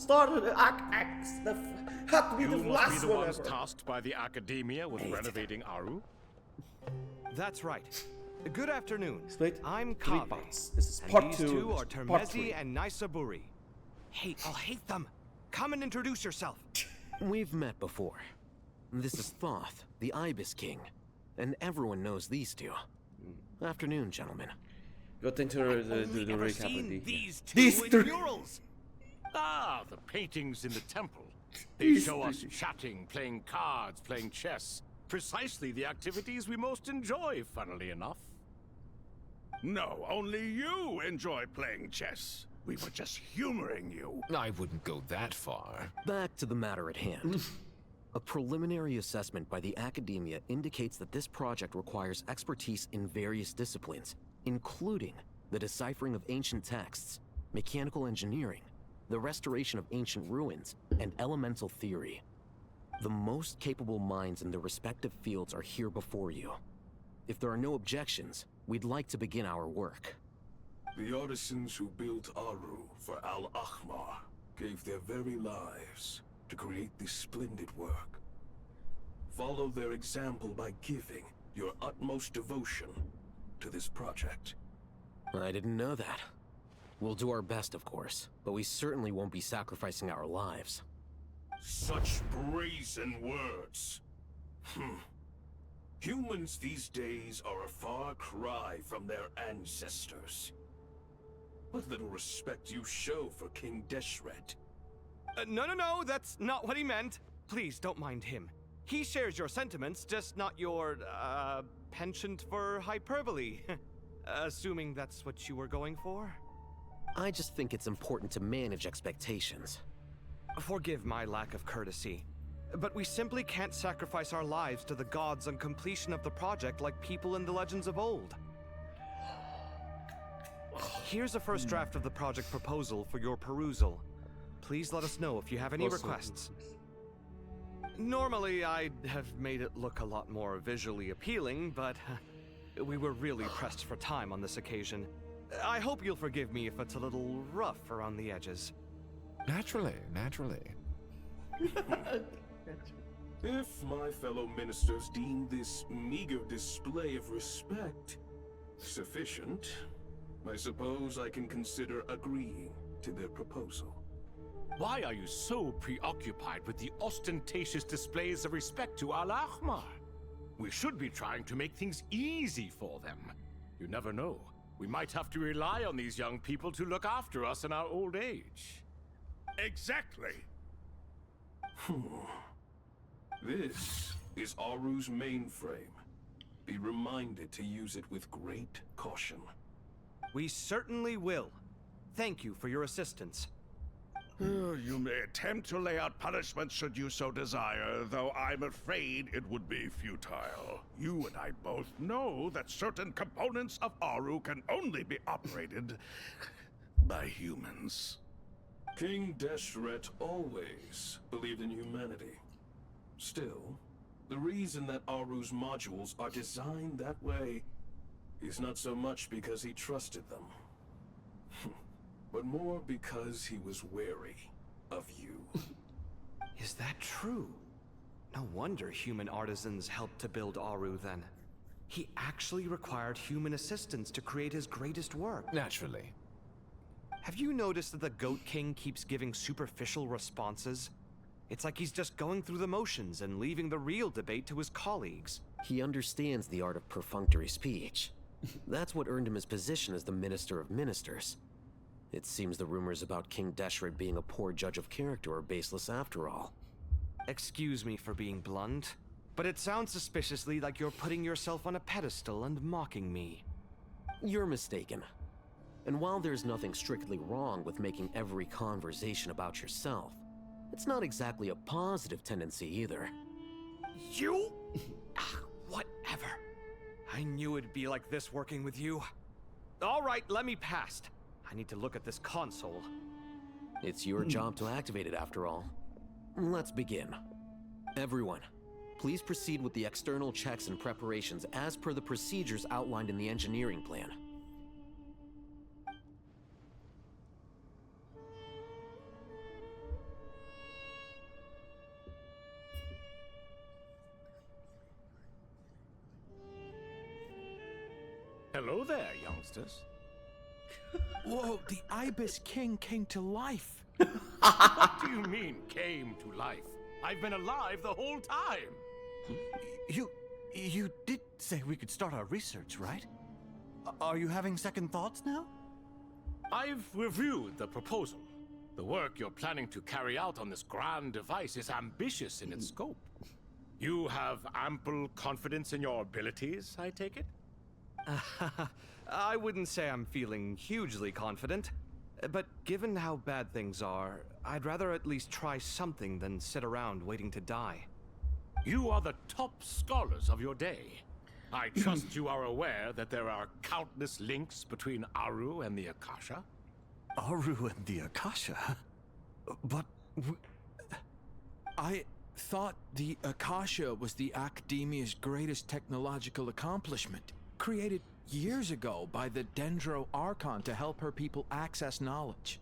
started the had to be the You must last be the one ones ever. tasked by the Academia with renovating Aru? That's right. Good afternoon. Split I'm three Kaveh. parts. This is And part these 2. two are Part 3. Termezi and Nysaburi. Hey, Alhaitham, come and introduce yourself. We've met before. This is Thoth, the Ibis King. And everyone knows these two. Afternoon, gentlemen. Got into the Ever recap seen already. these two These in three. murals? Ah, the paintings in the temple. They show us chatting, playing cards, playing chess. Precisely the activities we most enjoy, funnily enough. No, only you enjoy playing chess. We were just humoring you. I wouldn't go that far. Back to the matter at hand. A preliminary assessment by the Academia indicates that this project requires expertise in various disciplines, including the deciphering of ancient texts, mechanical engineering, the restoration of ancient ruins, and elemental theory. The most capable minds in their respective fields are here before you. If there are no objections, we'd like to begin our work. The artisans who built Aru for Al-Ahmar gave their very lives to create this splendid work. Follow their example by giving your utmost devotion to this project. I didn't know that. We'll do our best, of course, but we certainly won't be sacrificing our lives. Such brazen words. Humans these days are a far cry from their ancestors. What little respect you show for King Deshret. No, that's not what he meant. Please, don't mind him. He shares your sentiments, just not your, penchant for hyperbole. Assuming that's what you were going for? I just think it's important to manage expectations. Forgive my lack of courtesy, but we simply can't sacrifice our lives to the gods on completion of the project like people in the legends of old. Here's a first draft of the project proposal for your perusal. Please let us know if you have any requests. Normally, I'd have made it look a lot more visually appealing, but we were really pressed for time on this occasion. I hope you'll forgive me if it's a little rough around the edges. Naturally. If my fellow ministers deem this meager display of respect sufficient, I suppose I can consider agreeing to their proposal. Why are you so preoccupied with the ostentatious displays of respect to Al-Ahmar? We should be trying to make things easy for them. You never know. We might have to rely on these young people to look after us in our old age. Exactly. This is Aru's mainframe. Be reminded to use it with great caution. We certainly will. Thank you for your assistance. You may attempt to lay out punishment should you so desire, though I'm afraid it would be futile. You and I both know that certain components of Aru can only be operated by humans. King Deshret always believed in humanity. Still, the reason that Aru's modules are designed that way is not so much because he trusted them, but more because he was wary of you. Is that true? No wonder human artisans helped to build Aru then. He actually required human assistance to create his greatest work. Naturally. Have you noticed that the Goat King keeps giving superficial responses? It's like he's just going through the motions and leaving the real debate to his colleagues. He understands the art of perfunctory speech. That's what earned him his position as the Minister of Ministers. It seems the rumors about King Deshret being a poor judge of character are baseless after all. Excuse me for being blunt, but it sounds suspiciously like you're putting yourself on a pedestal and mocking me. You're mistaken. And while there's nothing strictly wrong with making every conversation about yourself, it's not exactly a positive tendency either. You? Whatever. I knew it'd be like this working with you. All right, let me past. I need to look at this console. It's your job to activate it after all. Let's begin. Everyone, please proceed with the external checks and preparations as per the procedures outlined in the engineering plan. Hello there, youngsters. Whoa, the Ibis King came to life. What do you mean, came to life? I've been alive the whole time. You did say we could start our research, right? Are you having second thoughts now? I've reviewed the proposal. The work you're planning to carry out on this grand device is ambitious in its scope. You have ample confidence in your abilities, I take it? I wouldn't say I'm feeling hugely confident, but given how bad things are, I'd rather at least try something than sit around waiting to die. You are the top scholars of your day. I trust you are aware that there are countless links between Aru and the Akasha. Aru and the Akasha? But I thought the Akasha was the Academia's greatest technological accomplishment, created years ago by the Dendro Archon to help her people access knowledge.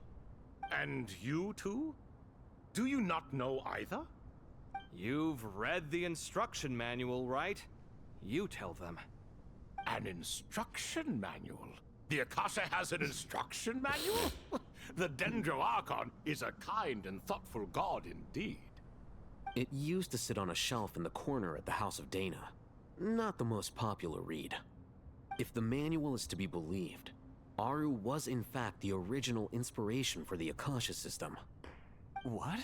And you too? Do you not know either? You've read the instruction manual, right? You tell them. An instruction manual? The Akasha has an instruction manual? The Dendro Archon is a kind and thoughtful god indeed. It used to sit on a shelf in the corner at the House of Dana. Not the most popular read. If the manual is to be believed, Aru was in fact the original inspiration for the Akasha system. what?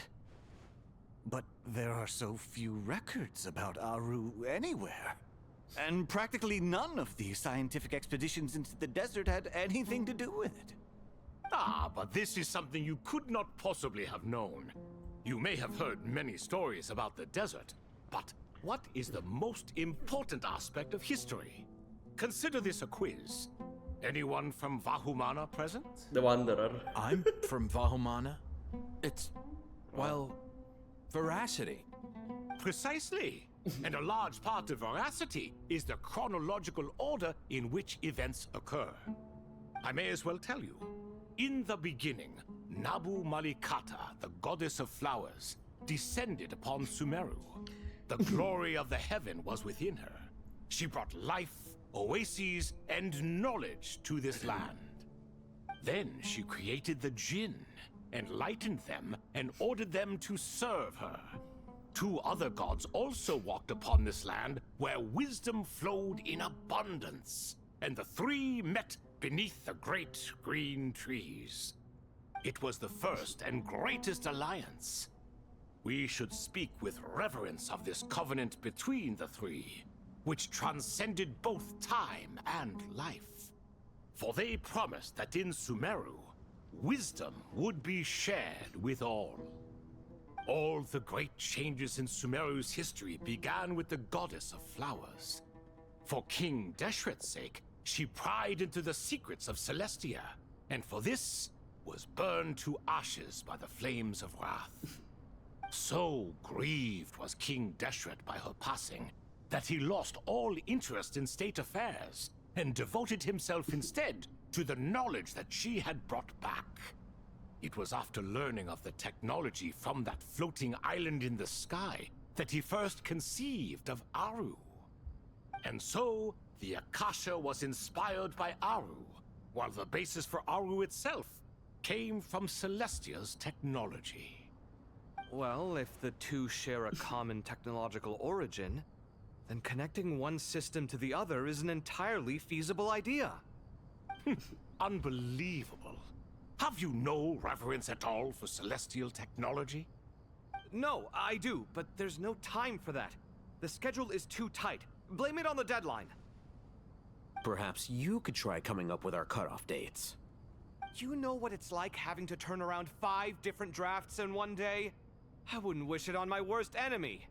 But there are so few records about Aru anywhere. And practically none of these scientific expeditions into the desert had anything to do with it. Ah, but this is something you could not possibly have known. You may have heard many stories about the desert, but what is the most important aspect of history? Consider this a quiz. Anyone from Vahumana present? The Wanderer. I'm from Vahumana. It's, well, veracity. Precisely. And a large part of veracity is the chronological order in which events occur. I may as well tell you. In the beginning, Nabu Malikata, the goddess of flowers, descended upon Sumeru. The glory of the heaven was within her. She brought life, oases, and knowledge to this land. Then she created the Jinn, enlightened them, and ordered them to serve her. Two other gods also walked upon this land where wisdom flowed in abundance, and the three met beneath the great green trees. It was the first and greatest alliance. We should speak with reverence of this covenant between the three, which transcended both time and life. For they promised that in Sumeru, wisdom would be shared with all. All the great changes in Sumeru's history began with the goddess of flowers. For King Deshret's sake, she pried into the secrets of Celestia, and for this was burned to ashes by the flames of wrath. So grieved was King Deshret by her passing that he lost all interest in state affairs and devoted himself instead to the knowledge that she had brought back. It was after learning of the technology from that floating island in the sky that he first conceived of Aru. And so, the Akasha was inspired by Aru, while the basis for Aru itself came from Celestia's technology. Well, if the two share a common technological origin, then connecting one system to the other is an entirely feasible idea. Unbelievable. Have you no reverence at all for celestial technology? No, I do, but there's no time for that. The schedule is too tight. Blame it on the deadline. Perhaps you could try coming up with our cutoff dates. You know what it's like having to turn around 5 different drafts in one day? I wouldn't wish it on my worst enemy.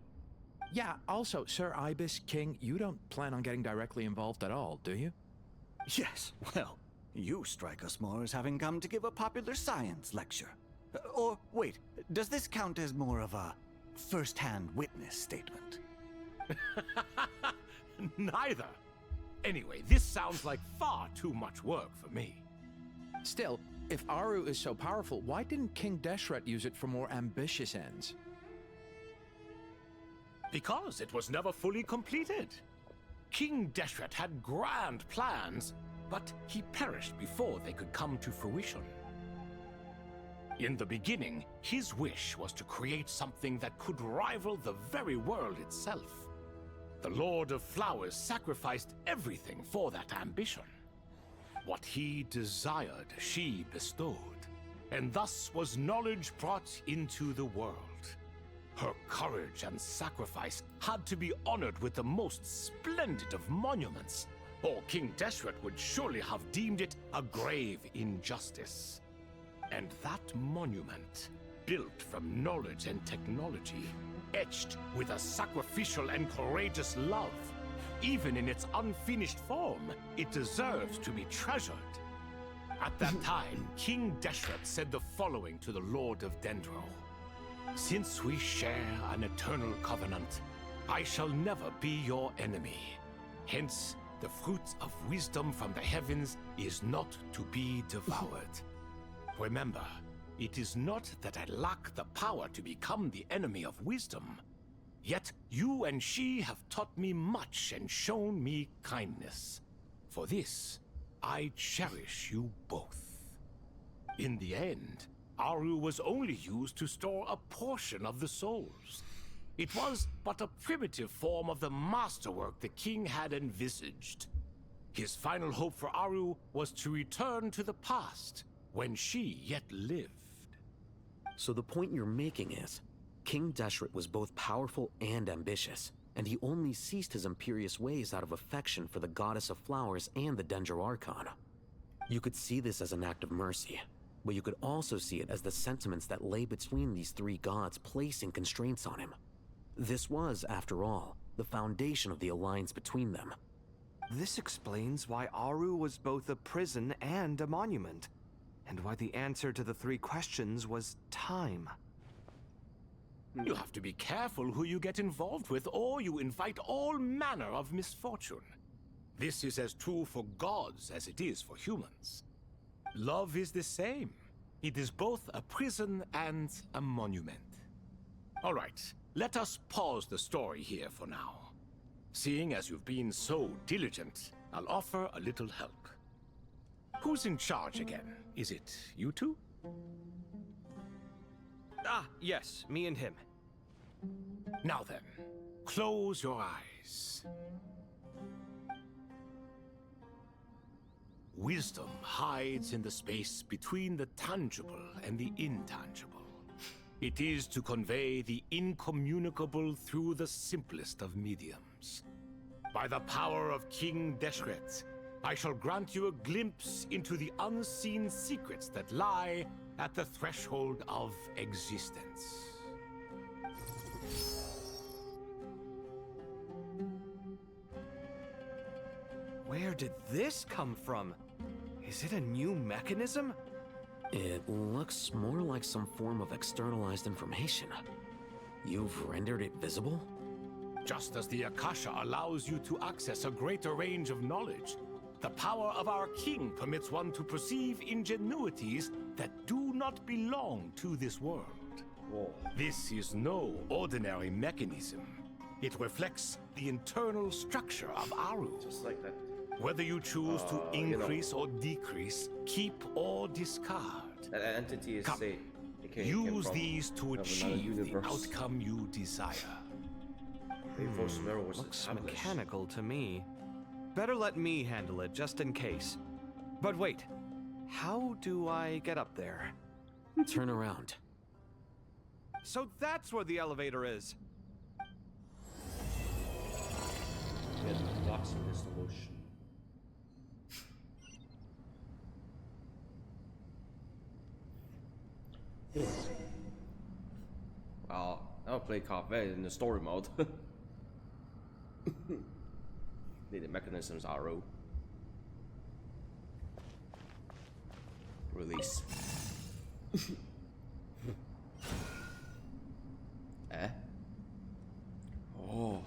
Yeah, also, Sir Ibis King, you don't plan on getting directly involved at all, do you? Yes, well, you strike us more as having come to give a popular science lecture. Or, wait, does this count as more of a first-hand witness statement? Neither. Anyway, this sounds like far too much work for me. Still, if Aru is so powerful, why didn't King Deshret use it for more ambitious ends? Because it was never fully completed. King Deshret had grand plans, but he perished before they could come to fruition. In the beginning, his wish was to create something that could rival the very world itself. The Lord of Flowers sacrificed everything for that ambition. What he desired, she bestowed, and thus was knowledge brought into the world. Her courage and sacrifice had to be honored with the most splendid of monuments, or King Deshret would surely have deemed it a grave injustice. And that monument, built from knowledge and technology, etched with a sacrificial and courageous love, even in its unfinished form, it deserves to be treasured. At that time, King Deshret said the following to the Lord of Dendro. Since we share an eternal covenant, I shall never be your enemy. Hence, the fruit of wisdom from the heavens is not to be devoured. Remember, it is not that I lack the power to become the enemy of wisdom. Yet you and she have taught me much and shown me kindness. For this, I cherish you both. In the end, Aru was only used to store a portion of the souls. It was but a primitive form of the masterwork the king had envisaged. His final hope for Aru was to return to the past, when she yet lived. So the point you're making is, King Deshret was both powerful and ambitious, and he only ceased his imperious ways out of affection for the Goddess of Flowers and the Dendro Archon. You could see this as an act of mercy, but you could also see it as the sentiments that lay between these three gods placing constraints on him. This was, after all, the foundation of the alliance between them. This explains why Aru was both a prison and a monument, and why the answer to the three questions was time. You have to be careful who you get involved with, or you invite all manner of misfortune. This is as true for gods as it is for humans. Love is the same. It is both a prison and a monument. All right, let us pause the story here for now. Seeing as you've been so diligent, I'll offer a little help. Who's in charge again? Is it you two? Ah, yes, me and him. Now then, close your eyes. Wisdom hides in the space between the tangible and the intangible. It is to convey the incommunicable through the simplest of mediums. By the power of King Deshret, I shall grant you a glimpse into the unseen secrets that lie at the threshold of existence. Where did this come from? Is it a new mechanism? It looks more like some form of externalized information. You've rendered it visible? Just as the Akasha allows you to access a greater range of knowledge, the power of our king permits one to perceive ingenuities that do not belong to this world. Whoa. This is no ordinary mechanism. It reflects the internal structure of Aru. Just like that. Whether you choose to increase or decrease, keep or discard. That entity is, Come, say, use these to achieve the universe. outcome you desire. First Mirror was Looks established. mechanical to me. Better let me handle it, just in case. But wait, how do I get up there? Turn around. So that's where the elevator is. We had Flux and Dissolution. Well, I'll play Kaveh in the story mode. Need the mechanisms arrow. Release. Eh? Oh.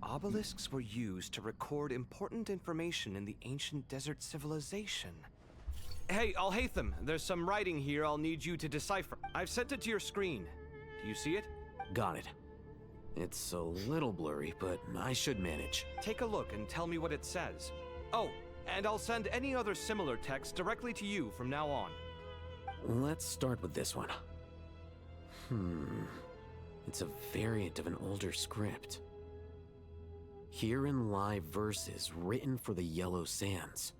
Obelisks were used to record important information in the ancient desert civilization. Hey, Alhaitham, there's some writing here I'll need you to decipher. I've sent it to your screen. Do you see it? Got it. It's a little blurry, but I should manage. Take a look and tell me what it says. Oh, and I'll send any other similar text directly to you from now on. Let's start with this one. It's a variant of an older script. Herein lie verses written for the Yellow Sands.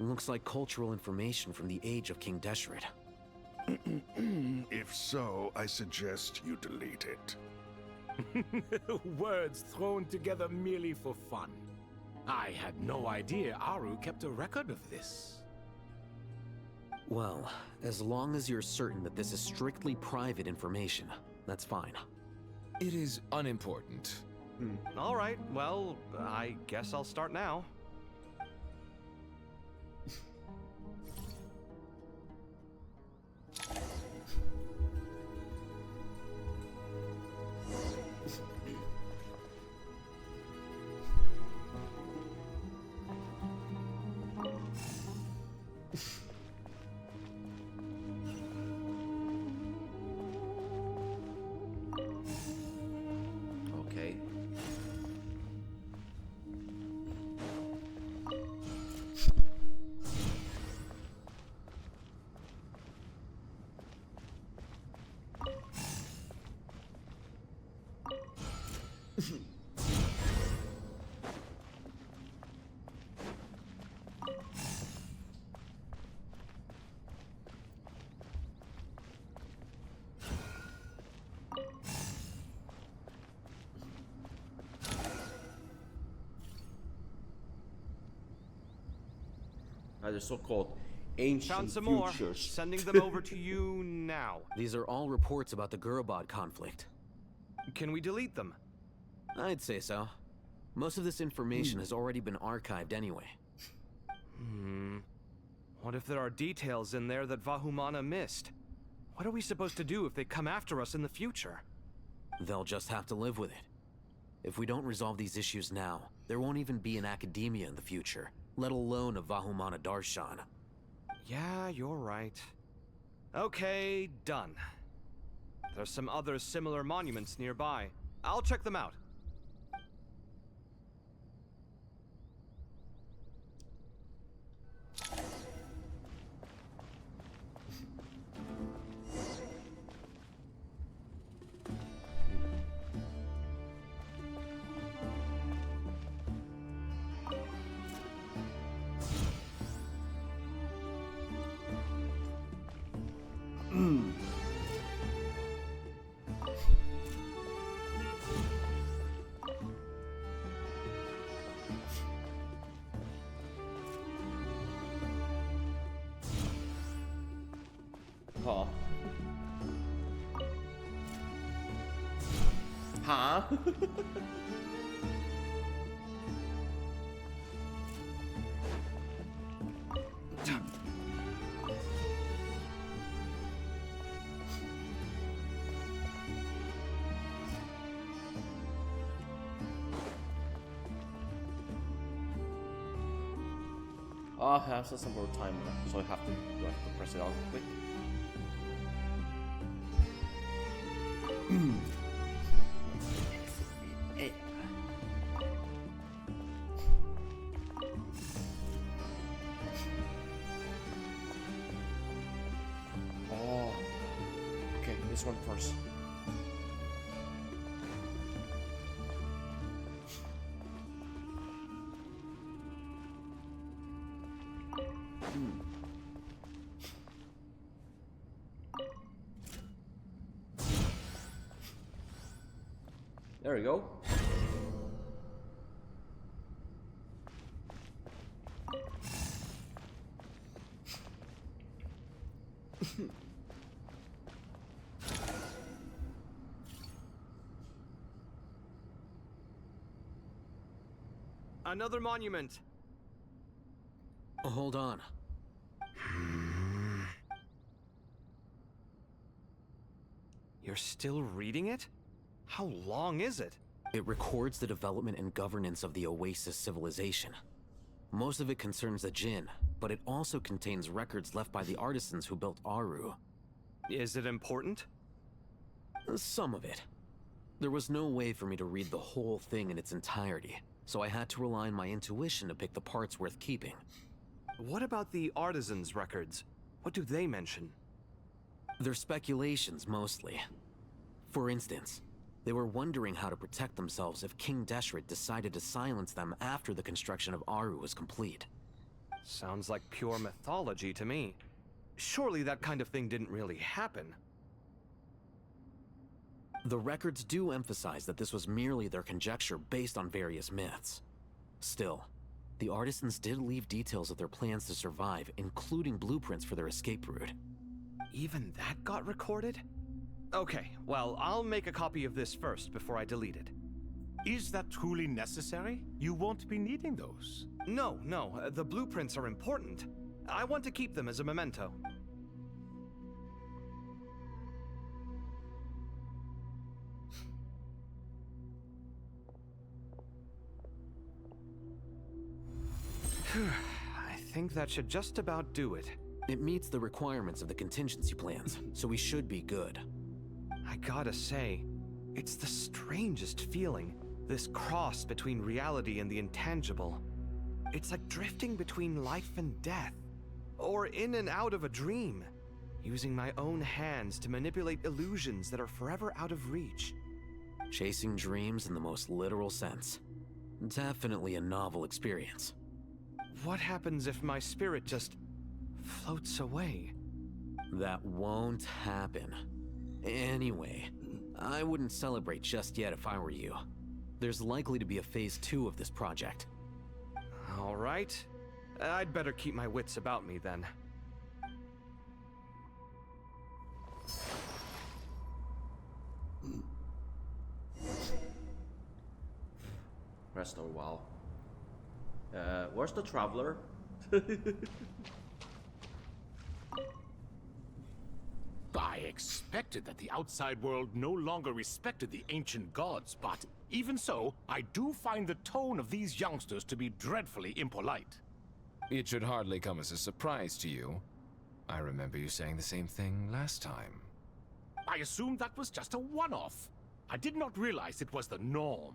Looks like cultural information from the age of King Deshret. If so, I suggest you delete it. Words thrown together merely for fun. I had no idea Aru kept a record of this. Well, as long as you're certain that this is strictly private information, that's fine. It is unimportant. All right, well, I guess I'll start now. Okay. The so-called ancient Found some more. futures. Sending them over to you now. These are all reports about the Gurubad conflict. Can we delete them? I'd say so. Most of this information has already been archived anyway. What if there are details in there that Vahumana missed? What are we supposed to do if they come after us in the future? They'll just have to live with it. If we don't resolve these issues now, there won't even be an academia in the future, let alone a Vahumana Darshan. Yeah, you're right. Okay, done. There's some other similar monuments nearby. I'll check them out. Huh? Huh? I have some more time left, so I have to press it on quick. Oh, okay, this one first. There we go. Another monument. Hold on. You're still reading it? How long is it? It records the development and governance of the Oasis civilization. Most of it concerns the Jinn, but it also contains records left by the artisans who built Aru. Is it important? Some of it. There was no way for me to read the whole thing in its entirety, so I had to rely on my intuition to pick the parts worth keeping. What about the artisans' records? What do they mention? They're speculations, mostly. For instance, they were wondering how to protect themselves if King Deshret decided to silence them after the construction of Aru was complete. Sounds like pure mythology to me. Surely that kind of thing didn't really happen. The records do emphasize that this was merely their conjecture based on various myths. Still, the artisans did leave details of their plans to survive, including blueprints for their escape route. Even that got recorded? Okay, well, I'll make a copy of this first before I delete it. Is that truly necessary? You won't be needing those. No, the blueprints are important. I want to keep them as a memento. I think that should just about do it. It meets the requirements of the contingency plans, so we should be good. I gotta say, it's the strangest feeling, this cross between reality and the intangible. It's like drifting between life and death, or in and out of a dream, using my own hands to manipulate illusions that are forever out of reach. Chasing dreams in the most literal sense. Definitely a novel experience. What happens if my spirit just floats away? That won't happen. Anyway, I wouldn't celebrate just yet if I were you. There's likely to be a phase 2 of this project. All right. I'd better keep my wits about me then. Rest a while. Where's the traveler? I expected that the outside world no longer respected the ancient gods, but even so, I do find the tone of these youngsters to be dreadfully impolite. It should hardly come as a surprise to you. I remember you saying the same thing last time. I assumed that was just a one-off. I did not realize it was the norm.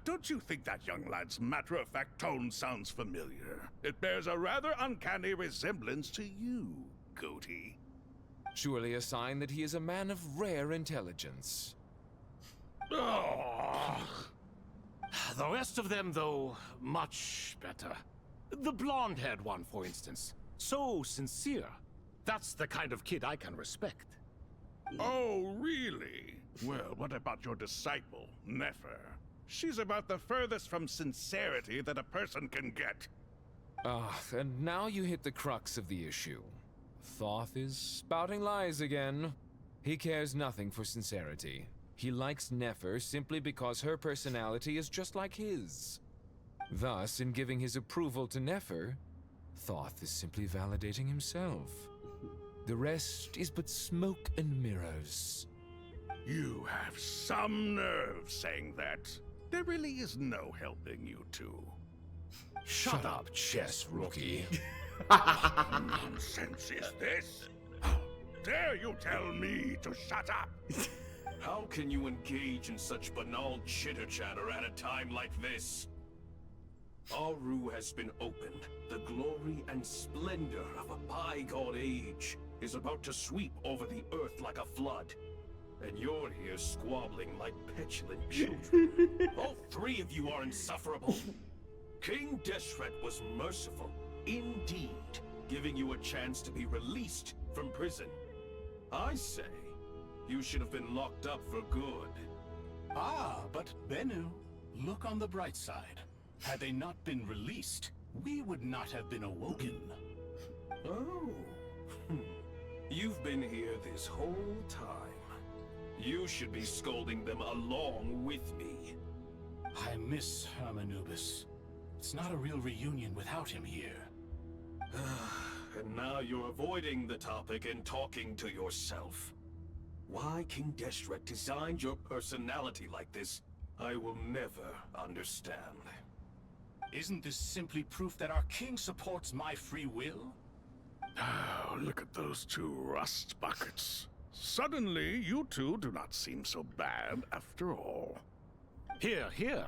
Don't you think that young lad's matter-of-fact tone sounds familiar? It bears a rather uncanny resemblance to you, Goatee. Surely a sign that he is a man of rare intelligence. The rest of them, though, much better. The blonde-haired one, for instance. So sincere. That's the kind of kid I can respect. Oh, really? Well, what about your disciple, Nefer? She's about the furthest from sincerity that a person can get. And now you hit the crux of the issue. Thoth is spouting lies again. He cares nothing for sincerity. He likes Nefer simply because her personality is just like his. Thus, in giving his approval to Nefer, Thoth is simply validating himself. The rest is but smoke and mirrors. You have some nerve saying that. There really is no helping you two. Shut up, chess rookie. What nonsense is this? How dare you tell me to shut up? How can you engage in such banal chitter-chatter at a time like this? Aru has been opened. The glory and splendor of a bygone age is about to sweep over the earth like a flood. And you're here squabbling like petulant children. All three of you are insufferable. King Deshret was merciful, indeed, giving you a chance to be released from prison. I say, you should have been locked up for good. Ah, but Bennu, look on the bright side. Had they not been released, we would not have been awoken. Oh. You've been here this whole time. You should be scolding them along with me. I miss Hermanubis. It's not a real reunion without him here. And now you're avoiding the topic and talking to yourself. Why King Deshret designed your personality like this, I will never understand. Isn't this simply proof that our king supports my free will? Oh, look at those two rust buckets. Suddenly, you two do not seem so bad after all. Here, here.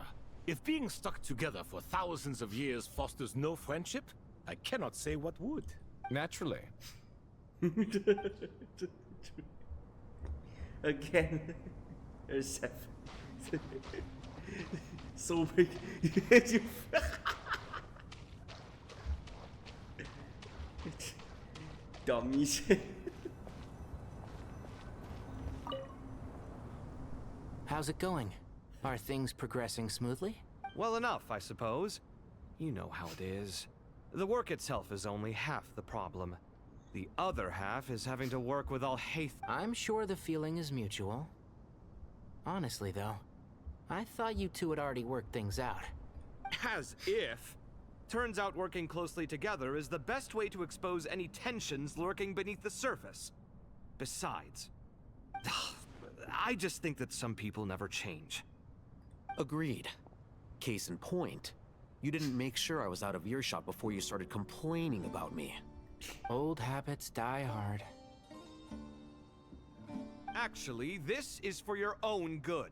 If being stuck together for thousands of years fosters no friendship, I cannot say what would. Naturally. Again, there's so big. You- Dummies. How's it going? Are things progressing smoothly? Well enough, I suppose. You know how it is. The work itself is only half the problem. The other half is having to work with Alhaitham. I'm sure the feeling is mutual. Honestly, though, I thought you two had already worked things out. As if. Turns out working closely together is the best way to expose any tensions lurking beneath the surface. Besides, I just think that some people never change. Agreed. Case in point, you didn't make sure I was out of earshot before you started complaining about me. Old habits die hard. Actually, this is for your own good.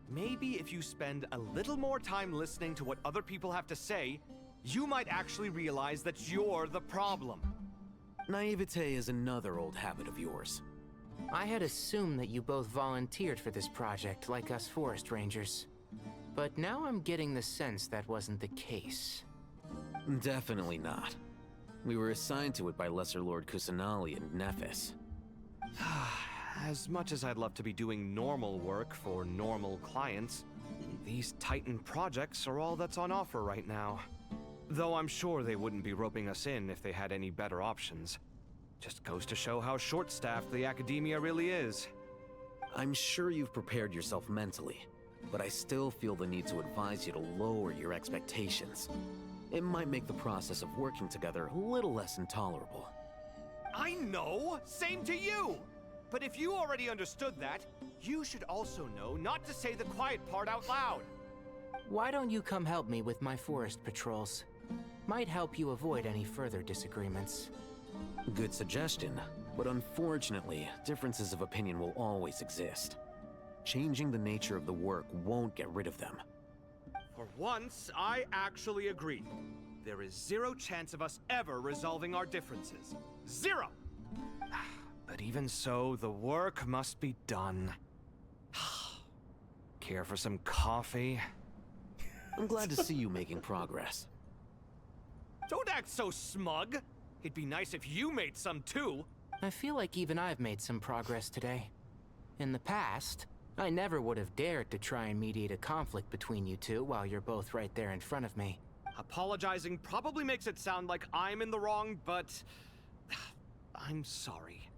Maybe if you spend a little more time listening to what other people have to say, you might actually realize that you're the problem. Naivete is another old habit of yours. I had assumed that you both volunteered for this project, like us forest rangers. But now I'm getting the sense that wasn't the case. Definitely not. We were assigned to it by Lesser Lord Kusanali and Nephis. As much as I'd love to be doing normal work for normal clients, these Titan projects are all that's on offer right now. Though I'm sure they wouldn't be roping us in if they had any better options. Just goes to show how short-staffed the academia really is. I'm sure you've prepared yourself mentally, but I still feel the need to advise you to lower your expectations. It might make the process of working together a little less intolerable. I know! Same to you! But if you already understood that, you should also know not to say the quiet part out loud. Why don't you come help me with my forest patrols? Might help you avoid any further disagreements. Good suggestion, but unfortunately, differences of opinion will always exist. Changing the nature of the work won't get rid of them. For once, I actually agree. There is zero chance of us ever resolving our differences. Zero! But even so, the work must be done. Care for some coffee? I'm glad to see you making progress. Don't act so smug! It'd be nice if you made some too! I feel like even I've made some progress today. In the past, I never would have dared to try and mediate a conflict between you two while you're both right there in front of me. Apologizing probably makes it sound like I'm in the wrong, but... I'm sorry.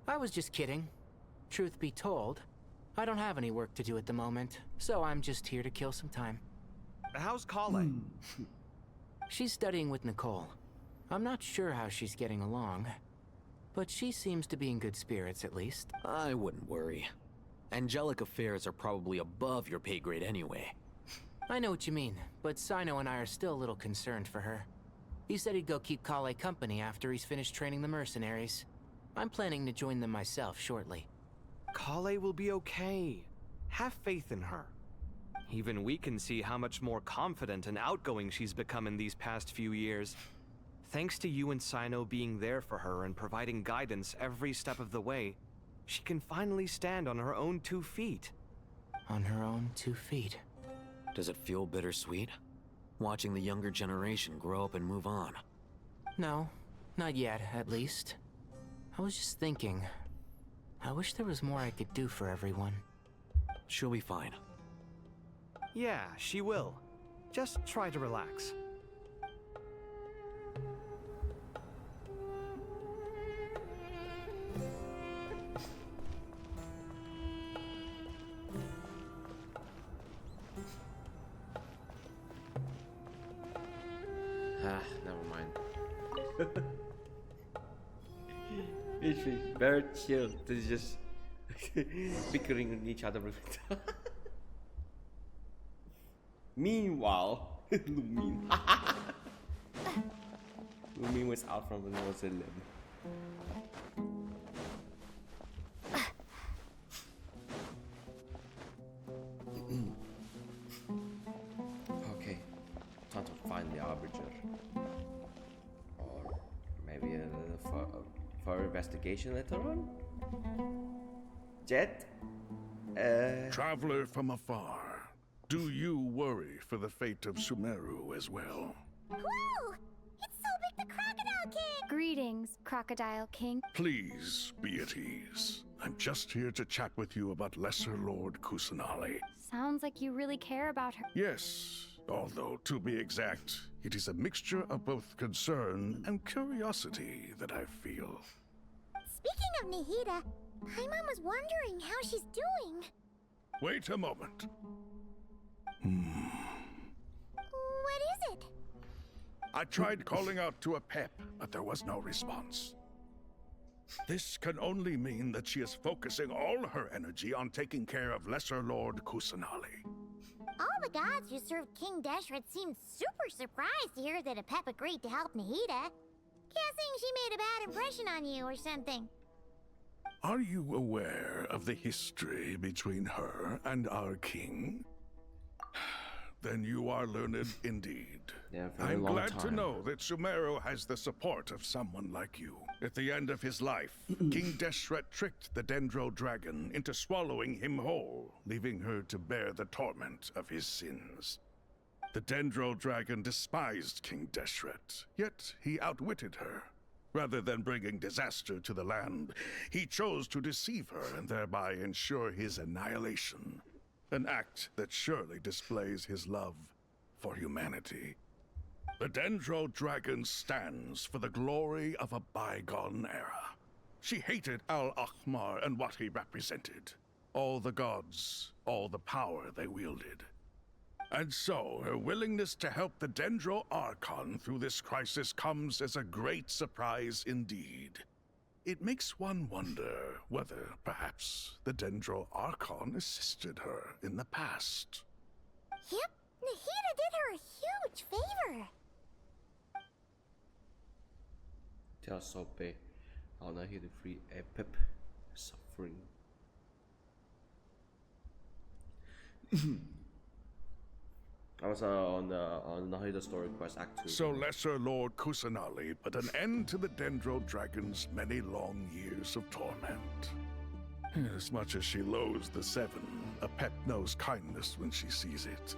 I was just kidding. Truth be told, I don't have any work to do at the moment, so I'm just here to kill some time. How's Kale? She's studying with Nicole. I'm not sure how she's getting along, but she seems to be in good spirits at least. I wouldn't worry. Angelic affairs are probably above your pay grade anyway. I know what you mean, but Sino and I are still a little concerned for her. He said he'd go keep Kale company after he's finished training the mercenaries. I'm planning to join them myself shortly. Kale will be okay. Have faith in her. Even we can see how much more confident and outgoing she's become in these past few years. Thanks to you and Sino being there for her and providing guidance every step of the way, she can finally stand on her own 2 feet. On her own 2 feet. Does it feel bittersweet? Watching the younger generation grow up and move on? No, not yet, at least. I was just thinking, I wish there was more I could do for everyone. She'll be fine. Yeah, she will. Just try to relax. Never mind. Literally, very chill. They're just bickering on each other. Meanwhile, Lumin. Lumin was out from when he was a limb. Okay, time to find the Arbiter. Or maybe a little for investigation later on? Jet? Traveler from afar, do you worry for the fate of Sumeru as well? Whoa! It's Sobek the Crocodile King! Greetings, Crocodile King. Please be at ease. I'm just here to chat with you about Lesser Lord Kusanali. Sounds like you really care about her. Yes, although to be exact, it is a mixture of both concern and curiosity that I feel. Speaking of Nahida, Paimon was wondering how she's doing. Wait a moment. What is it? I tried calling out to a pep, but there was no response. This can only mean that she is focusing all her energy on taking care of Lesser Lord Kusanali. All the gods who served King Deshret seemed super surprised to hear that Apep agreed to help Nahida. Guessing she made a bad impression on you or something. Are you aware of the history between her and our king? Then you are learned indeed. Yeah, very I'm long glad to time. know that Sumeru has the support of someone like you. At the end of his life, King Deshret tricked the Dendro dragon into swallowing him whole, leaving her to bear the torment of his sins. The Dendro dragon despised King Deshret, yet he outwitted her. Rather than bringing disaster to the land, he chose to deceive her and thereby ensure his annihilation. An act that surely displays his love for humanity. The Dendro dragon stands for the glory of a bygone era. She hated Al-Ahmar and what he represented. All the gods, all the power they wielded. And so, her willingness to help the Dendro Archon through this crisis comes as a great surprise indeed. It makes one wonder whether, perhaps, the Dendro Archon assisted her in the past. Yep, Nahida did her a huge favor. Tell Sope how Nahida to free Apep suffering. I was on Nahida story quest Act 2. So Lesser Lord Kusanali put an end to the Dendro Dragon's many long years of torment. As much as she loathes the Seven, Apep knows kindness when she sees it.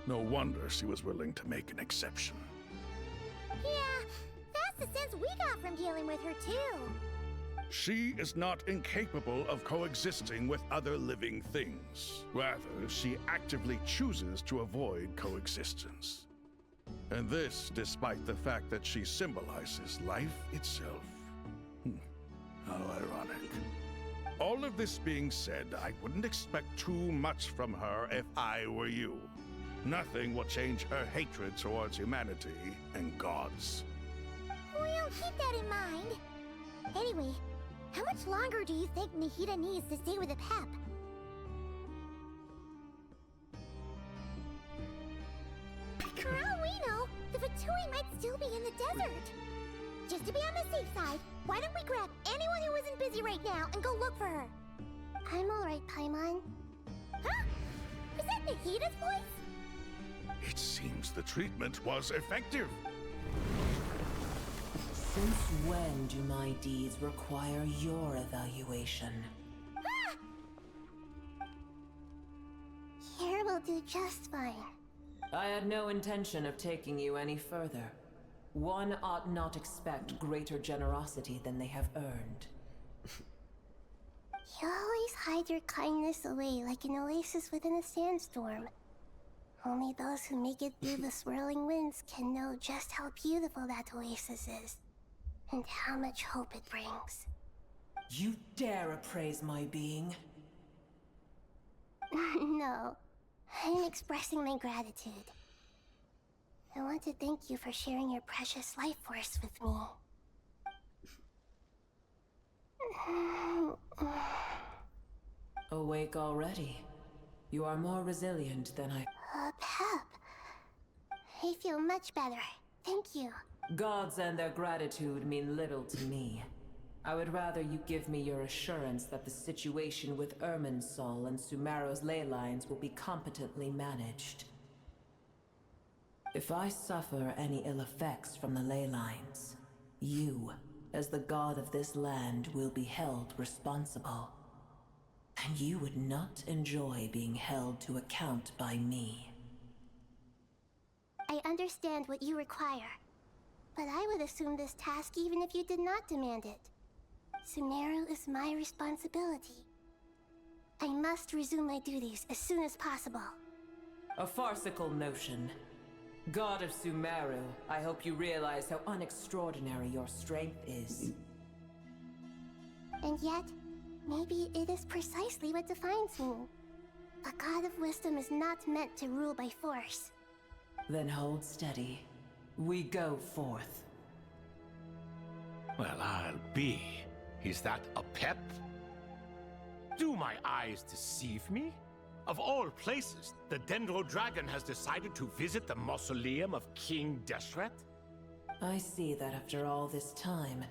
No wonder she was willing to make an exception. Yeah, that's the sense we got from dealing with her too. She is not incapable of coexisting with other living things. Rather, she actively chooses to avoid coexistence. And this despite the fact that she symbolizes life itself. How ironic. All of this being said, I wouldn't expect too much from her if I were you. Nothing will change her hatred towards humanity and gods. We'll keep that in mind. Anyway, how much longer do you think Nahida needs to stay with Apep? For all we know, the Fatui might still be in the desert. Just to be on the safe side, why don't we grab anyone who isn't busy right now and go look for her? I'm alright, Paimon. Huh? Was that Nahida's voice? It seems the treatment was effective. Since when do my deeds require your evaluation? Here will do just fine. I had no intention of taking you any further. One ought not expect greater generosity than they have earned. You always hide your kindness away like an oasis within a sandstorm. Only those who make it through the swirling winds can know just how beautiful that oasis is. And how much hope it brings. You dare appraise my being? No, I'm expressing my gratitude. I want to thank you for sharing your precious life force with me. Awake already. You are more resilient than I... Pep. I feel much better. Thank you. Gods and their gratitude mean little to me. I would rather you give me your assurance that the situation with Irminsul and Sumeru's ley lines will be competently managed. If I suffer any ill effects from the ley lines, you, as the god of this land, will be held responsible. And you would not enjoy being held to account by me. I understand what you require, but I would assume this task even if you did not demand it. Sumeru is my responsibility. I must resume my duties as soon as possible. A farcical notion. God of Sumeru, I hope you realize how unextraordinary your strength is. And yet, maybe it is precisely what defines me. A god of wisdom is not meant to rule by force. Then hold steady. We go forth. Well, I'll be. Is that a pep? Do my eyes deceive me? Of all places, the Dendro Dragon has decided to visit the mausoleum of King Deshret? I see that after all this time,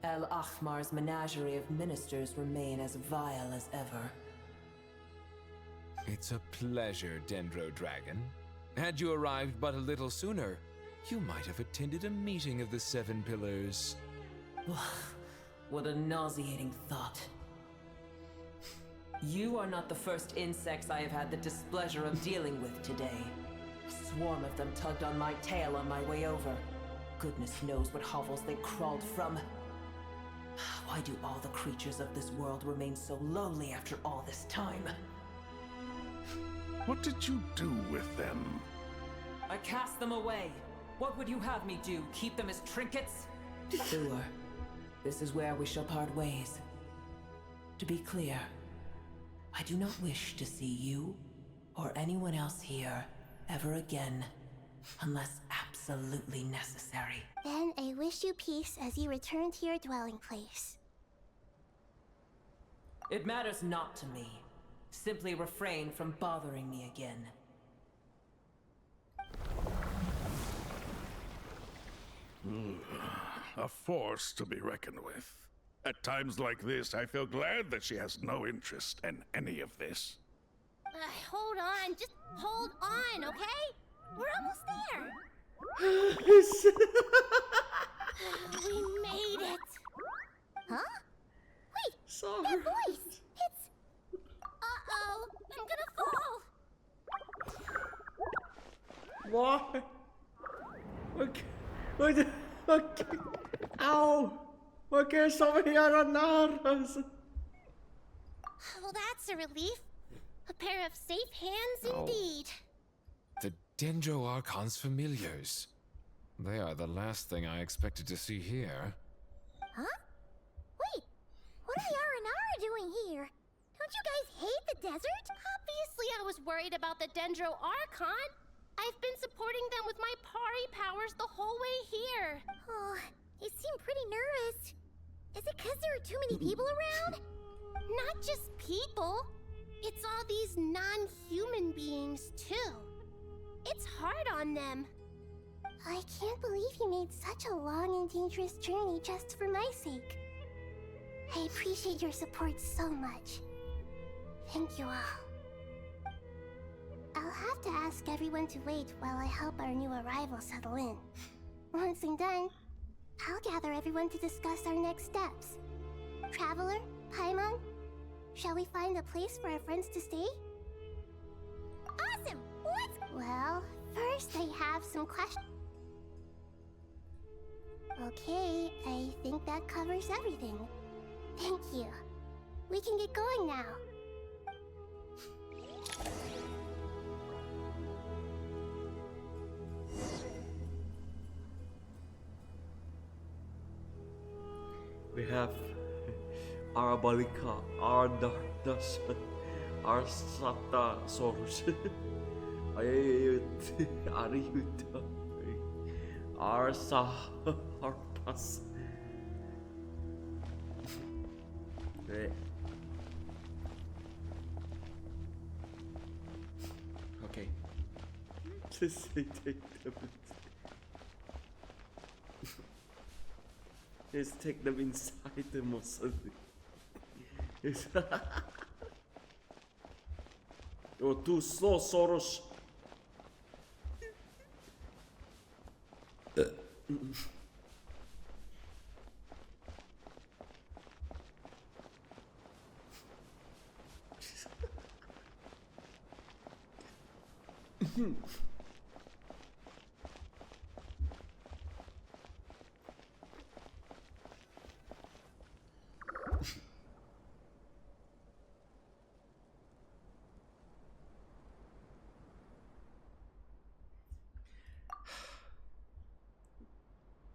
Al-Ahmar's menagerie of ministers remain as vile as ever. It's a pleasure, Dendro Dragon. Had you arrived but a little sooner, you might have attended a meeting of the Seven Pillars. What a nauseating thought. You are not the first insects I have had the displeasure of dealing with today. A swarm of them tugged on my tail on my way over. Goodness knows what hovels they crawled from. Why do all the creatures of this world remain so lowly after all this time? What did you do with them? I cast them away. What would you have me do? Keep them as trinkets? Thor, this is where we shall part ways. To be clear, I do not wish to see you or anyone else here ever again, unless absolutely necessary. Then I wish you peace as you return to your dwelling place. It matters not to me. Simply refrain from bothering me again. A force to be reckoned with. At times like this, I feel glad that she has no interest in any of this. Hold on, just hold on, okay? We're almost there. We made it. Huh? Wait, Sorry. that voice. It's... Uh-oh, I'm gonna fall. Why? Okay. Okay. Ow! Why can't somebody run? Well, that's a relief. A pair of safe hands indeed. The Dendro Archon's familiars. They are the last thing I expected to see here. Huh? Wait, what are the R&R doing here? Don't you guys hate the desert? Obviously I was worried about the Dendro Archon. I've been supporting them with my Pari powers the whole way here. Oh, you seem pretty nervous. Is it because there are too many people around? Not just people. It's all these non-human beings, too. It's hard on them. I can't believe you made such a long and dangerous journey just for my sake. I appreciate your support so much. Thank you all. I'll have to ask everyone to wait while I help our new arrival settle in. Once I'm done, I'll gather everyone to discuss our next steps. Traveler, Paimon, shall we find a place for our friends to stay? Awesome! Well, first I have some questions. Okay, I think that covers everything. Thank you. We can get going now. We have Arabalika, Ardardas, Arsatasaurus, Ariuta, Arsa, Harpas. Okay. Just say take them. Just take them inside them or something. You're too slow, Soros.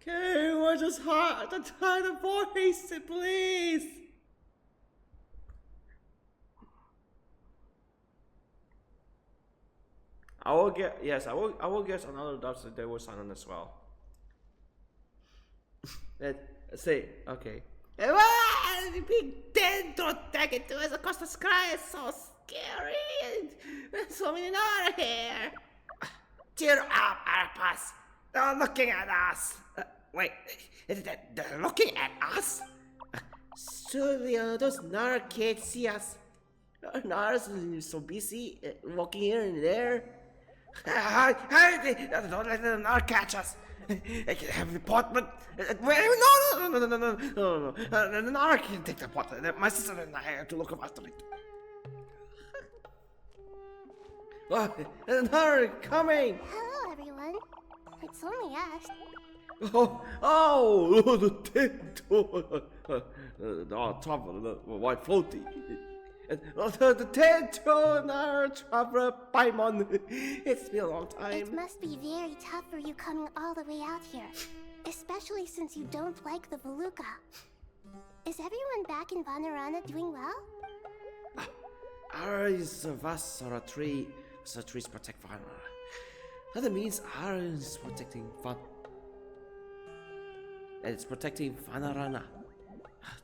Okay, we're just hard to try the voice, please. I will get I will guess another dots that they were silent as well. Let's say okay. Big dentro take it to us across the sky is so scary. There's so many out of here. Cheer up, Arpas. They're looking at us. Wait, they're looking at us? Surely those Nara kids see us. Nara's so busy walking here and there. Don't let the Nara catch us. I can have the pot, but no. The Nara can take the pot. My sister and I have to look after it. The Nara coming. Hello, everyone. It's only us. Oh, the tent. Top of the white floaty. The tent on our traveler Paimon. It's been a long time. It must be very tough for you coming all the way out here, especially since you don't like the Beluga. Is everyone back in Vanarana doing well? Our is a vast tree. So trees protect Vanarana. That means our is protecting Van. And it's protecting Vanarana.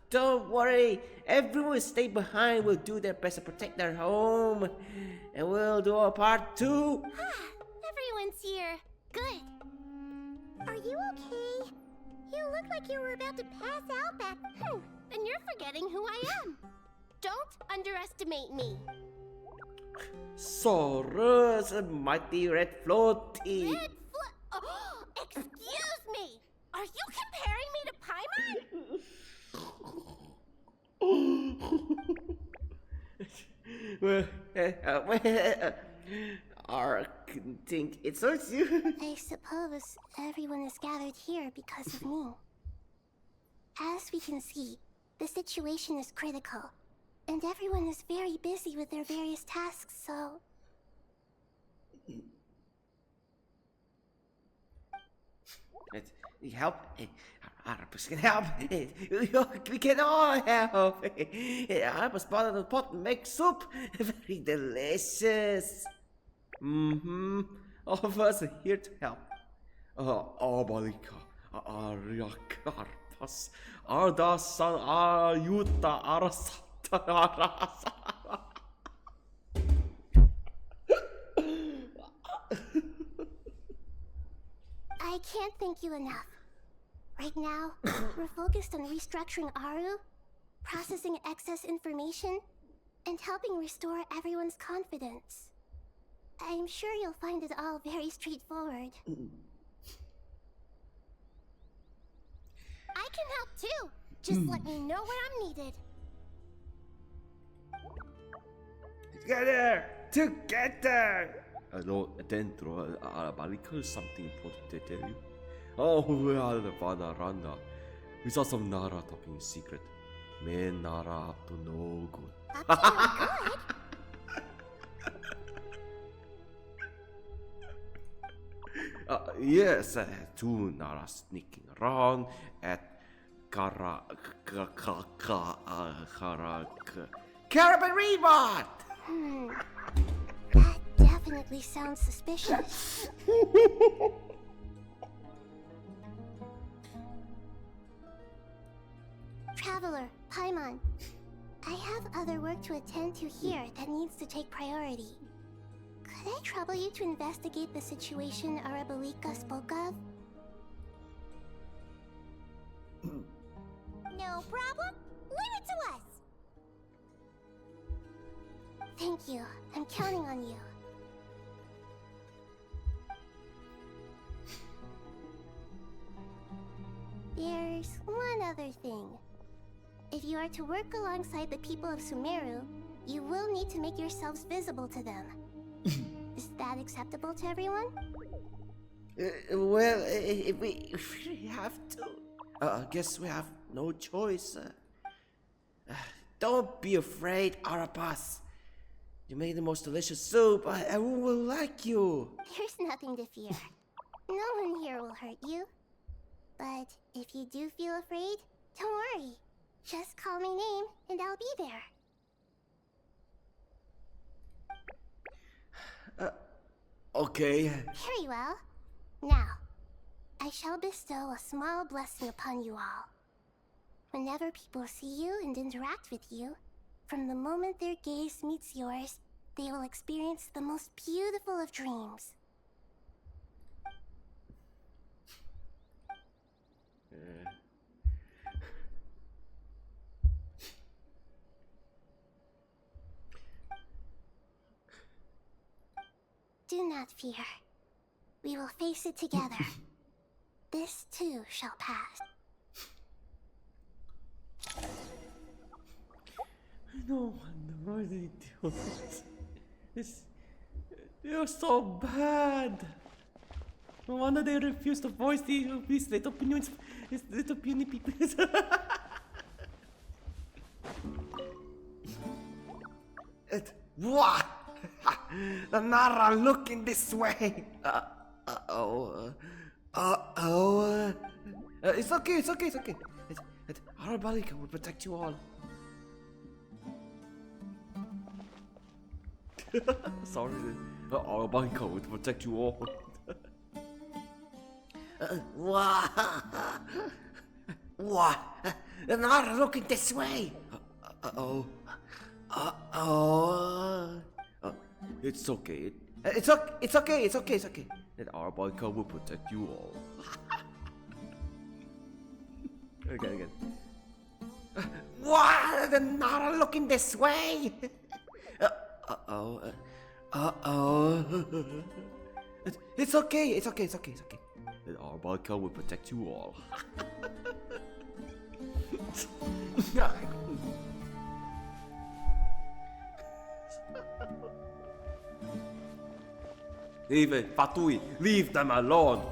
Don't worry, everyone will stay behind. Will do their best to protect their home, and we'll do our part too. Everyone's here. Good. Are you okay? You look like you were about to pass out back. Then you're forgetting who I am. Don't underestimate me. Saurus, a mighty red floaty. Oh, excuse me. Are you comparing me to Paimon? Ark think it hurts you. I suppose everyone is gathered here because of me. As we can see, the situation is critical, and everyone is very busy with their various tasks, so... Help. Arpus can help. We can all help. Arpus bought the pot and make soup. Very delicious. All of us are here to help. Abalika, Ariakarpas, Ardasan, Ayuta, Arasata, Arasa. I can't thank you enough. Right now, we're focused on restructuring Aru, processing excess information, and helping restore everyone's confidence. I'm sure you'll find it all very straightforward. I can help too. Just let me know where I'm needed. Together! No, dentro, Balika is something important to tell you. Oh, we are the Vanaranda. We saw some Nara talking in secret. Me Nara up to no good. Up to no good? Yes, two Nara sneaking around at Carabin That definitely sounds suspicious. Traveler, Paimon, have other work to attend to here that needs to take priority. Could I trouble you to investigate the situation Arabalika spoke of? No problem. Leave it to us! Thank you. I'm counting on you. There's one other thing. If you are to work alongside the people of Sumeru, you will need to make yourselves visible to them. Is that acceptable to everyone? Well, if we really have to, I guess we have no choice. Don't be afraid, Arabas. You made the most delicious soup. Everyone will like you. There's nothing to fear. No one here will hurt you. But if you do feel afraid, don't worry. Just call my name and I'll be there. Okay. Very well. Now, I shall bestow a small blessing upon you all. Whenever people see you and interact with you, from the moment their gaze meets yours, they will experience the most beautiful of dreams. Do not fear. We will face it together. This too shall pass. No wonder why they do this. You're so bad. No wonder they refuse to voice these little opinions. These little puny people. What? The Nara looking this way. It's okay. Arabalika will protect you all. Sorry. Arabalika will protect you all. What? The Nara looking this way. It's okay. It's okay. That Arabalika will protect you all. Again. What? The Nara looking this way. It's okay. The Arabalika will protect you all. Leave it, Fatui. Leave them alone.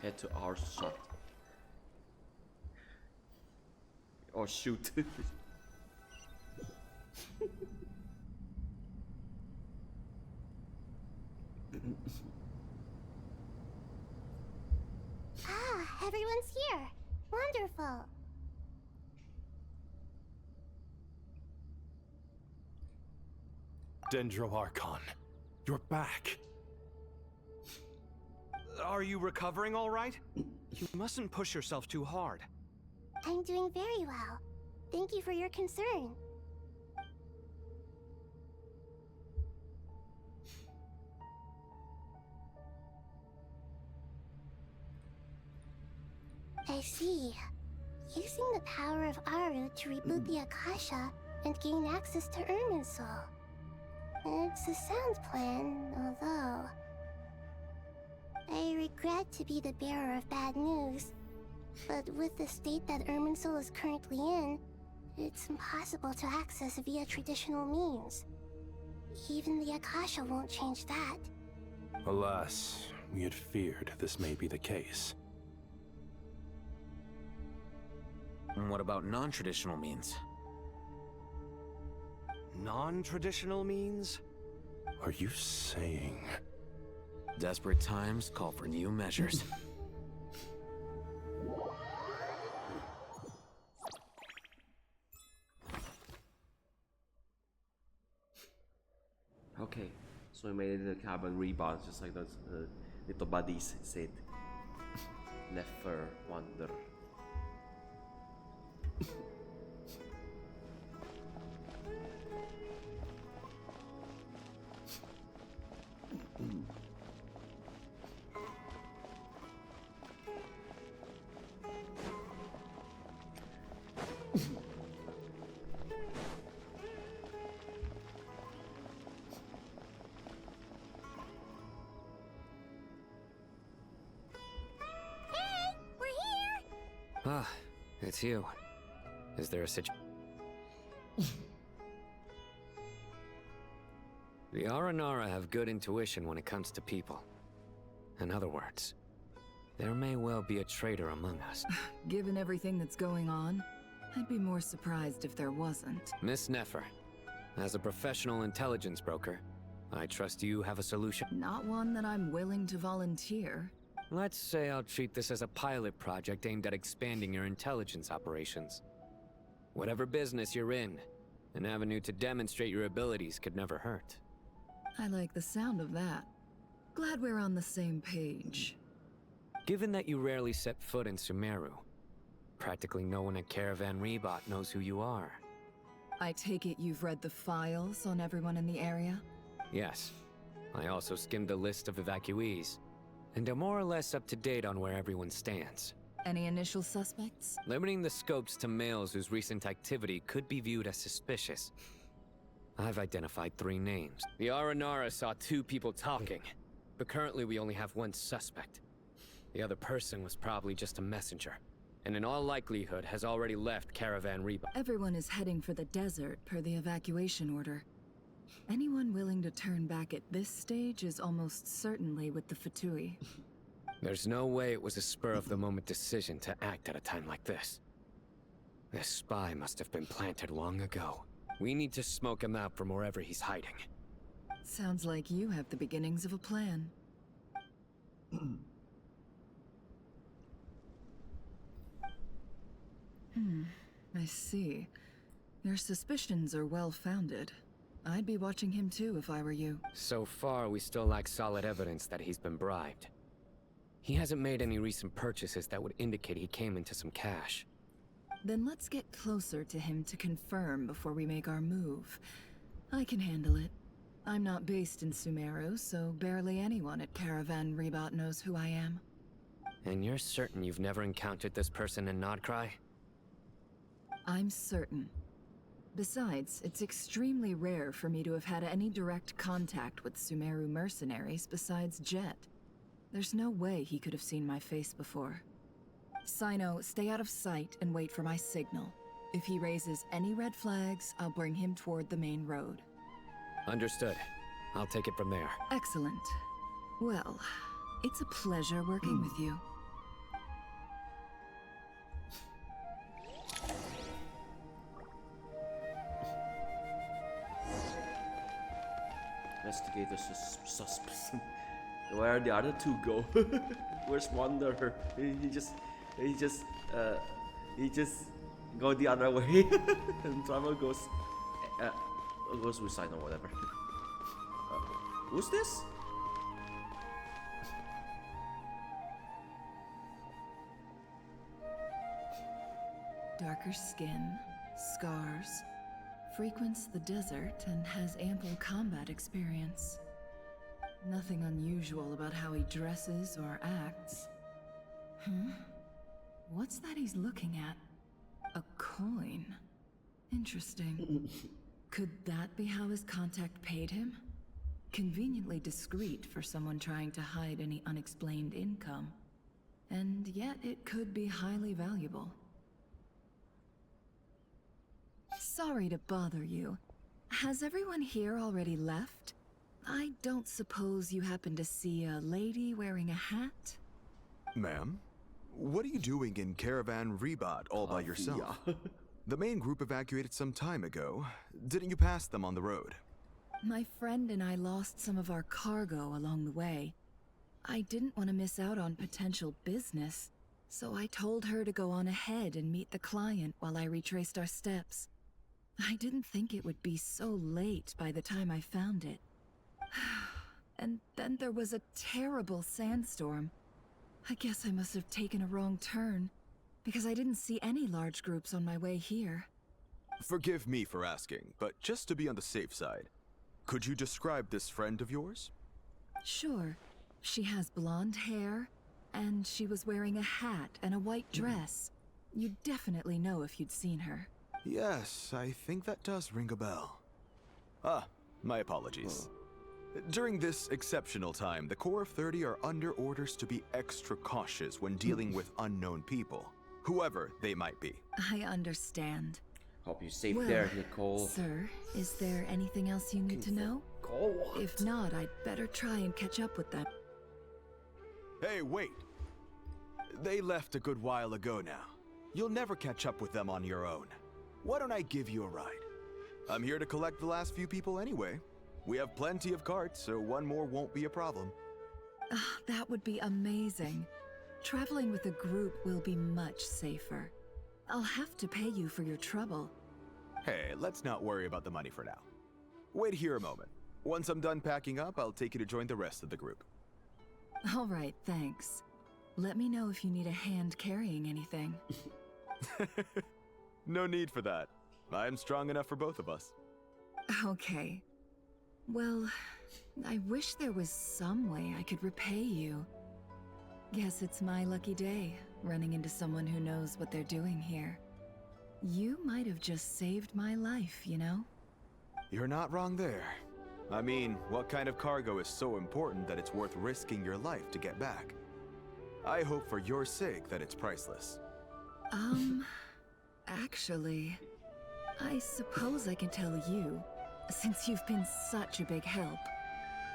Head to our shot. Or shoot. Everyone's here. Wonderful. Archon, you're back. Are you recovering all right? You mustn't push yourself too hard. I'm doing very well. Thank you for your concern. I see. Using the power of Aru to reboot the Akasha and gain access to Irminsul. It's a sound plan, although... I regret to be the bearer of bad news, but with the state that Irminsul is currently in, it's impossible to access via traditional means. Even the Akasha won't change that. Alas, we had feared this may be the case. And what about non-traditional means? Non-traditional means? Are you saying... Desperate times call for new measures. Okay, so we made it in the carbon rebound, just like those little buddies said. Nefer Wanderer. Ah, it's you. Is there a situation? The Aranara have good intuition when it comes to people. In other words, there may well be a traitor among us. Given everything that's going on, I'd be more surprised if there wasn't. Miss Nefer, as a professional intelligence broker, I trust you have a solution. Not one that I'm willing to volunteer. Let's say I'll treat this as a pilot project aimed at expanding your intelligence operations. Whatever business you're in, an avenue to demonstrate your abilities could never hurt. I like the sound of that. Glad we're on the same page. Given that you rarely set foot in Sumeru, practically no one at Caravan Rebot knows who you are. I take it you've read the files on everyone in the area? Yes. I also skimmed a list of evacuees, and are more or less up to date on where everyone stands. Any initial suspects? Limiting the scopes to males whose recent activity could be viewed as suspicious. I've identified 3 names. The Aranara saw 2 people talking, but currently we only have 1 suspect. The other person was probably just a messenger, and in all likelihood has already left Caravan Reba. Everyone is heading for the desert per the evacuation order. Anyone willing to turn back at this stage is almost certainly with the Fatui. There's no way it was a spur-of-the-moment decision to act at a time like this. This spy must have been planted long ago. We need to smoke him out from wherever he's hiding. Sounds like you have the beginnings of a plan. I see. Your suspicions are well-founded. I'd be watching him too if I were you. So far, we still lack solid evidence that he's been bribed. He hasn't made any recent purchases that would indicate he came into some cash. Then let's get closer to him to confirm before we make our move. I can handle it. I'm not based in Sumeru, so barely anyone at Caravan Rebot knows who I am. And you're certain you've never encountered this person in Nodcry? I'm certain. Besides, it's extremely rare for me to have had any direct contact with Sumeru mercenaries besides Jet. There's no way he could have seen my face before. Sino, stay out of sight and wait for my signal. If he raises any red flags, I'll bring him toward the main road. Understood. I'll take it from there. Excellent. Well, it's a pleasure working with you. Investigator suspects. Where the other 2 go? Where's Wanderer? He just go the other way. And Travel goes with sign or whatever. Who's this? Darker skin, scars, frequents the desert and has ample combat experience. Nothing unusual about how he dresses or acts. What's that he's looking at? A coin. Interesting. Could that be how his contact paid him? Conveniently discreet for someone trying to hide any unexplained income. And yet it could be highly valuable. Sorry to bother you. Has everyone here already left? I don't suppose you happen to see a lady wearing a hat? Ma'am? What are you doing in Caravan Rebat all by yourself? The main group evacuated some time ago. Didn't you pass them on the road? My friend and I lost some of our cargo along the way. I didn't want to miss out on potential business, so I told her to go on ahead and meet the client while I retraced our steps. I didn't think it would be so late by the time I found it. And then there was a terrible sandstorm. I guess I must have taken a wrong turn, because I didn't see any large groups on my way here. Forgive me for asking, but just to be on the safe side, could you describe this friend of yours? Sure. She has blonde hair, and she was wearing a hat and a white dress. You'd definitely know if you'd seen her. Yes, I think that does ring a bell. Ah, my apologies. During this exceptional time, the Corps of 30 are under orders to be extra cautious when dealing with unknown people, whoever they might be. I understand. Hope you're safe Well, there, Nicole. Sir, is there anything else you need to know? If not, I'd better try and catch up with them. Hey, wait! They left a good while ago now. You'll never catch up with them on your own. Why don't I give you a ride? I'm here to collect the last few people anyway. We have plenty of carts, so one more won't be a problem. That would be amazing. Traveling with a group will be much safer. I'll have to pay you for your trouble. Hey, let's not worry about the money for now. Wait here a moment. Once I'm done packing up, I'll take you to join the rest of the group. All right, thanks. Let me know if you need a hand carrying anything. No need for that. I'm strong enough for both of us. Okay. Well, I wish there was some way I could repay you. Guess it's my lucky day, running into someone who knows what they're doing here. You might have just saved my life, you know? You're not wrong there. I mean, what kind of cargo is so important that it's worth risking your life to get back? I hope for your sake that it's priceless. Actually, I suppose I can tell you, since you've been such a big help.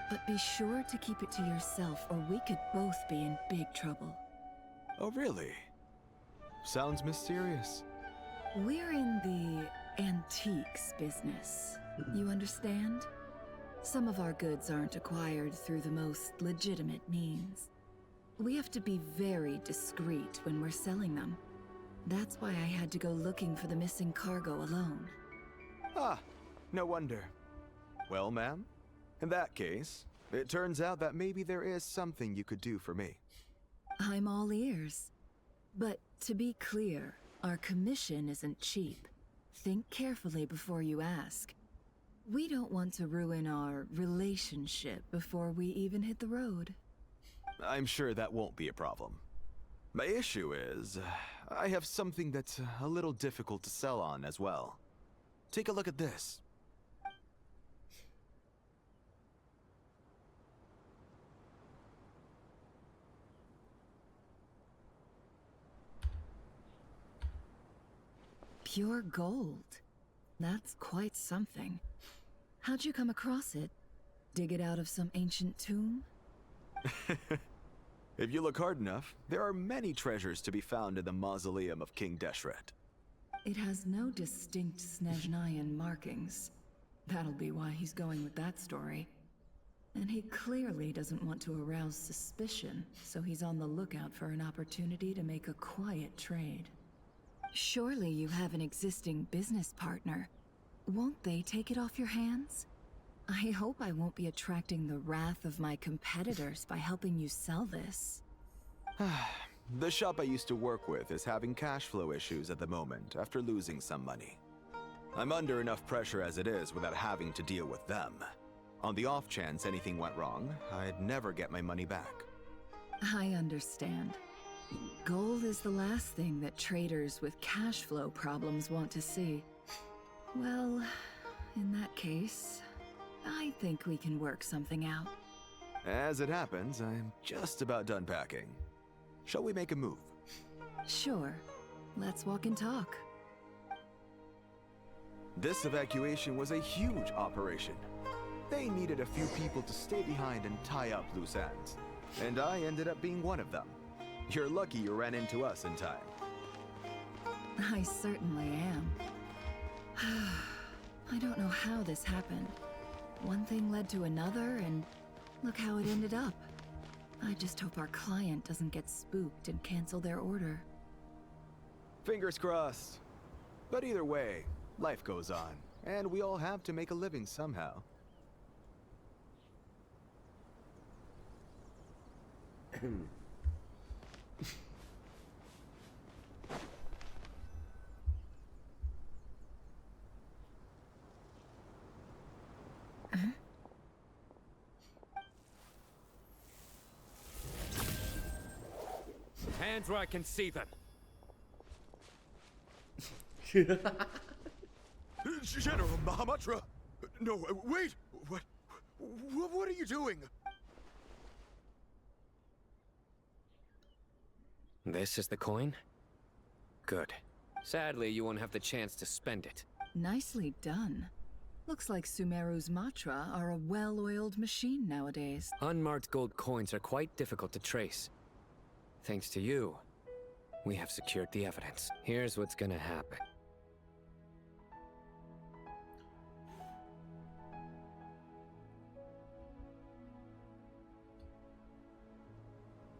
But be sure to keep it to yourself, or we could both be in big trouble. Oh, really? Sounds mysterious. We're in the antiques business. You understand? Some of our goods aren't acquired through the most legitimate means. We have to be very discreet when we're selling them. That's why I had to go looking for the missing cargo alone. Ah, no wonder. Well, ma'am, in that case, it turns out that maybe there is something you could do for me. I'm all ears. But to be clear, our commission isn't cheap. Think carefully before you ask. We don't want to ruin our relationship before we even hit the road. I'm sure that won't be a problem. My issue is, I have something that's a little difficult to sell on as well. Take a look at this. Pure gold. That's quite something. How'd you come across it? Dig it out of some ancient tomb? If you look hard enough, there are many treasures to be found in the mausoleum of King Deshret. It has no distinct Snezhnayan markings. That'll be why he's going with that story. And he clearly doesn't want to arouse suspicion, so he's on the lookout for an opportunity to make a quiet trade. Surely you have an existing business partner. Won't they take it off your hands? I hope I won't be attracting the wrath of my competitors by helping you sell this. The shop I used to work with is having cash flow issues at the moment after losing some money. I'm under enough pressure as it is without having to deal with them. On the off chance anything went wrong, I'd never get my money back. I understand. Gold is the last thing that traders with cash flow problems want to see. Well, in that case, I think we can work something out. As it happens, I'm just about done packing. Shall we make a move? Sure. Let's walk and talk. This evacuation was a huge operation. They needed a few people to stay behind and tie up loose ends. And I ended up being one of them. You're lucky you ran into us in time. I certainly am. I don't know how this happened. One thing led to another, and look how it ended up. I just hope our client doesn't get spooked and cancel their order. Fingers crossed. But either way, life goes on, and we all have to make a living somehow. Hands where I can see them. General Mahamatra! No, wait! What are you doing? This is the coin? Good. Sadly, you won't have the chance to spend it. Nicely done. Looks like Sumeru's Matra are a well-oiled machine nowadays. Unmarked gold coins are quite difficult to trace. Thanks to you, we have secured the evidence. Here's what's gonna happen.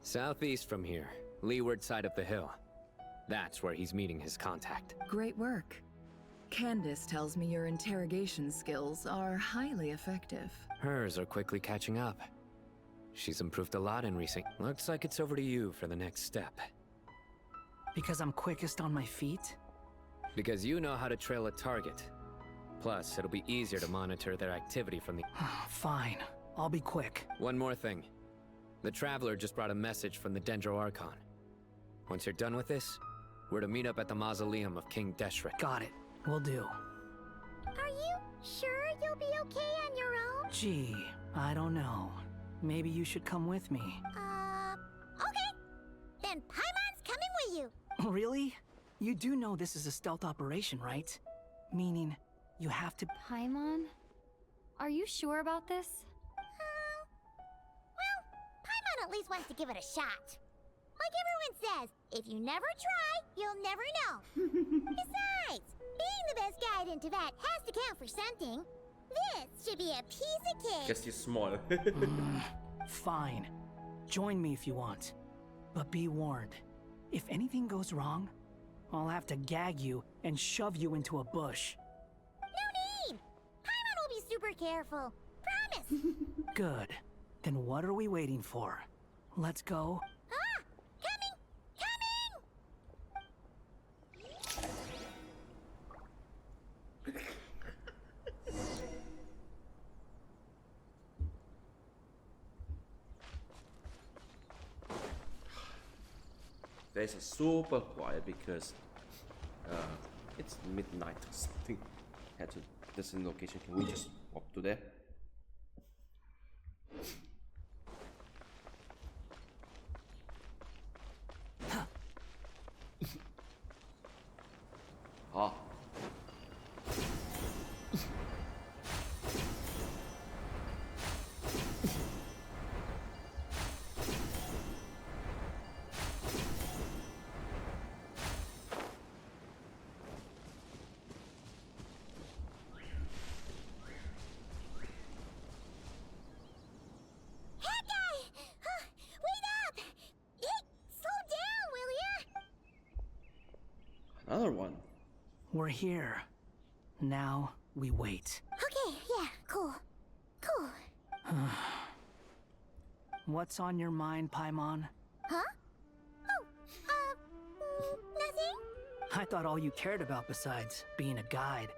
Southeast from here, leeward side of the hill. That's where he's meeting his contact. Great work. Candace tells me your interrogation skills are highly effective. Hers are quickly catching up. She's improved a lot in recent. Looks like it's over to you for the next step. Because I'm quickest on my feet? Because you know how to trail a target. Plus, it'll be easier to monitor their activity from the... Fine. I'll be quick. One more thing. The Traveler just brought a message from the Dendro Archon. Once you're done with this, we're to meet up at the mausoleum of King Deshret. Got it. Will do. Are you sure you'll be okay on your own? Gee, I don't know. Maybe you should come with me. Okay. Then Paimon's coming with you. Really? You do know this is a stealth operation, right? Meaning, you have to... Paimon? Are you sure about this? Well, Paimon at least wants to give it a shot. Like everyone says, if you never try, you'll never know. Besides, being the best guide into that has to count for something. This should be a piece of cake. Guess he's small. Fine. Join me if you want. But be warned. If anything goes wrong, I'll have to gag you and shove you into a bush. No need! Paimon will be super careful. Promise! Good. Then what are we waiting for? Let's go. Ah! Coming! There's a super quiet because it's midnight or something. Head to this location. Can we just walk to there? Ah. Another one. We're here. Now we wait. Okay, yeah, cool. Cool. What's on your mind, Paimon? Huh? Oh, nothing? I thought all you cared about besides being a guide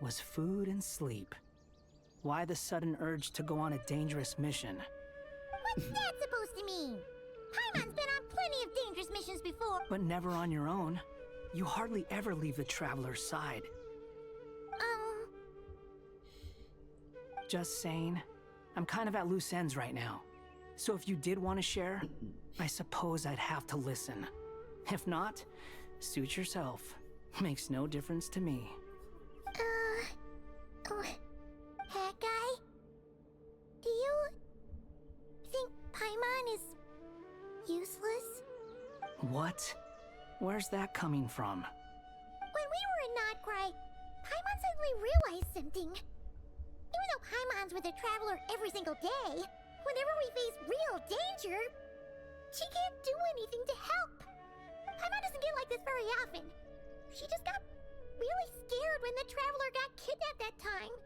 was food and sleep. Why the sudden urge to go on a dangerous mission? What's that supposed to mean? Paimon's been on plenty of dangerous missions before. But never on your own. You hardly ever leave the Traveler's side. Just saying. I'm kind of at loose ends right now. So if you did want to share, I suppose I'd have to listen. If not, suit yourself. Makes no difference to me. That guy? Do you think Paimon is useless? What? Where's that coming from? When we were in Notcry, Paimon suddenly realized something. Even though Paimon's with a traveler every single day, whenever we face real danger, she can't do anything to help. Paimon doesn't get like this very often. She just got really scared when the traveler got kidnapped that time.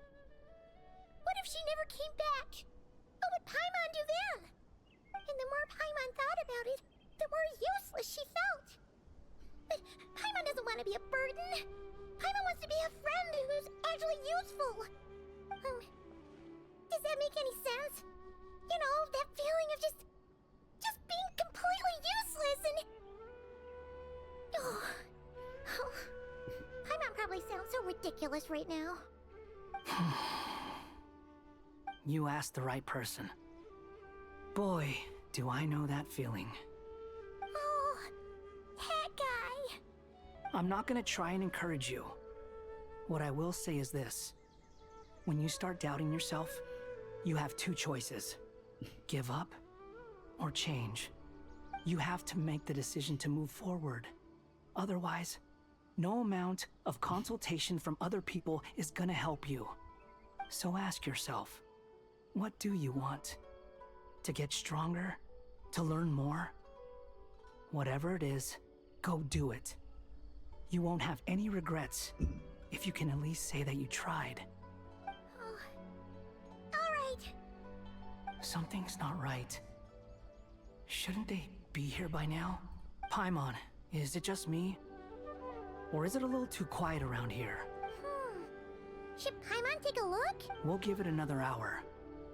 What if she never came back? What would Paimon do then? And the more Paimon thought about it, the more useless she felt. But Paimon doesn't want to be a burden. Paimon wants to be a friend who's actually useful. Does that make any sense? You know, that feeling of just being completely useless and... Paimon probably sounds so ridiculous right now. You asked the right person. Boy, do I know that feeling. Oh, that guy. I'm not gonna try and encourage you. What I will say is this. When you start doubting yourself, you have two choices. Give up or change. You have to make the decision to move forward. Otherwise, no amount of consultation from other people is gonna help you. So ask yourself, what do you want? To get stronger? To learn more? Whatever it is, go do it. You won't have any regrets if you can at least say that you tried. Alright. Something's not right. Shouldn't they be here by now? Paimon, is it just me? Or is it a little too quiet around here? Should Paimon take a look? We'll give it another hour.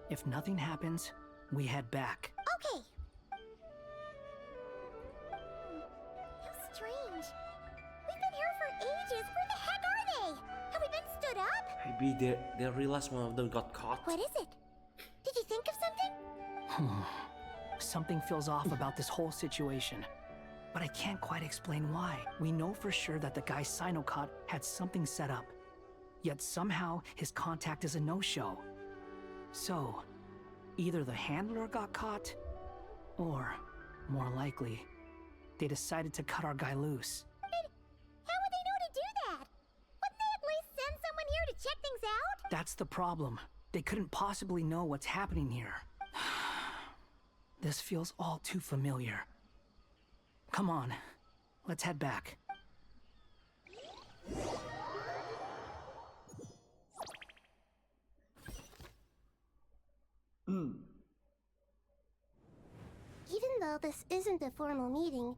If nothing happens, we head back. Okay. How strange. We've been here for ages. Where the heck are they? Have we been stood up? Maybe they realized one of them got caught. What is it? Did you think of something? Something feels off about this whole situation. But I can't quite explain why. We know for sure that the guy Sinocott had something set up. Yet somehow his contact is a no-show. So, either the handler got caught, or, more likely, they decided to cut our guy loose. But how would they know to do that? Wouldn't they at least send someone here to check things out? That's the problem. They couldn't possibly know what's happening here. This feels all too familiar. Come on, let's head back. Even though this isn't a formal meeting,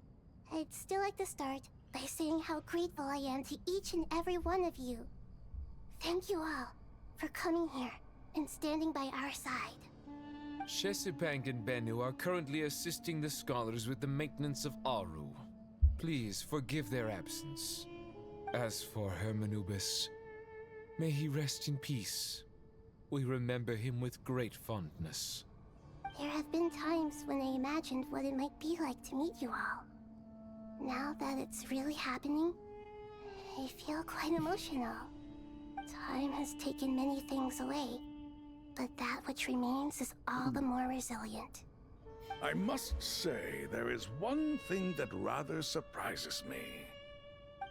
I'd still like to start by saying how grateful I am to each and every one of you. Thank you all for coming here and standing by our side. Shesipank and Bennu are currently assisting the scholars with the maintenance of Aru. Please forgive their absence. As for Hermanubis, may he rest in peace. We remember him with great fondness. There have been times when I imagined what it might be like to meet you all. Now that it's really happening, I feel quite emotional. Time has taken many things away, but that which remains is all the more resilient. I must say, there is one thing that rather surprises me.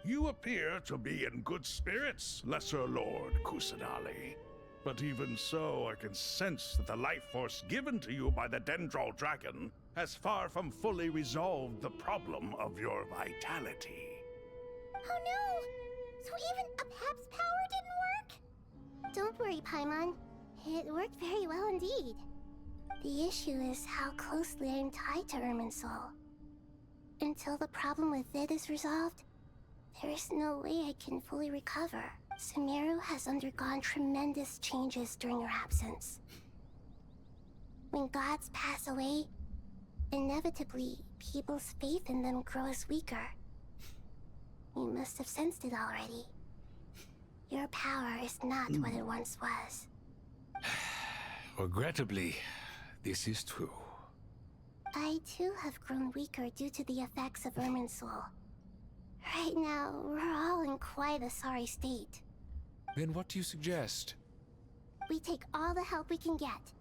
You appear to be in good spirits, Lesser Lord Kusanali. But even so, I can sense that the life force given to you by the Dendral Dragon has far from fully resolved the problem of your vitality. Oh no! So even Apep's power didn't work? Don't worry, Paimon. It worked very well indeed. The issue is how closely I am tied to Irminsul. Until the problem with it is resolved, there is no way I can fully recover. Sumeru has undergone tremendous changes during your absence. When gods pass away, inevitably, people's faith in them grows weaker. You must have sensed it already. Your power is not what it once was. Regrettably, this is true. I too have grown weaker due to the effects of Irminsul. Right now, we're all in quite a sorry state. Then what do you suggest? We take all the help we can get.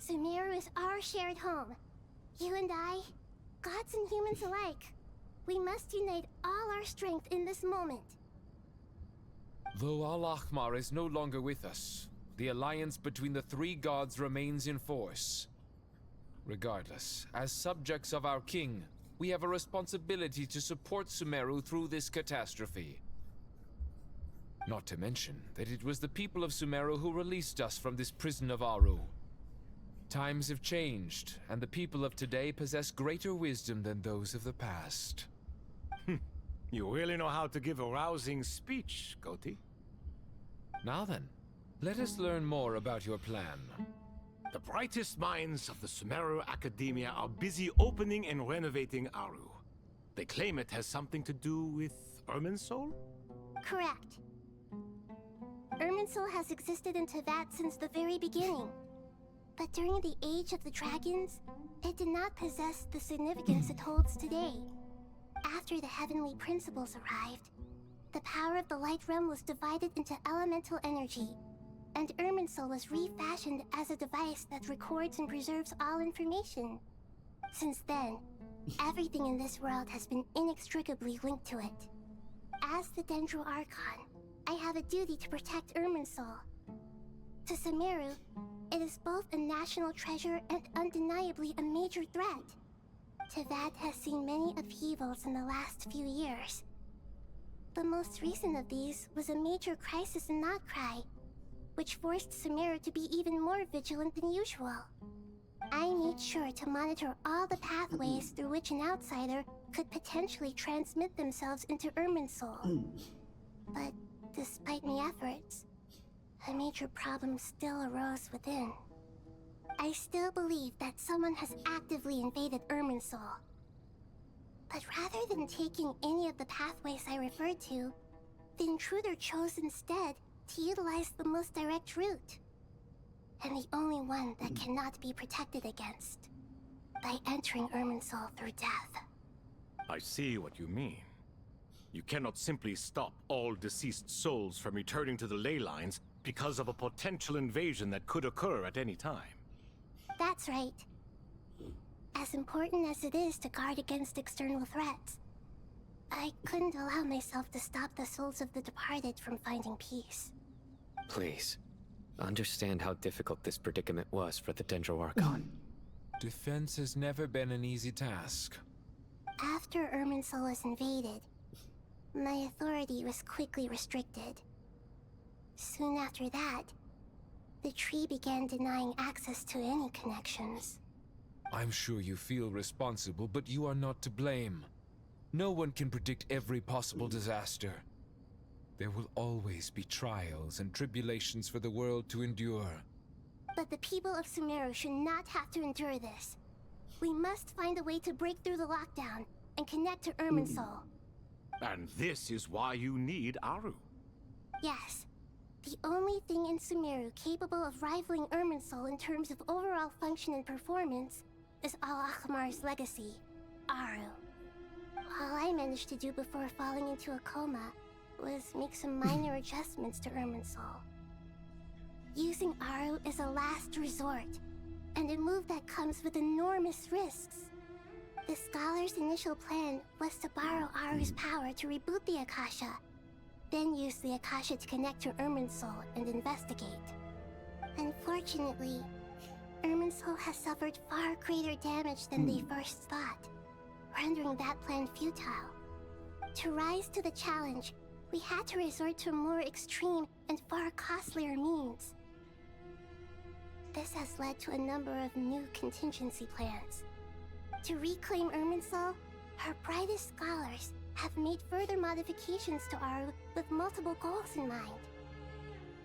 Sumeru is our shared home. You and I, Gods and humans alike. We must unite all our strength in this moment. Though Al-Ahmar is no longer with us, the alliance between the three gods remains in force. Regardless, as subjects of our king, we have a responsibility to support Sumeru through this catastrophe. Not to mention that it was the people of Sumeru who released us from this prison of Aru. Times have changed, and the people of today possess greater wisdom than those of the past. You really know how to give a rousing speech, Goti. Now then, let us learn more about your plan. The brightest minds of the Sumeru Academia are busy opening and renovating Aru. They claim it has something to do with Irminsul? Correct. Irminsul has existed in Teyvat since the very beginning. But during the Age of the Dragons, it did not possess the significance it holds today. After the heavenly principles arrived, the power of the Light Realm was divided into elemental energy, and Irminsul was refashioned as a device that records and preserves all information. Since then, everything in this world has been inextricably linked to it. As the Dendro Archon, I have a duty to protect Irminsul. To Sumeru, it is both a national treasure and undeniably a major threat. Teyvat has seen many upheavals in the last few years. The most recent of these was a major crisis in Notcry, which forced Sumeru to be even more vigilant than usual. I made sure to monitor all the pathways through which an outsider could potentially transmit themselves into Irminsul. But despite my efforts, a major problem still arose within. I still believe that someone has actively invaded Irminsul. But rather than taking any of the pathways I referred to, the intruder chose instead to utilize the most direct route. And the only one that cannot be protected against. By entering Irminsul through death. I see what you mean. You cannot simply stop all deceased souls from returning to the ley lines because of a potential invasion that could occur at any time. That's right. As important as it is to guard against external threats, I couldn't allow myself to stop the souls of the departed from finding peace. Please, understand how difficult this predicament was for the Dendro Archon. Defense has never been an easy task. After Irminsul was invaded, my authority was quickly restricted. Soon after that, the tree began denying access to any connections. I'm sure you feel responsible, but you are not to blame. No one can predict every possible disaster. There will always be trials and tribulations for the world to endure. But the people of Sumeru should not have to endure this. We must find a way to break through the lockdown and connect to Irminsul. And this is why you need Aru. Yes. The only thing in Sumeru capable of rivaling Irminsul in terms of overall function and performance is Al-Ahmar's legacy, Aru. All I managed to do before falling into a coma was make some minor adjustments to Irminsul. Using Aru is a last resort, and a move that comes with enormous risks. The Scholar's initial plan was to borrow Aru's power to reboot the Akasha, then use the Akasha to connect to Irminsul and investigate. Unfortunately, Irminsul has suffered far greater damage than they first thought, rendering that plan futile. To rise to the challenge, we had to resort to a more extreme and far costlier means. This has led to a number of new contingency plans. To reclaim Irminsul, our brightest scholars have made further modifications to Aru with multiple goals in mind.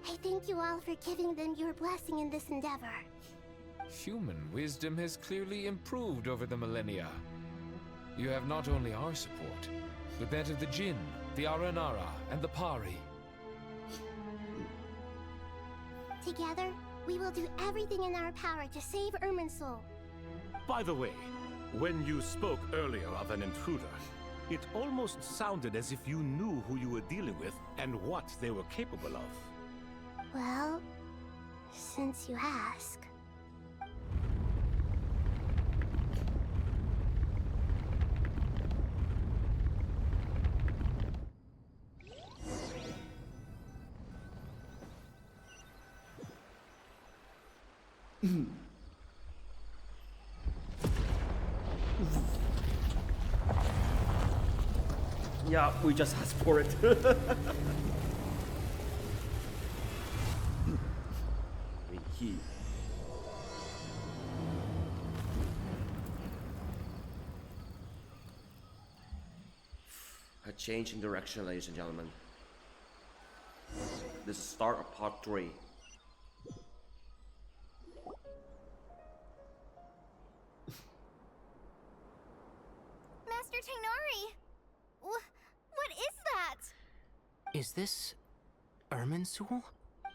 I thank you all for giving them your blessing in this endeavor. Human wisdom has clearly improved over the millennia. You have not only our support, but that of the Jinn, the Aranara, and the Pari. Together, we will do everything in our power to save Irminsul. By the way, when you spoke earlier of an intruder, it almost sounded as if you knew who you were dealing with and what they were capable of. Well, since you ask. Yeah, we just asked for it. He. A change in direction, ladies and gentlemen. This is the start of part 3. Master Tainari! What is that? Is this Irminsul?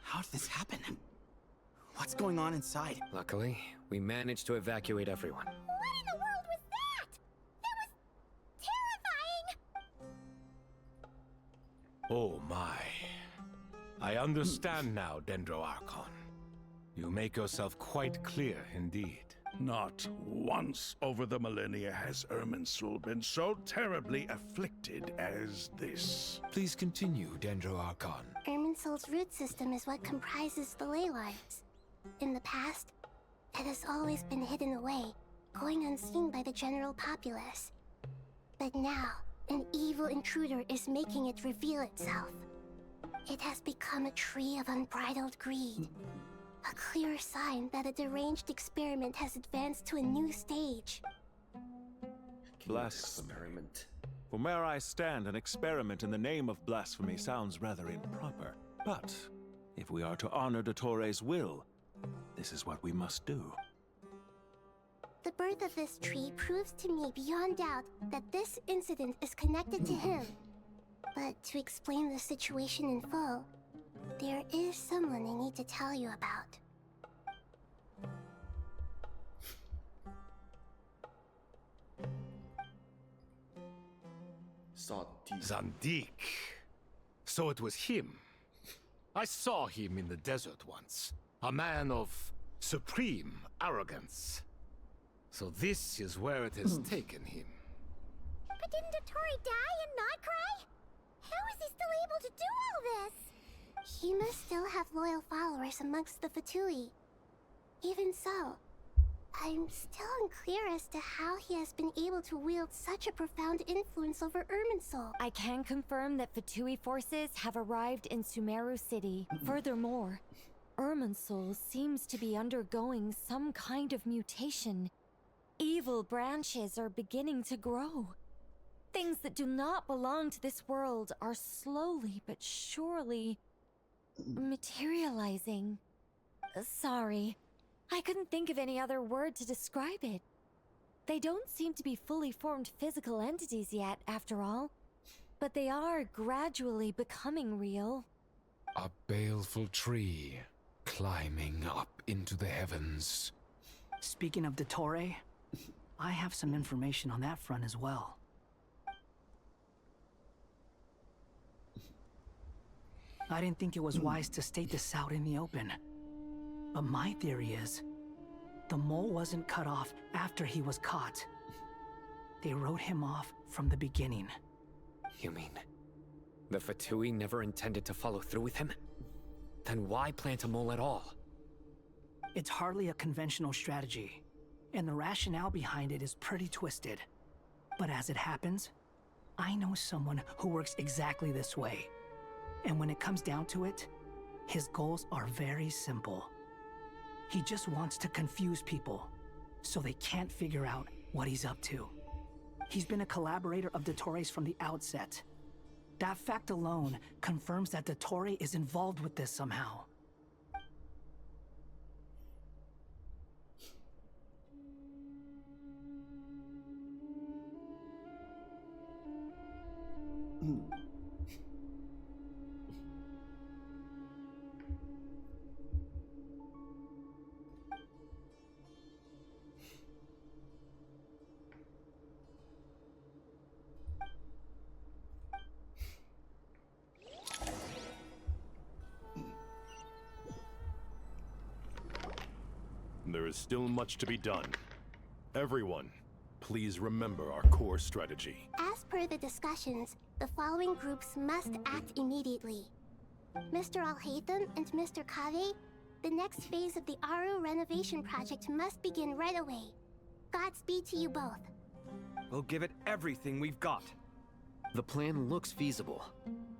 How did this happen? What's going on inside? Luckily, we managed to evacuate everyone. What in the world was that? That was terrifying! Oh my. I understand now, Dendro Archon. You make yourself quite clear indeed. Not once over the millennia has Irminsul been so terribly afflicted as this. Please continue, Dendro Archon. Irminsul's root system is what comprises the ley lines. In the past, it has always been hidden away, going unseen by the general populace. But now, an evil intruder is making it reveal itself. It has become a tree of unbridled greed. A clear sign that a deranged experiment has advanced to a new stage. Experiment. From where I stand, an experiment in the name of blasphemy sounds rather improper. But if we are to honor Dottores' will, this is what we must do. The birth of this tree proves to me beyond doubt that this incident is connected to him. But to explain the situation in full, there is someone I need to tell you about. Zandik. So it was him. I saw him in the desert once. A man of supreme arrogance. So this is where it has taken him. But didn't Dottore die and not cry? How is he still able to do all this? He must still have loyal followers amongst the Fatui. Even so, I'm still unclear as to how he has been able to wield such a profound influence over Irminsul. I can confirm that Fatui forces have arrived in Sumeru City. Furthermore, Irminsul seems to be undergoing some kind of mutation. Evil branches are beginning to grow. Things that do not belong to this world are slowly but surely materializing. Sorry, I couldn't think of any other word to describe it. They don't seem to be fully formed physical entities yet, after all, but they are gradually becoming real. A baleful tree climbing up into the heavens. Speaking of Dottore, I have some information on that front as well. I didn't think it was wise to state this out in the open. But my theory is, the mole wasn't cut off after he was caught. They wrote him off from the beginning. You mean, the Fatui never intended to follow through with him? Then why plant a mole at all? It's hardly a conventional strategy, and the rationale behind it is pretty twisted. But as it happens, I know someone who works exactly this way. And when it comes down to it, his goals are very simple. He just wants to confuse people, so they can't figure out what he's up to. He's been a collaborator of Dottore's from the outset. That fact alone confirms that Dottore is involved with this somehow. There is still much to be done. Everyone, please remember our core strategy. As per the discussions, the following groups must act immediately. Mr. Alhaitham and Mr. Kaveh, The next phase of the Aru renovation project must begin right away. Godspeed to you both. We'll give it everything we've got. The plan looks feasible,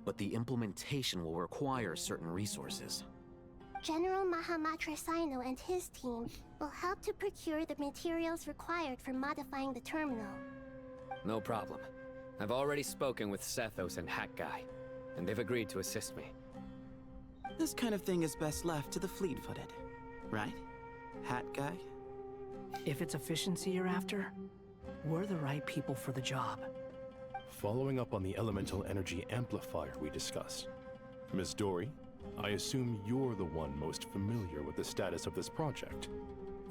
but the implementation will require certain resources. General Mahamatra Sino and his team will help to procure the materials required for modifying the terminal. No problem. I've already spoken with Sethos and Hat Guy, and they've agreed to assist me. This kind of thing is best left to the fleet-footed, right? Hat Guy? If it's efficiency you're after, we're the right people for the job. Following up on the elemental energy amplifier we discussed, Ms. Dory, I assume you're the one most familiar with the status of this project.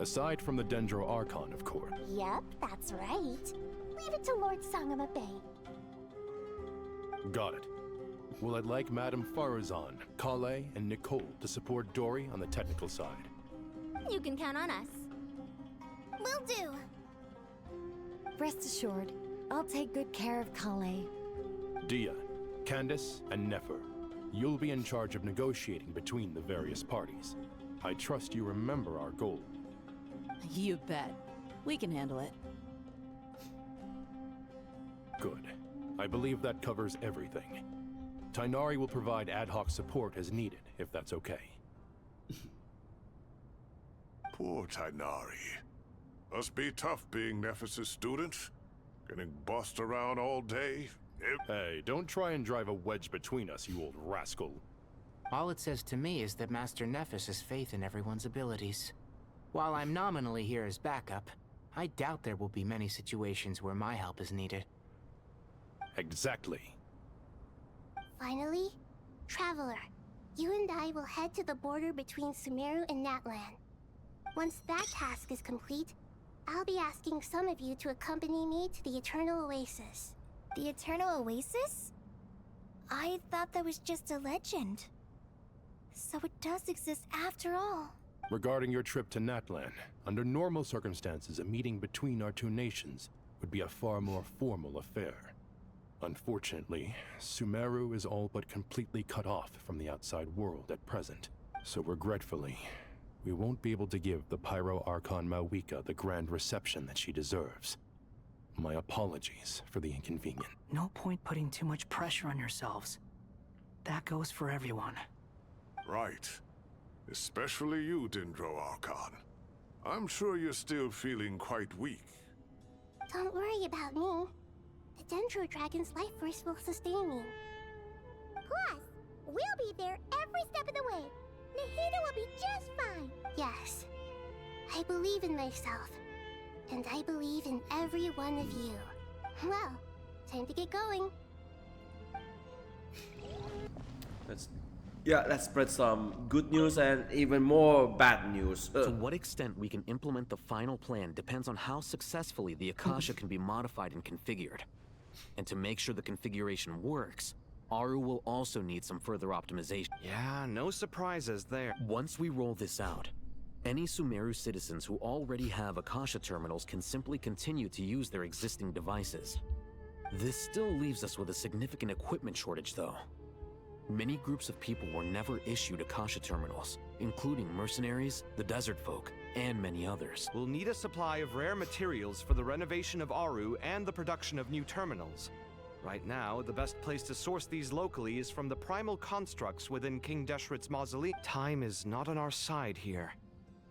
Aside from the Dendro Archon, of course. Yep, that's right. Leave it to Lord Sangama Bay. Got it. Well, I'd like Madame Farazan, Kale, and Nicole to support Dory on the technical side. You can count on us. Will do. Rest assured, I'll take good care of Kale. Dia, Candace, and Nefer, you'll be in charge of negotiating between the various parties. I trust you remember our goal. You bet. We can handle it. Good. I believe that covers everything. Tainari will provide ad hoc support as needed, if that's okay. Poor Tainari. Must be tough being Nephis' student. Getting bossed around all day. Hey, don't try and drive a wedge between us, you old rascal. All it says to me is that Master Nephis has faith in everyone's abilities. While I'm nominally here as backup, I doubt there will be many situations where my help is needed. Exactly. Finally, Traveler, you and I will head to the border between Sumeru and Natlan. Once that task is complete, I'll be asking some of you to accompany me to the Eternal Oasis. The Eternal Oasis? I thought that was just a legend. So it does exist after all. Regarding your trip to Natlan, under normal circumstances, a meeting between our two nations would be a far more formal affair. Unfortunately, Sumeru is all but completely cut off from the outside world at present. So regretfully, we won't be able to give the Pyro Archon Mawika the grand reception that she deserves. My apologies for the inconvenience. No point putting too much pressure on yourselves. That goes for everyone. Right. Especially you, Dendro Archon. I'm sure you're still feeling quite weak. Don't worry about me. The Dendro Dragon's life force will sustain me. Plus, we'll be there every step of the way. Nahida will be just fine. Yes. I believe in myself. And I believe in every one of you. Well, time to get going. Let's spread some good news and even more bad news. To what extent we can implement the final plan depends on how successfully the Akasha can be modified and configured. And to make sure the configuration works, Aru will also need some further optimization. Yeah, no surprises there. Once we roll this out, any Sumeru citizens who already have Akasha terminals can simply continue to use their existing devices. This still leaves us with a significant equipment shortage, though. Many groups of people were never issued Akasha terminals, including mercenaries, the desert folk, and many others. We'll need a supply of rare materials for the renovation of Aru and the production of new terminals. Right now, the best place to source these locally is from the primal constructs within King Deshret's mausoleum. Time is not on our side here.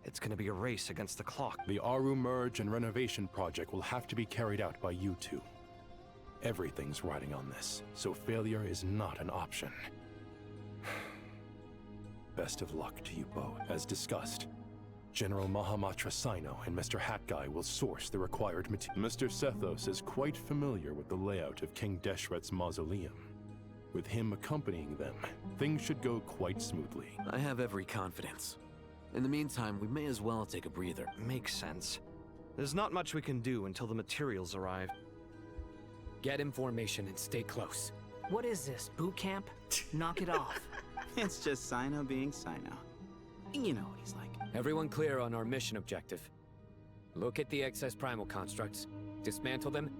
It's gonna be a race against the clock. The Aru merge and renovation project will have to be carried out by you two. Everything's riding on this, so failure is not an option. Best of luck to you both. As discussed, General Mahamatra Sino and Mr. Hat Guy will source the required material. Mr. Sethos is quite familiar with the layout of King Deshret's mausoleum. With him accompanying them, things should go quite smoothly. I have every confidence. In the meantime, we may as well take a breather. Makes sense. There's not much we can do until the materials arrive. Get information and stay close. What is this, boot camp? Knock it off. It's just Sino being Sino. You know what he's like. Everyone clear on our mission objective. Look at the excess primal constructs, dismantle them,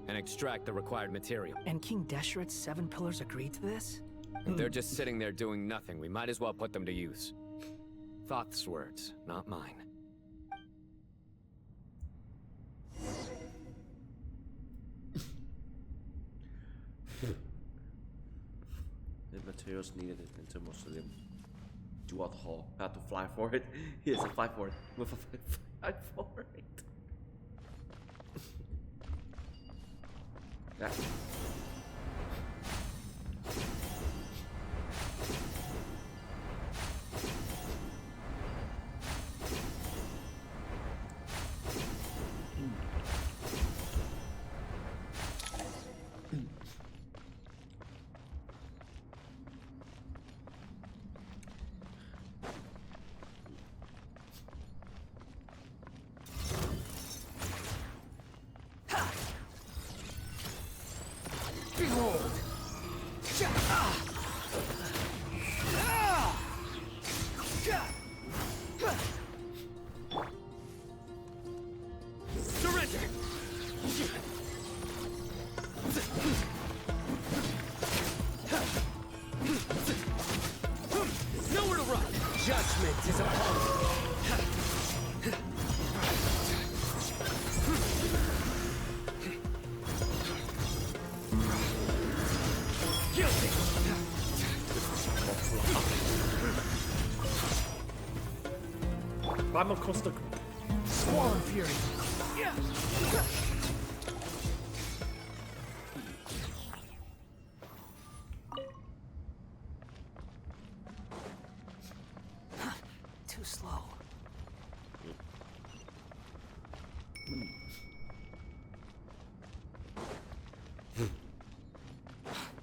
and extract the required material. And King Deshret's 7 pillars agreed to this? If they're just sitting there doing nothing, we might as well put them to use. Thoth's words, not mine. The materials needed into Mausoleum. Dual Hall. I have to fly for it. Yes, a fly for it. With a fly for it. Yeah. Behold! Surrender! Nowhere to run! Judgment is upon you! I'm a Costa. Squall and Fury. Too slow.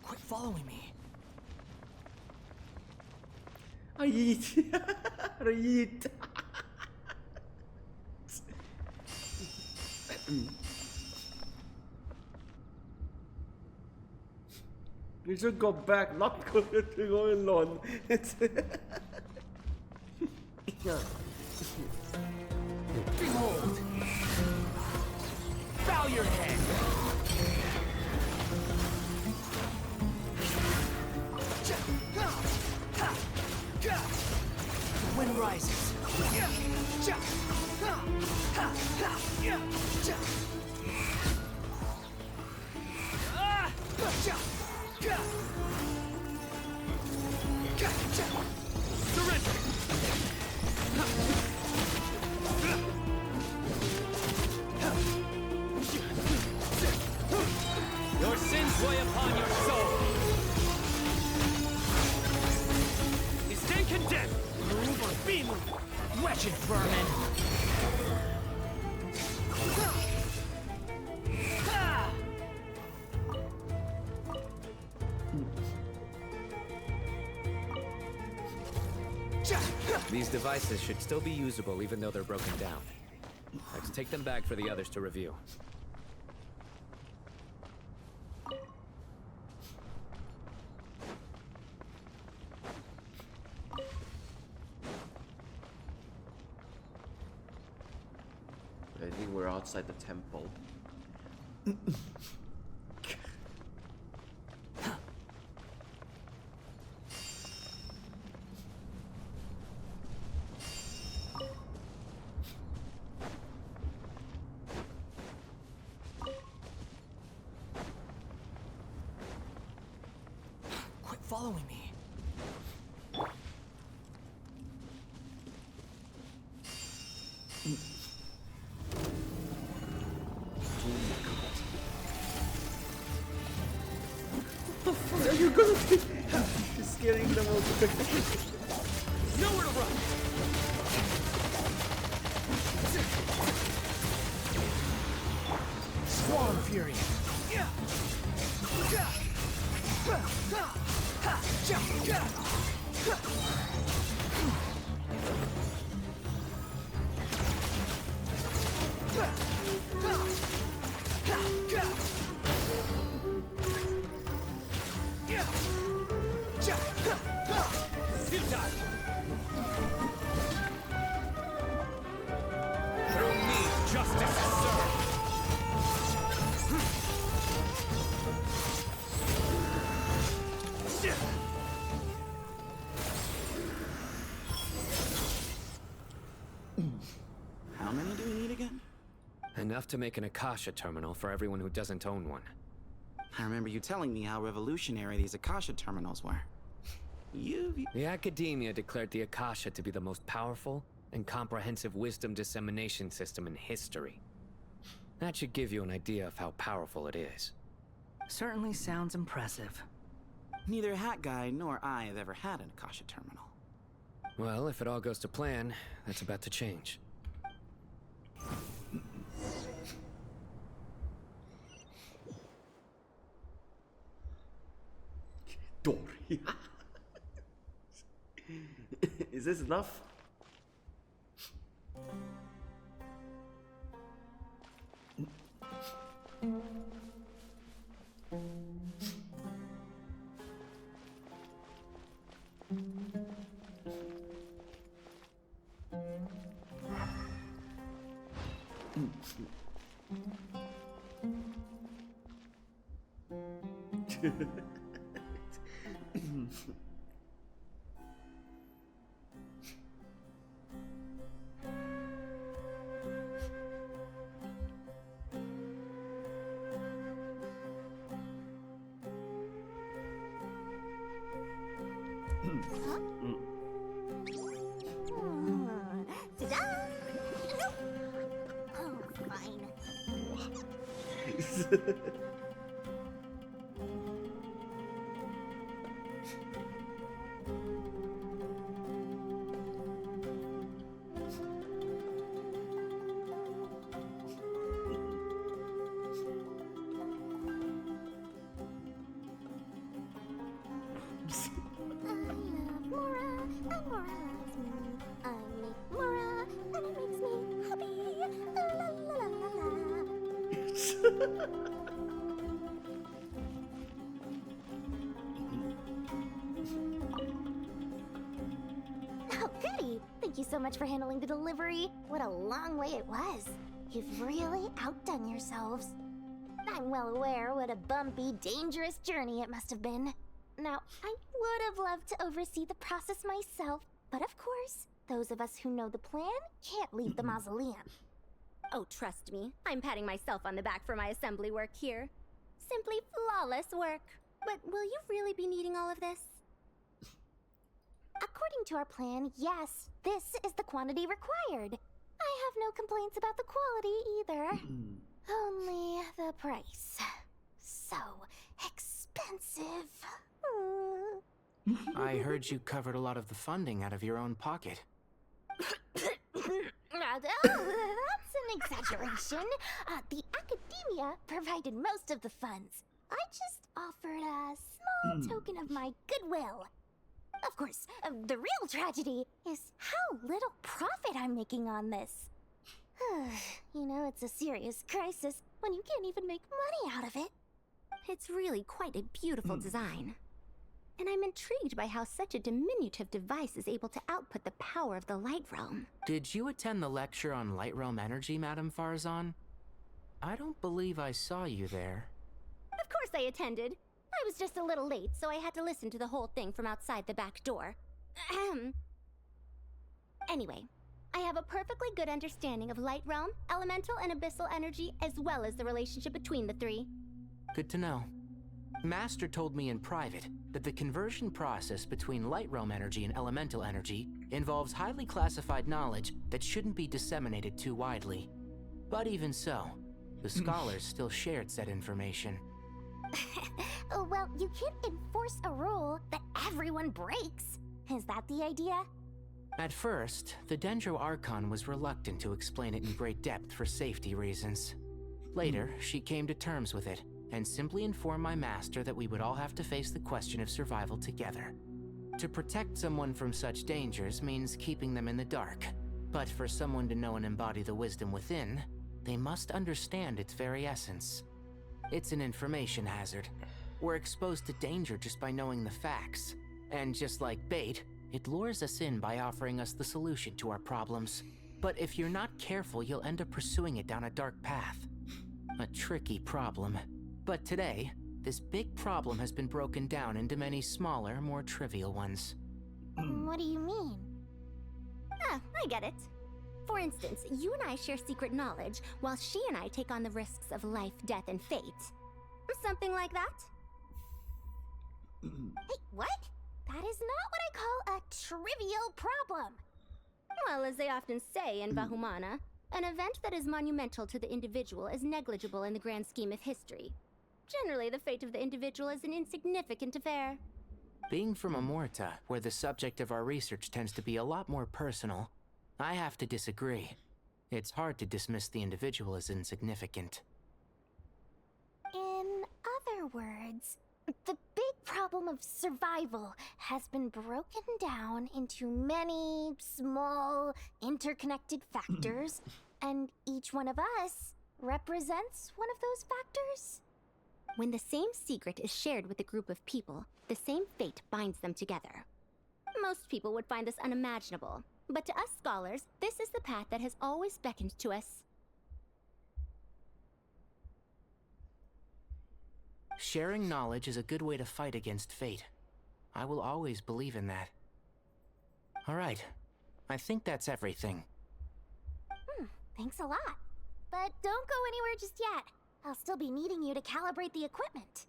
Quit following me. I eat. I eat. You should go back, not go alone. Behold! Bow your head! The wind rises. Surrender! Your sins weigh upon your soul. You stand condemned. Move or be moved. Wretched vermin. These devices should still be usable even though they're broken down. Let's take them back for the others to review. I think we're outside the temple. Quit following me. Are you gonna be scaring them all? Nowhere to run! Squall and Fury. Through me, justice is served. How many do we need again? Enough to make an Akasha terminal for everyone who doesn't own one. I remember you telling me how revolutionary these Akasha terminals were. The Academia declared the Akasha to be the most powerful and comprehensive wisdom dissemination system in history. That should give you an idea of how powerful it is. Certainly sounds impressive. Neither Hat Guy nor I have ever had an Akasha terminal. Well, if it all goes to plan, that's about to change. Dory. Is this enough? Ta-da! Oh, fine. Oh, goody! Thank you so much for handling the delivery. What a long way it was. You've really outdone yourselves. I'm well aware what a bumpy, dangerous journey it must have been. Now, I would have loved to oversee the process myself, but of course, those of us who know the plan can't leave the mausoleum. Oh, trust me, I'm patting myself on the back for my assembly work here. Simply flawless work. But will you really be needing all of this? According to our plan, yes, this is the quantity required. I have no complaints about the quality either. Only the price. So expensive. I heard you covered a lot of the funding out of your own pocket. That's an exaggeration. The Academia provided most of the funds. I just offered a small token of my goodwill. Of course, the real tragedy is how little profit I'm making on this. You know, it's a serious crisis when you can't even make money out of it. It's really quite a beautiful design. And I'm intrigued by how such a diminutive device is able to output the power of the Light Realm. Did you attend the lecture on Light Realm energy, Madame Farzan? I don't believe I saw you there. Of course I attended. I was just a little late, so I had to listen to the whole thing from outside the back door. Anyway, I have a perfectly good understanding of Light Realm, elemental and abyssal energy, as well as the relationship between the three. Good to know. Master told me in private that the conversion process between Light Realm energy and elemental energy involves highly classified knowledge that shouldn't be disseminated too widely. But even so, the scholars still shared said information. Well, you can't enforce a rule that everyone breaks. Is that the idea? At first, the Dendro Archon was reluctant to explain it in great depth for safety reasons. Later, she came to terms with it, and simply informed my master that we would all have to face the question of survival together. To protect someone from such dangers means keeping them in the dark, but for someone to know and embody the wisdom within, they must understand its very essence. It's an information hazard. We're exposed to danger just by knowing the facts, and just like bait, it lures us in by offering us the solution to our problems. But if you're not careful, you'll end up pursuing it down a dark path. A tricky problem. But today, this big problem has been broken down into many smaller, more trivial ones. What do you mean? I get it. For instance, you and I share secret knowledge, while she and I take on the risks of life, death, and fate. Something like that? Hey, what? That is not what I call a trivial problem. Well, as they often say in Vahumana, an event that is monumental to the individual is negligible in the grand scheme of history. Generally, the fate of the individual is an insignificant affair. Being from Amorta, where the subject of our research tends to be a lot more personal, I have to disagree. It's hard to dismiss the individual as insignificant. In other words, the big problem of survival has been broken down into many small, interconnected factors, and each one of us represents one of those factors. When the same secret is shared with a group of people, the same fate binds them together. Most people would find this unimaginable, but to us scholars, this is the path that has always beckoned to us. Sharing knowledge is a good way to fight against fate. I will always believe in that. Alright, I think that's everything. Thanks a lot. But don't go anywhere just yet. I'll still be needing you to calibrate the equipment.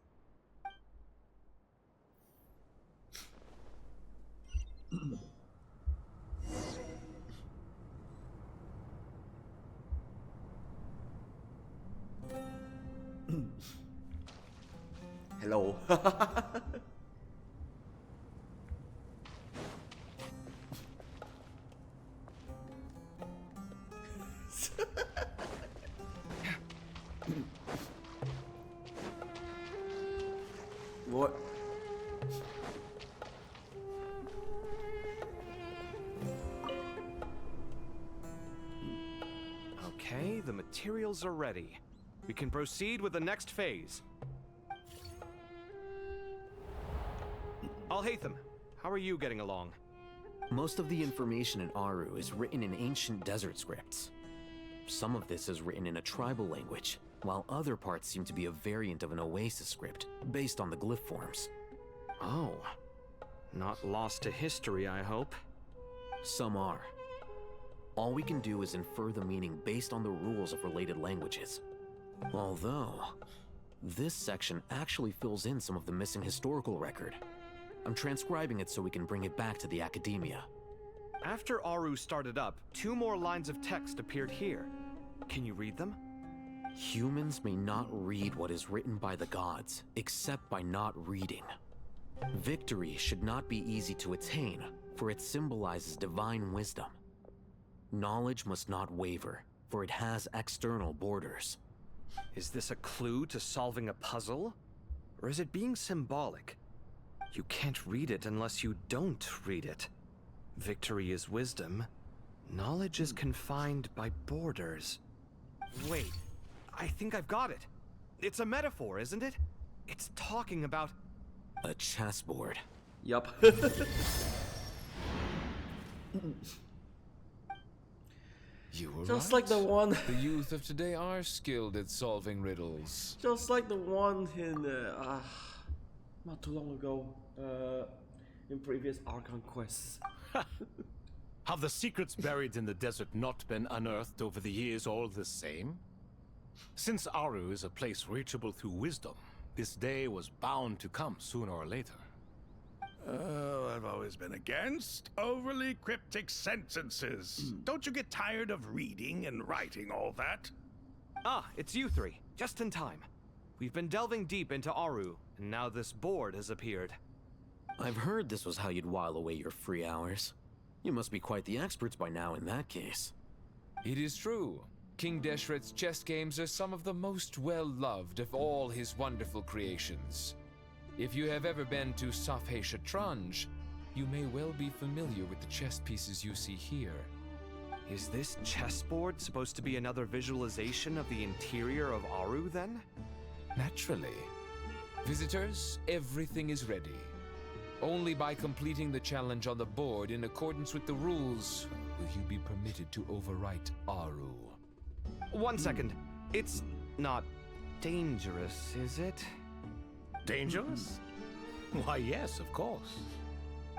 Hello. What? Okay, the materials are ready. We can proceed with the next phase. Alhaitham, how are you getting along? Most of the information in Aru is written in ancient desert scripts. Some of this is written in a tribal language, while other parts seem to be a variant of an Oasis script, based on the glyph forms. Oh. Not lost to history, I hope. Some are. All we can do is infer the meaning based on the rules of related languages. Although, this section actually fills in some of the missing historical record. I'm transcribing it so we can bring it back to the academia. After Aru started up, 2 more lines of text appeared here. Can you read them? Humans may not read what is written by the gods, except by not reading. Victory should not be easy to attain, for it symbolizes divine wisdom. Knowledge must not waver, for it has external borders. Is this a clue to solving a puzzle? Or is it being symbolic? You can't read it unless you don't read it. Victory is wisdom. Knowledge is confined by borders. Wait, I think I've got it. It's a metaphor, isn't it? It's talking about... a chessboard. Yup. You were Just right. like the one. The youth of today are skilled at solving riddles. Just like the one in not too long ago, in previous Archon quests. Have the secrets buried in the desert not been unearthed over the years all the same? Since Aru is a place reachable through wisdom, this day was bound to come sooner or later. Oh, I've always been against overly cryptic sentences. Don't you get tired of reading and writing all that? Ah, it's you 3. Just in time. We've been delving deep into Aru, and now this board has appeared. I've heard this was how you'd while away your free hours. You must be quite the experts by now in that case. It is true. King Deshret's chess games are some of the most well-loved of all his wonderful creations. If you have ever been to Safhe Shatranj, you may well be familiar with the chess pieces you see here. Is this chessboard supposed to be another visualization of the interior of Aru, then? Naturally. Visitors, everything is ready. Only by completing the challenge on the board in accordance with the rules will you be permitted to overwrite Aru. 1 second. It's not dangerous, is it? Dangerous? Why, yes, of course.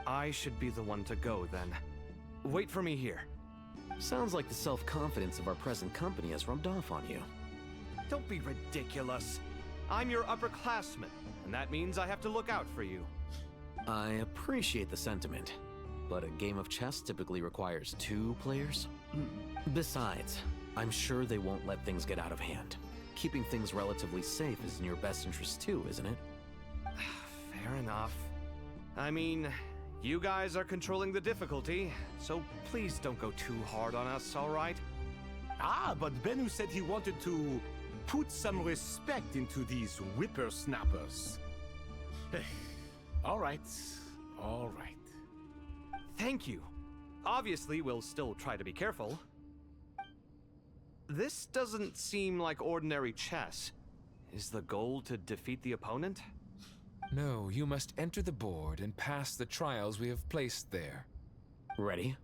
I should be the one to go, then. Wait for me here. Sounds like the self-confidence of our present company has rubbed off on you. Don't be ridiculous. I'm your upperclassman, and that means I have to look out for you. I appreciate the sentiment, but a game of chess typically requires 2 players. Besides, I'm sure they won't let things get out of hand. Keeping things relatively safe is in your best interest too, isn't it? Fair enough. I mean, you guys are controlling the difficulty, so please don't go too hard on us, all right? Ah, but Bennu said he wanted to put some respect into these whippersnappers. All right, all right. Thank you. Obviously, we'll still try to be careful. This doesn't seem like ordinary chess. Is the goal to defeat the opponent? No, you must enter the board and pass the trials we have placed there. Ready?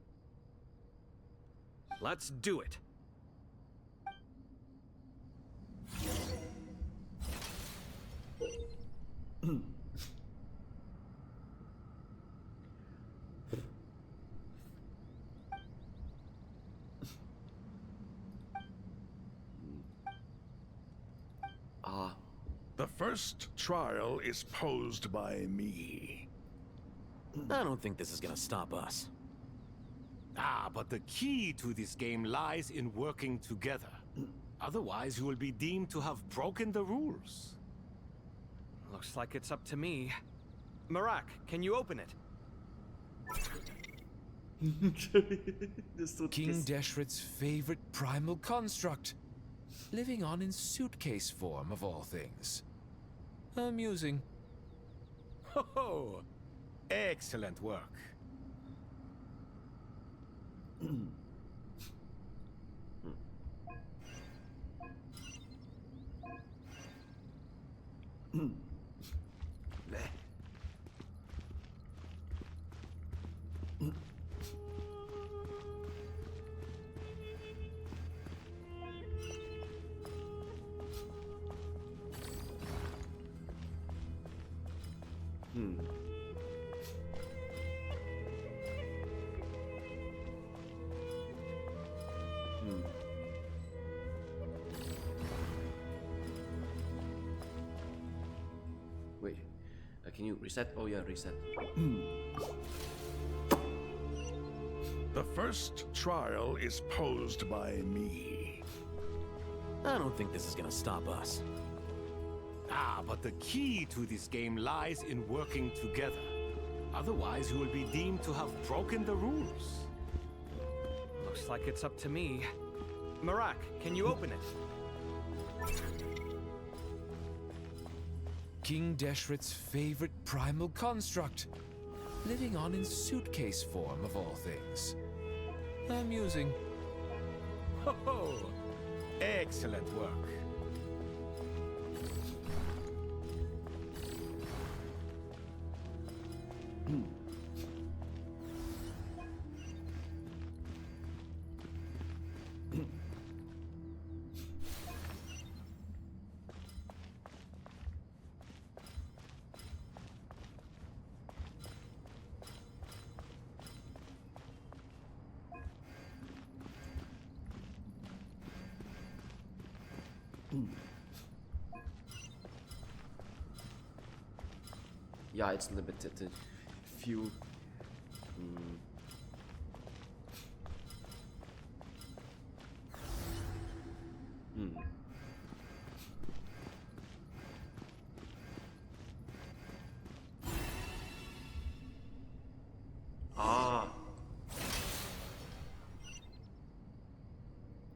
Let's do it. The first trial is posed by me. I don't think this is gonna stop us. Ah, but the key to this game lies in working together. Otherwise, you will be deemed to have broken the rules. Looks like it's up to me. Marak, can you open it? King Deshret's favorite primal construct. Living on in suitcase form, of all things. Amusing. Ho! Excellent work. Wait, can you reset? Oh yeah, reset. The first trial is posed by me. I don't think this is gonna stop us. Ah, but the key to this game lies in working together. Otherwise, you will be deemed to have broken the rules. Looks like it's up to me. Marak, can you open it? King Deshret's favorite primal construct. Living on in suitcase form, of all things. Amusing. Ho! Excellent work. Yeah, it's limited to few.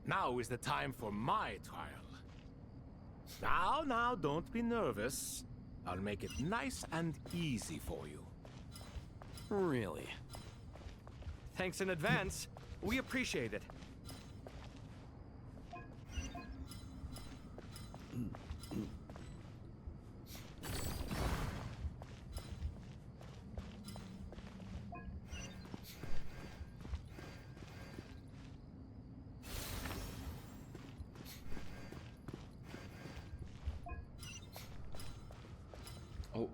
Now is the time for my trial. Now, don't be nervous. I'll make it nice and easy for you. Really? Thanks in advance. We appreciate it. Oh.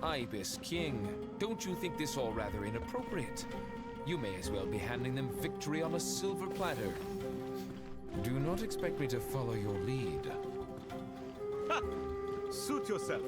Ibis King, don't you think this all rather inappropriate? You may as well be handing them victory on a silver platter. Do not expect me to follow your lead. Ha! Suit yourself.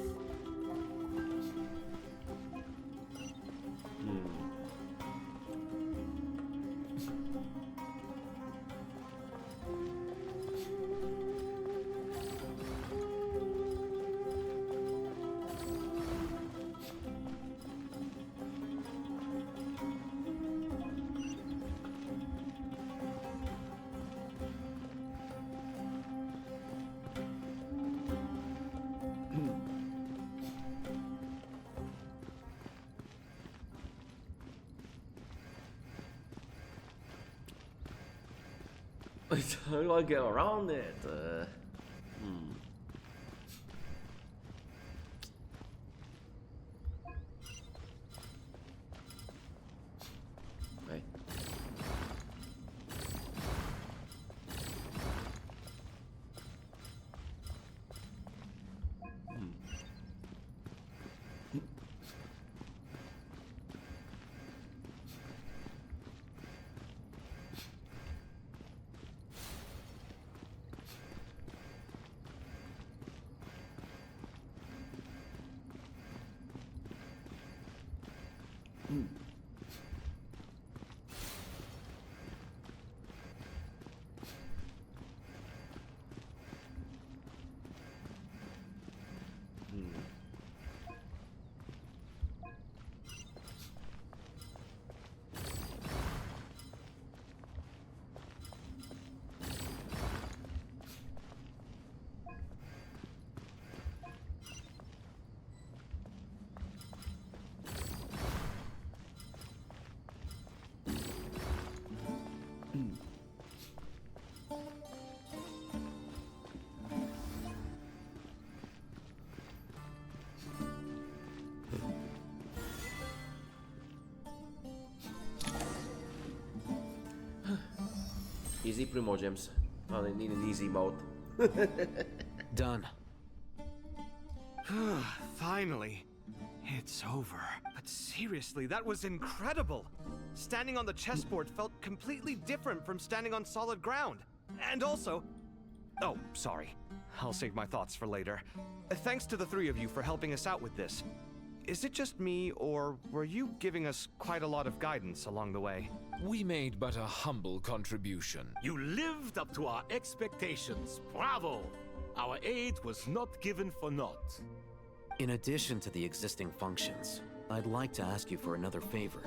How do I get around it? Right. Easy Primo Gems. Oh, they need an easy mode. Done. Finally. It's over. But seriously, that was incredible. Standing on the chessboard felt completely different from standing on solid ground. And also... Oh, sorry. I'll save my thoughts for later. Thanks to the three of you for helping us out with this. Is it just me, or were you giving us quite a lot of guidance along the way? We made but a humble contribution. You lived up to our expectations. Bravo! Our aid was not given for naught. In addition to the existing functions, I'd like to ask you for another favor.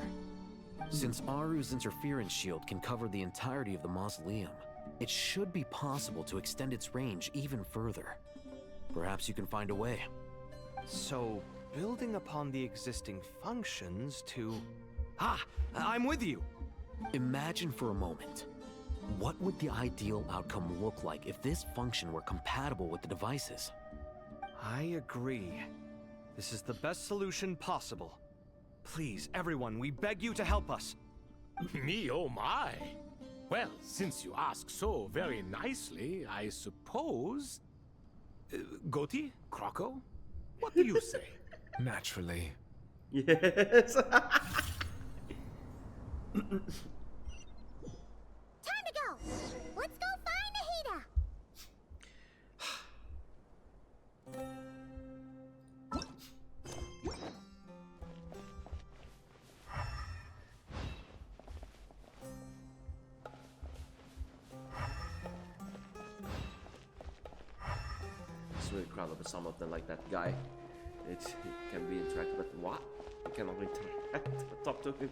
Since Aru's interference shield can cover the entirety of the mausoleum, it should be possible to extend its range even further. Perhaps you can find a way. So, building upon the existing functions to... Ah! I'm with you! Imagine for a moment. What would the ideal outcome look like if this function were compatible with the devices? I agree. This is the best solution possible. Please, everyone, we beg you to help us. Me, oh my! Well, since you ask so very nicely, I suppose... Goti? Croco? What do you say? Naturally. Yes. Time to go! Let's go find Nahida! It's really crowded with some of them, like that guy. It can be interacted, but what? You cannot interact or talk to him.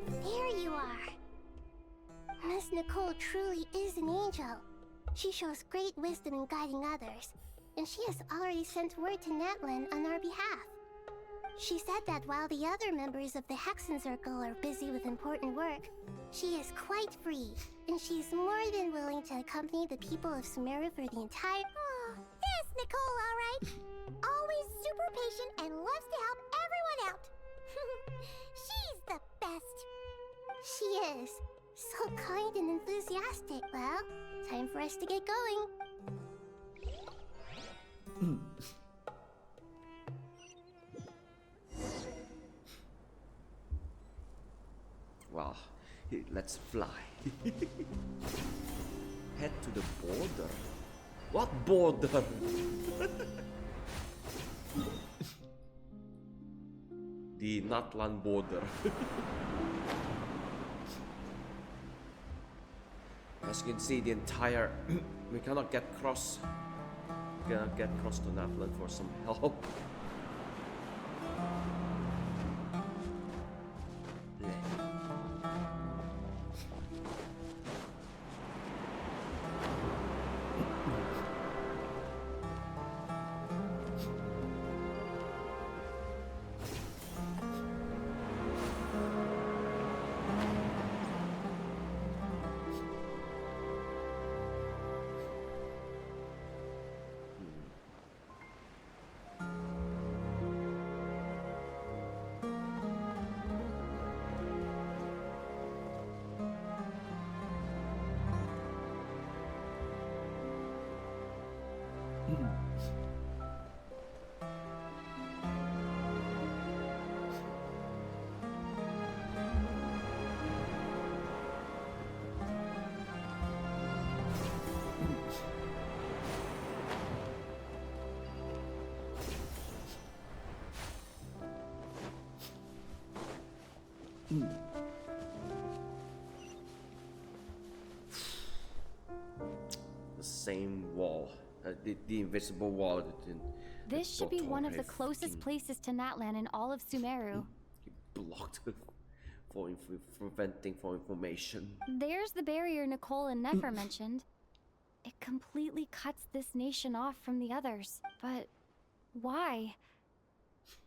There you are. Miss Nicole truly is an angel. She shows great wisdom in guiding others, and she has already sent word to Natlan on our behalf. She said that while the other members of the Hexen Circle are busy with important work, she is quite free, and she's more than willing to accompany the people of Sumeru for the entire... Oh, yes, Nicole, all right. Always super patient and loves to help everyone out. She's the best. She is. So kind and enthusiastic. Well, time for us to get going. Let's fly. Head to the border. What border? The Natlan border. As you can see, the entire we cannot get across. We cannot get across to Natlan for some help. The same wall, the invisible wall. This should be one of the closest places to Natlan in all of Sumeru. Blocked for preventing for information. There's the barrier Nicole and Nefer mentioned. It completely cuts this nation off from the others. But why?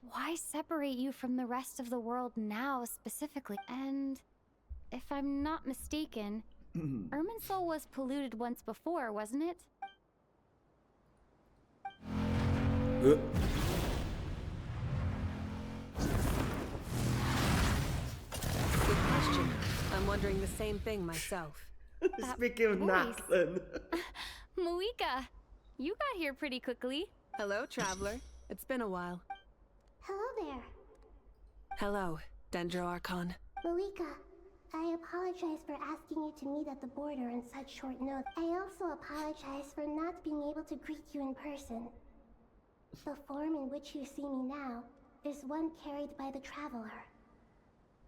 Why separate you from the rest of the world now specifically? And if I'm not mistaken, Irminsul was polluted once before, wasn't it? Good question. I'm wondering the same thing myself. Speaking of Natlan. Malika, you got here pretty quickly. Hello, traveler. It's been a while. Hello there. Hello, Dendro Archon. Malika, I apologize for asking you to meet at the border on such short notice. I also apologize for not being able to greet you in person. The form in which you see me now is one carried by the Traveler.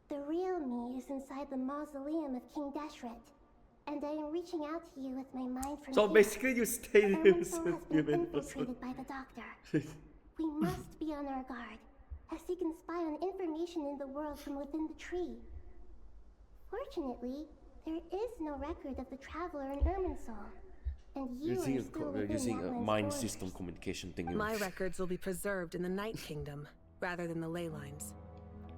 The real me is inside the mausoleum of King Deshret, and I am reaching out to you with my mind from So here. basically you stayed Irminsul has been infiltrated by the Doctor. We must be on our guard, as he can spy on information in the world from within the tree. Fortunately, there is no record of the Traveler in Irminsul, and you are still within using a Natlan's mind borders. system communication thing. My records will be preserved in the Night Kingdom, rather than the ley lines.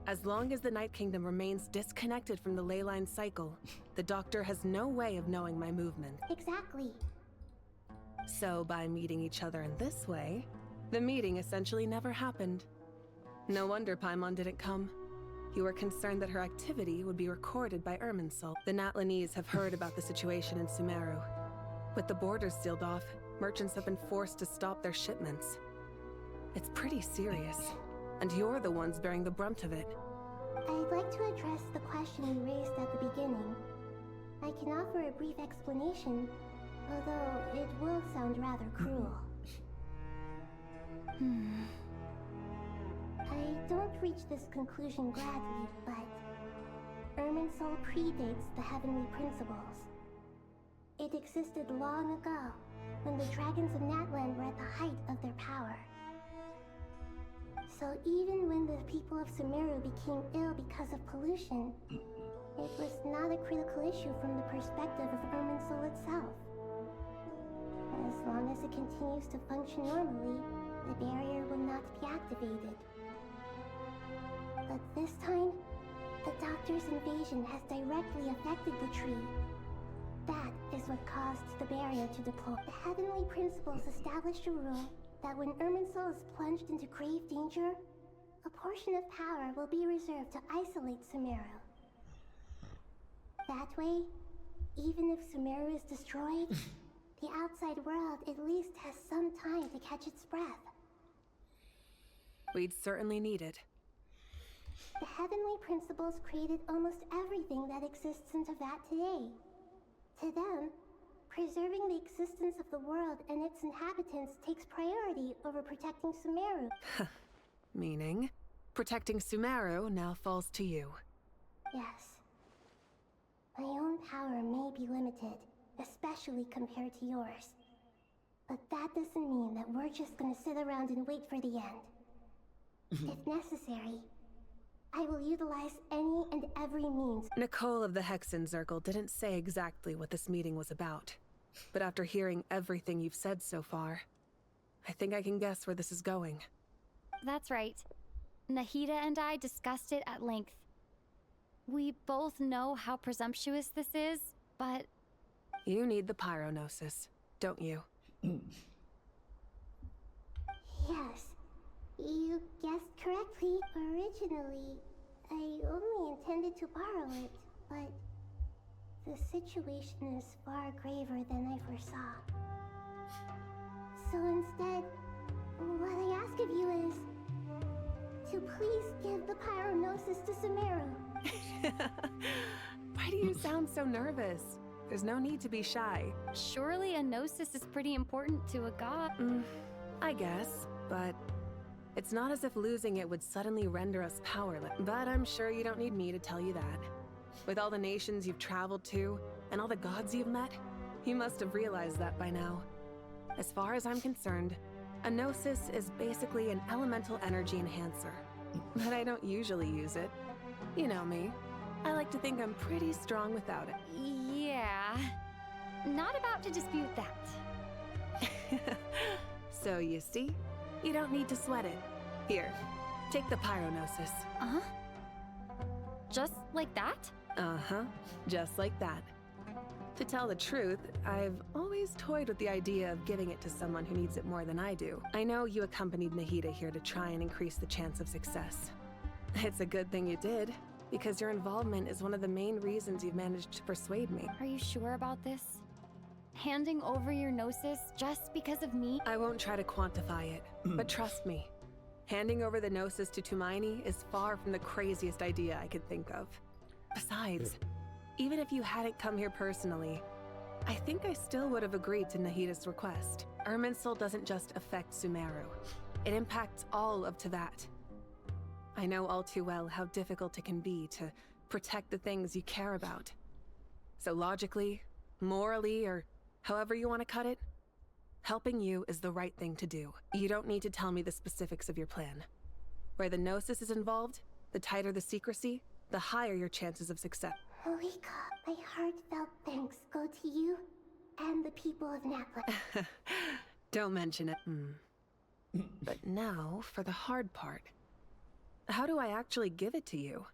As long as the Night Kingdom remains disconnected from the ley line cycle, the Doctor has no way of knowing my movement. Exactly. So by meeting each other in this way, the meeting essentially never happened. No wonder Paimon didn't come. You were concerned that her activity would be recorded by Irminsul. The Natlanese have heard about the situation in Sumeru. With the borders sealed off, merchants have been forced to stop their shipments. It's pretty serious, and you're the ones bearing the brunt of it. I'd like to address the question you raised at the beginning. I can offer a brief explanation, although it will sound rather cruel. I don't reach this conclusion gladly, but Irminsul predates the heavenly principles. It existed long ago, when the dragons of Natlan were at the height of their power. So even when the people of Sumeru became ill because of pollution, it was not a critical issue from the perspective of Irminsul itself. As long as it continues to function normally, the barrier will not be activated. But this time, the Doctor's invasion has directly affected the tree. That is what caused the barrier to deploy. The heavenly principles established a rule that when Irminsul is plunged into grave danger, a portion of power will be reserved to isolate Sumeru. That way, even if Sumeru is destroyed, the outside world at least has some time to catch its breath. We'd certainly need it. The heavenly principles created almost everything that exists in Teyvat today. To them, preserving the existence of the world and its inhabitants takes priority over protecting Sumeru. Meaning, protecting Sumeru now falls to you. Yes. My own power may be limited, especially compared to yours. But that doesn't mean that we're just gonna sit around and wait for the end. If necessary, I will utilize any and every means. Nicole of the Hexen Circle didn't say exactly what this meeting was about. But after hearing everything you've said so far, I think I can guess where this is going. That's right. Nahida and I discussed it at length. We both know how presumptuous this is, but... You need the Pyronosis, don't you? Yes, you guessed correctly. Originally, I only intended to borrow it, but the situation is far graver than I foresaw. So instead, what I ask of you is to please give the Pyronosis to Sumeru. Why do you sound so nervous? There's no need to be shy. Surely a gnosis is pretty important to a god. I guess, but it's not as if losing it would suddenly render us powerless. But I'm sure you don't need me to tell you that. With all the nations you've traveled to, and all the gods you've met, you must have realized that by now. As far as I'm concerned, a gnosis is basically an elemental energy enhancer. But I don't usually use it. You know me. I like to think I'm pretty strong without it. Yeah. Not about to dispute that. So you see, you don't need to sweat it. Here, take the Pyronosis. Uh-huh. Just like that? Uh-huh. Just like that. To tell the truth, I've always toyed with the idea of giving it to someone who needs it more than I do. I know you accompanied Nahida here to try and increase the chance of success. It's a good thing you did, because your involvement is one of the main reasons you've managed to persuade me. Are you sure about this? Handing over your gnosis just because of me? I won't try to quantify it, but trust me. Handing over the gnosis to Tumaini is far from the craziest idea I could think of. Besides, even if you hadn't come here personally, I think I still would have agreed to Nahida's request. Irminsul doesn't just affect Sumeru. It impacts all of Teyvat. I know all too well how difficult it can be to protect the things you care about. So logically, morally, or however you want to cut it, helping you is the right thing to do. You don't need to tell me the specifics of your plan. Where the gnosis is involved, the tighter the secrecy, the higher your chances of success. Moika, my heartfelt thanks go to you and the people of Natlan. Don't mention it. But now for the hard part. How do I actually give it to you?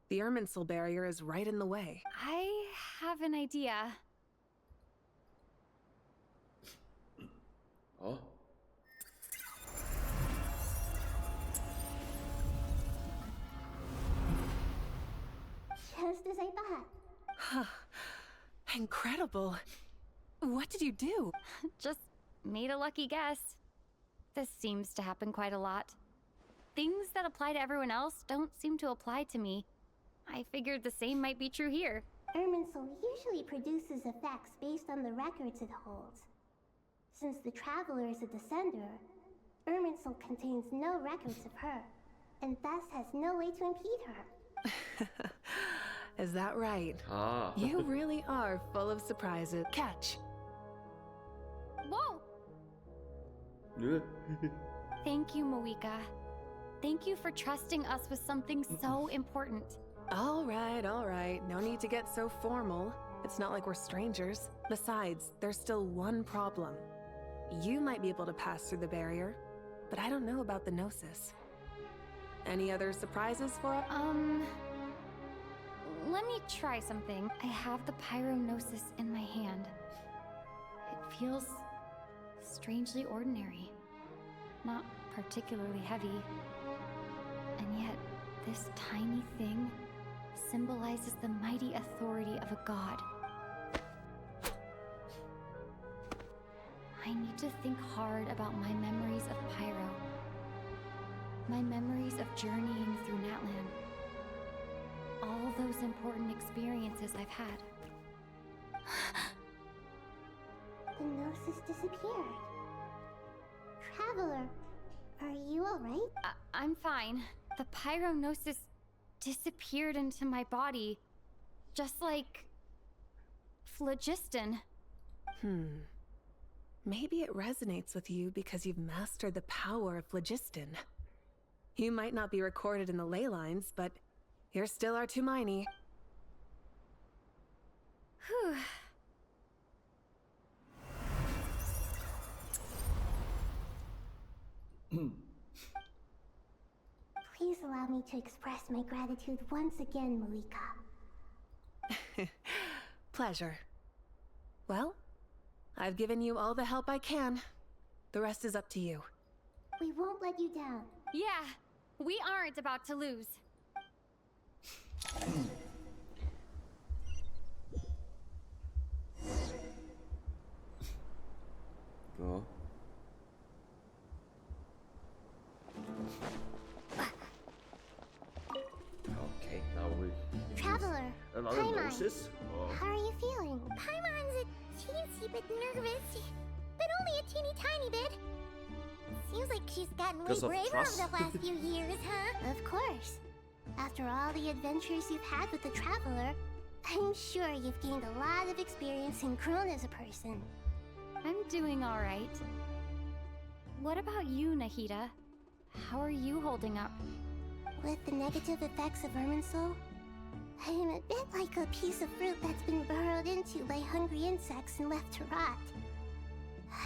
The Irminsul barrier is right in the way. I have an idea. Oh. Just as I thought. Incredible. What did you do? Just made a lucky guess. This seems to happen quite a lot. Things that apply to everyone else don't seem to apply to me. I figured the same might be true here. Irminsul usually produces effects based on the records it holds. Since the Traveler is a descender, Irminsul contains no records of her, and thus has no way to impede her. Is that right? Ah. You really are full of surprises. Catch. Whoa! Thank you, Moika. Thank you for trusting us with something so important. All right. No need to get so formal. It's not like we're strangers. Besides, there's still one problem. You might be able to pass through the barrier, but I don't know about the gnosis. Any other surprises for us? Let me try something. I have the Pyronosis in my hand. It feels strangely ordinary. Not particularly heavy. And yet, this tiny thing symbolizes the mighty authority of a god. I need to think hard about my memories of Pyro. My memories of journeying through Natlan. All those important experiences I've had. The gnosis disappeared. Traveler, are you alright? I'm fine. The pyrognosis disappeared into my body. Just like... phlogiston. Maybe it resonates with you because you've mastered the power of phlogiston. You might not be recorded in the ley lines, but you're still our Tumaini. Whew. Please allow me to express my gratitude once again, Malika. Pleasure. Well, I've given you all the help I can. The rest is up to you. We won't let you down. Yeah, we aren't about to lose. Oh. Okay, now we... Traveler, Another Paimon, gnosis? Oh. how are you feeling? Paimon's a teensy bit nervous, but only a teeny tiny bit. Seems like she's gotten way 'Cause of braver trust? over the last few years, huh? Of course. After all the adventures you've had with the Traveler, I'm sure you've gained a lot of experience and grown as a person. I'm doing all right. What about you, Nahida? How are you holding up? With the negative effects of Irminsul, I'm a bit like a piece of fruit that's been burrowed into by hungry insects and left to rot.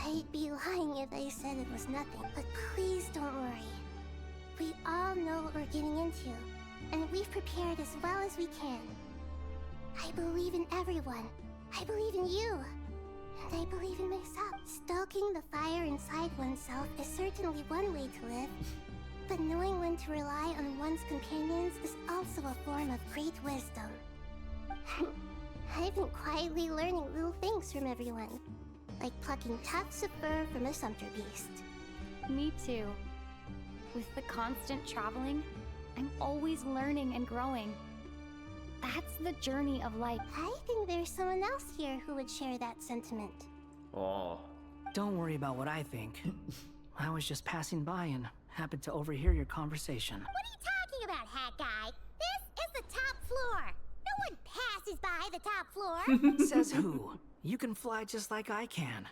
I'd be lying if I said it was nothing, but please don't worry. We all know what we're getting into, and we've prepared as well as we can. I believe in everyone. I believe in you. And I believe in myself. Stoking the fire inside oneself is certainly one way to live, but knowing when to rely on one's companions is also a form of great wisdom. I've been quietly learning little things from everyone, like plucking tufts of fur from a sumpter beast. Me too. With the constant traveling, I'm always learning and growing. That's the journey of life. I think there's someone else here who would share that sentiment. Oh. Don't worry about what I think. I was just passing by and happened to overhear your conversation. What are you talking about, hat guy? This is the top floor. No one passes by the top floor. Says who? You can fly just like I can.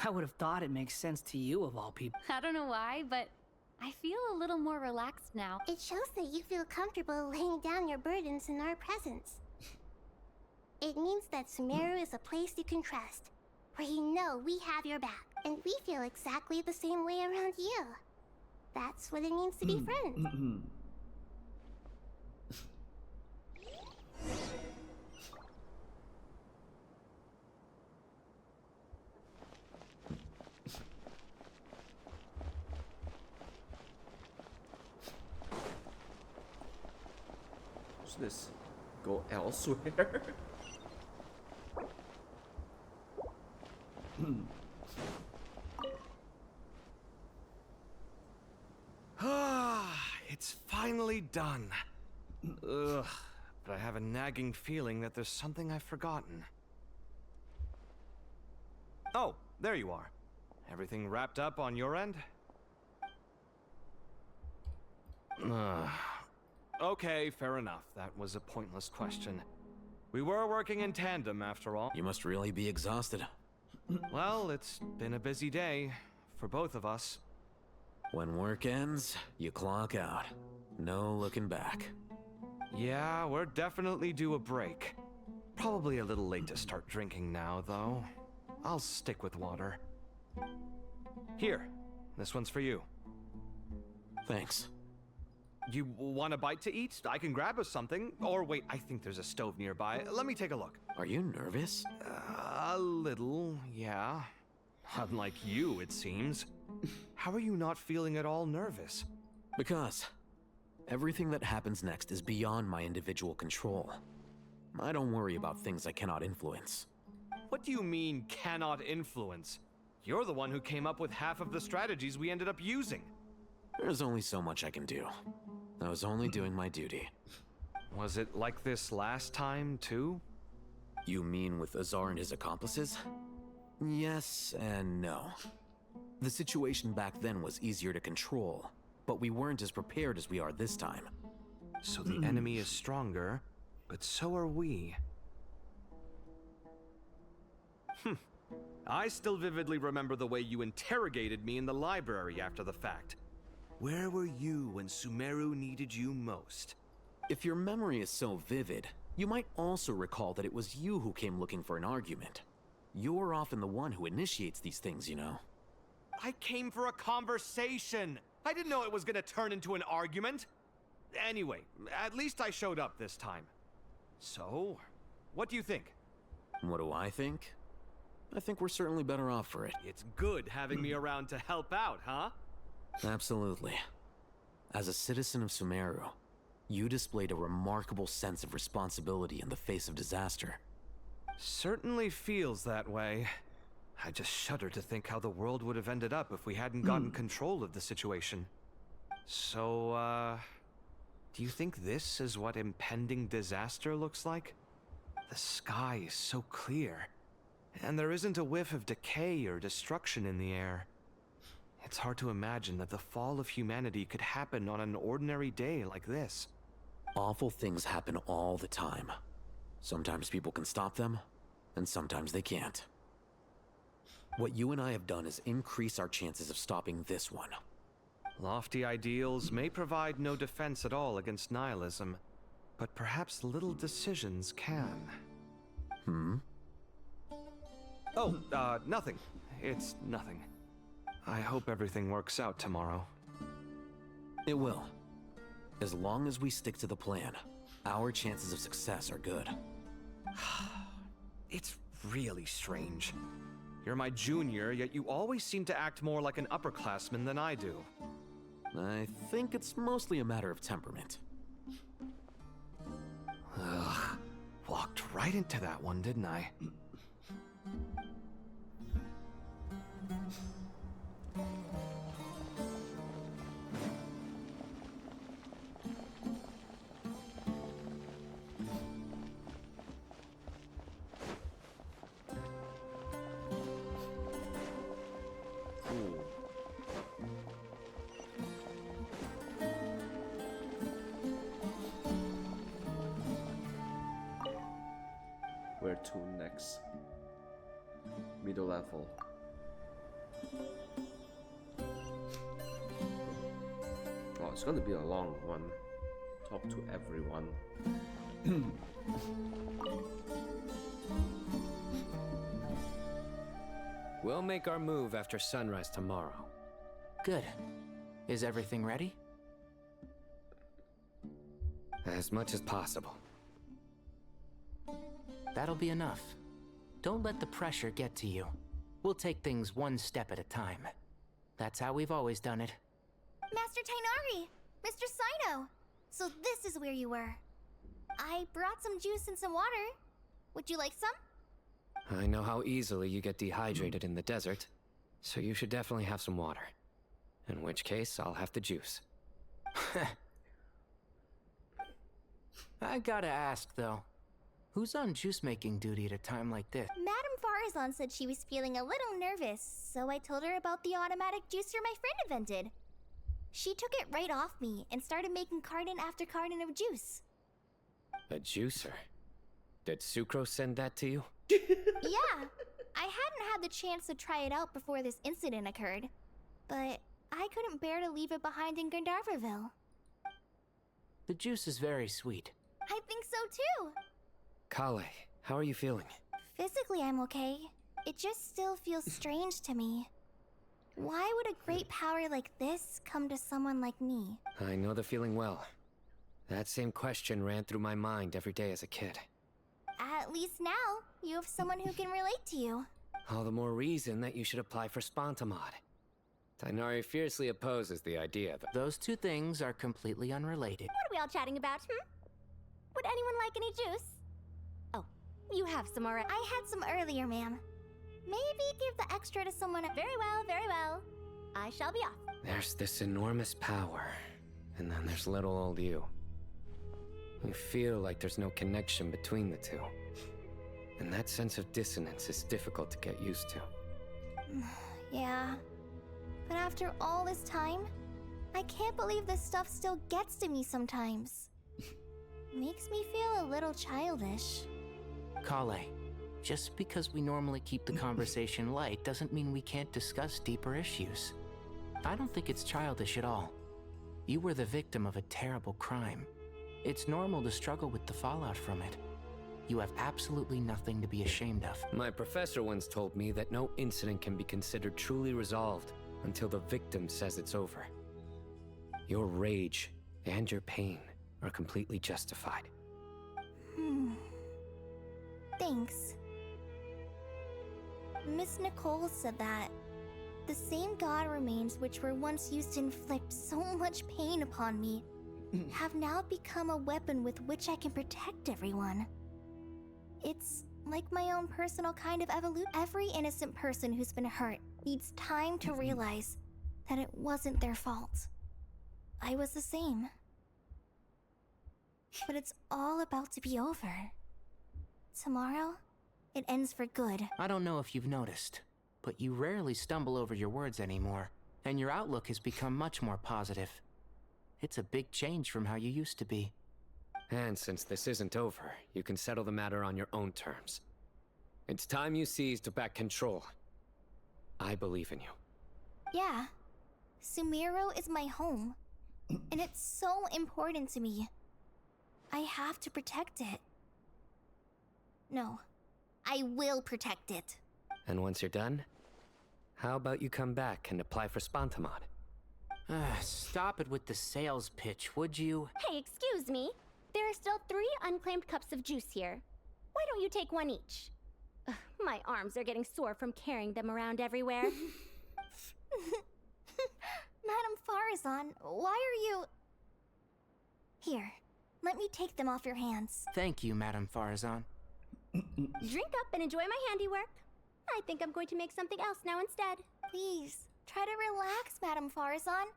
I would have thought it makes sense to you of all people. I don't know why, but I feel a little more relaxed now. It shows that you feel comfortable laying down your burdens in our presence. It means that Sumeru is a place you can trust, where you know we have your back, and we feel exactly the same way around you. That's what it means to be friends. What's this? Go elsewhere? It's finally done. Ugh, but I have a nagging feeling that there's something I've forgotten. Oh, there you are. Everything wrapped up on your end? Okay, fair enough. That was a pointless question. We were working in tandem, after all. You must really be exhausted. Well, it's been a busy day for both of us. When work ends, you clock out. No looking back. Yeah, we're definitely due a break. Probably a little late to start drinking now, though. I'll stick with water. Here, this one's for you. Thanks. You want a bite to eat? I can grab us something. Or wait, I think there's a stove nearby. Let me take a look. Are you nervous? A little, yeah. Unlike you, it seems. How are you not feeling at all nervous? Because everything that happens next is beyond my individual control. I don't worry about things I cannot influence. What do you mean, cannot influence? You're the one who came up with half of the strategies we ended up using. There's only so much I can do. I was only doing my duty. Was it like this last time, too? You mean with Azar and his accomplices? Yes and no. The situation back then was easier to control, but we weren't as prepared as we are this time. So the enemy is stronger, but so are we. I still vividly remember the way you interrogated me in the library after the fact. Where were you when Sumeru needed you most? If your memory is so vivid, you might also recall that it was you who came looking for an argument. You're often the one who initiates these things, you know. I came for a conversation. I didn't know it was gonna turn into an argument. Anyway, at least I showed up this time. So, what do you think? What do I think? I think we're certainly better off for it. It's good having me around to help out, huh? Absolutely. As a citizen of Sumeru, you displayed a remarkable sense of responsibility in the face of disaster. Certainly feels that way. I just shudder to think how the world would have ended up if we hadn't gotten control of the situation. So, do you think this is what impending disaster looks like? The sky is so clear, and there isn't a whiff of decay or destruction in the air. It's hard to imagine that the fall of humanity could happen on an ordinary day like this. Awful things happen all the time. Sometimes people can stop them, and sometimes they can't. What you and I have done is increase our chances of stopping this one. Lofty ideals may provide no defense at all against nihilism, but perhaps little decisions can. Oh, nothing. It's nothing. I hope everything works out tomorrow. It will. As long as we stick to the plan, our chances of success are good. It's really strange. You're my junior, yet you always seem to act more like an upperclassman than I do. I think it's mostly a matter of temperament. Ugh. Walked right into that one, didn't I? Where to next? Middle level. Oh, it's gonna be a long one. Talk to everyone. We'll make our move after sunrise tomorrow. Good. Is everything ready? As much as possible. That'll be enough. Don't let the pressure get to you. We'll take things one step at a time. That's how we've always done it. Master Tainari! Mr. Sino! So this is where you were. I brought some juice and some water. Would you like some? I know how easily you get dehydrated in the desert, so you should definitely have some water. In which case, I'll have the juice. I gotta ask, though. Who's on juice-making duty at a time like this? Madame Farazan said she was feeling a little nervous, so I told her about the automatic juicer my friend invented. She took it right off me and started making carton after carton of juice. A juicer? Did Sucro send that to you? Yeah, I hadn't had the chance to try it out before this incident occurred, but I couldn't bear to leave it behind in Gandharvaville. The juice is very sweet. I think so too. Kale, how are you feeling? Physically, I'm okay. It just still feels strange to me. Why would a great power like this come to someone like me? I know the feeling well. That same question ran through my mind every day as a kid. At least now, you have someone who can relate to you. All the more reason that you should apply for Spontamod. Tainari fiercely opposes the idea, but those two things are completely unrelated. What are we all chatting about, Would anyone like any juice? Oh, you have some already. I had some earlier, ma'am. Maybe give the extra to someone. Very well, very well. I shall be off. There's this enormous power, and then there's little old you. You feel like there's no connection between the two. And that sense of dissonance is difficult to get used to. Yeah. But after all this time, I can't believe this stuff still gets to me sometimes. Makes me feel a little childish. Kale, just because we normally keep the conversation light doesn't mean we can't discuss deeper issues. I don't think it's childish at all. You were the victim of a terrible crime. It's normal to struggle with the fallout from it. You have absolutely nothing to be ashamed of. My professor once told me that no incident can be considered truly resolved until the victim says it's over. Your rage and your pain are completely justified. Thanks. Miss Nicole said that the same god remains which were once used to inflict so much pain upon me have now become a weapon with which I can protect everyone. It's like my own personal kind of evolution. Every innocent person who's been hurt needs time to realize that it wasn't their fault. I was the same. But it's all about to be over. Tomorrow, it ends for good. I don't know if you've noticed, but you rarely stumble over your words anymore, and your outlook has become much more positive. It's a big change from how you used to be. And since this isn't over, you can settle the matter on your own terms. It's time you seized back control. I believe in you. Yeah. Sumeru is my home. And it's so important to me. I have to protect it. No. I will protect it. And once you're done, how about you come back and apply for Spantamod? Stop it with the sales pitch, would you? Hey, excuse me. There are still 3 unclaimed cups of juice here. Why don't you take one each? Ugh, my arms are getting sore from carrying them around everywhere. Madame Farazan, why are you... Here, let me take them off your hands. Thank you, Madame Farazan. Drink up and enjoy my handiwork. I think I'm going to make something else now instead. Please, try to relax, Madame Farazan.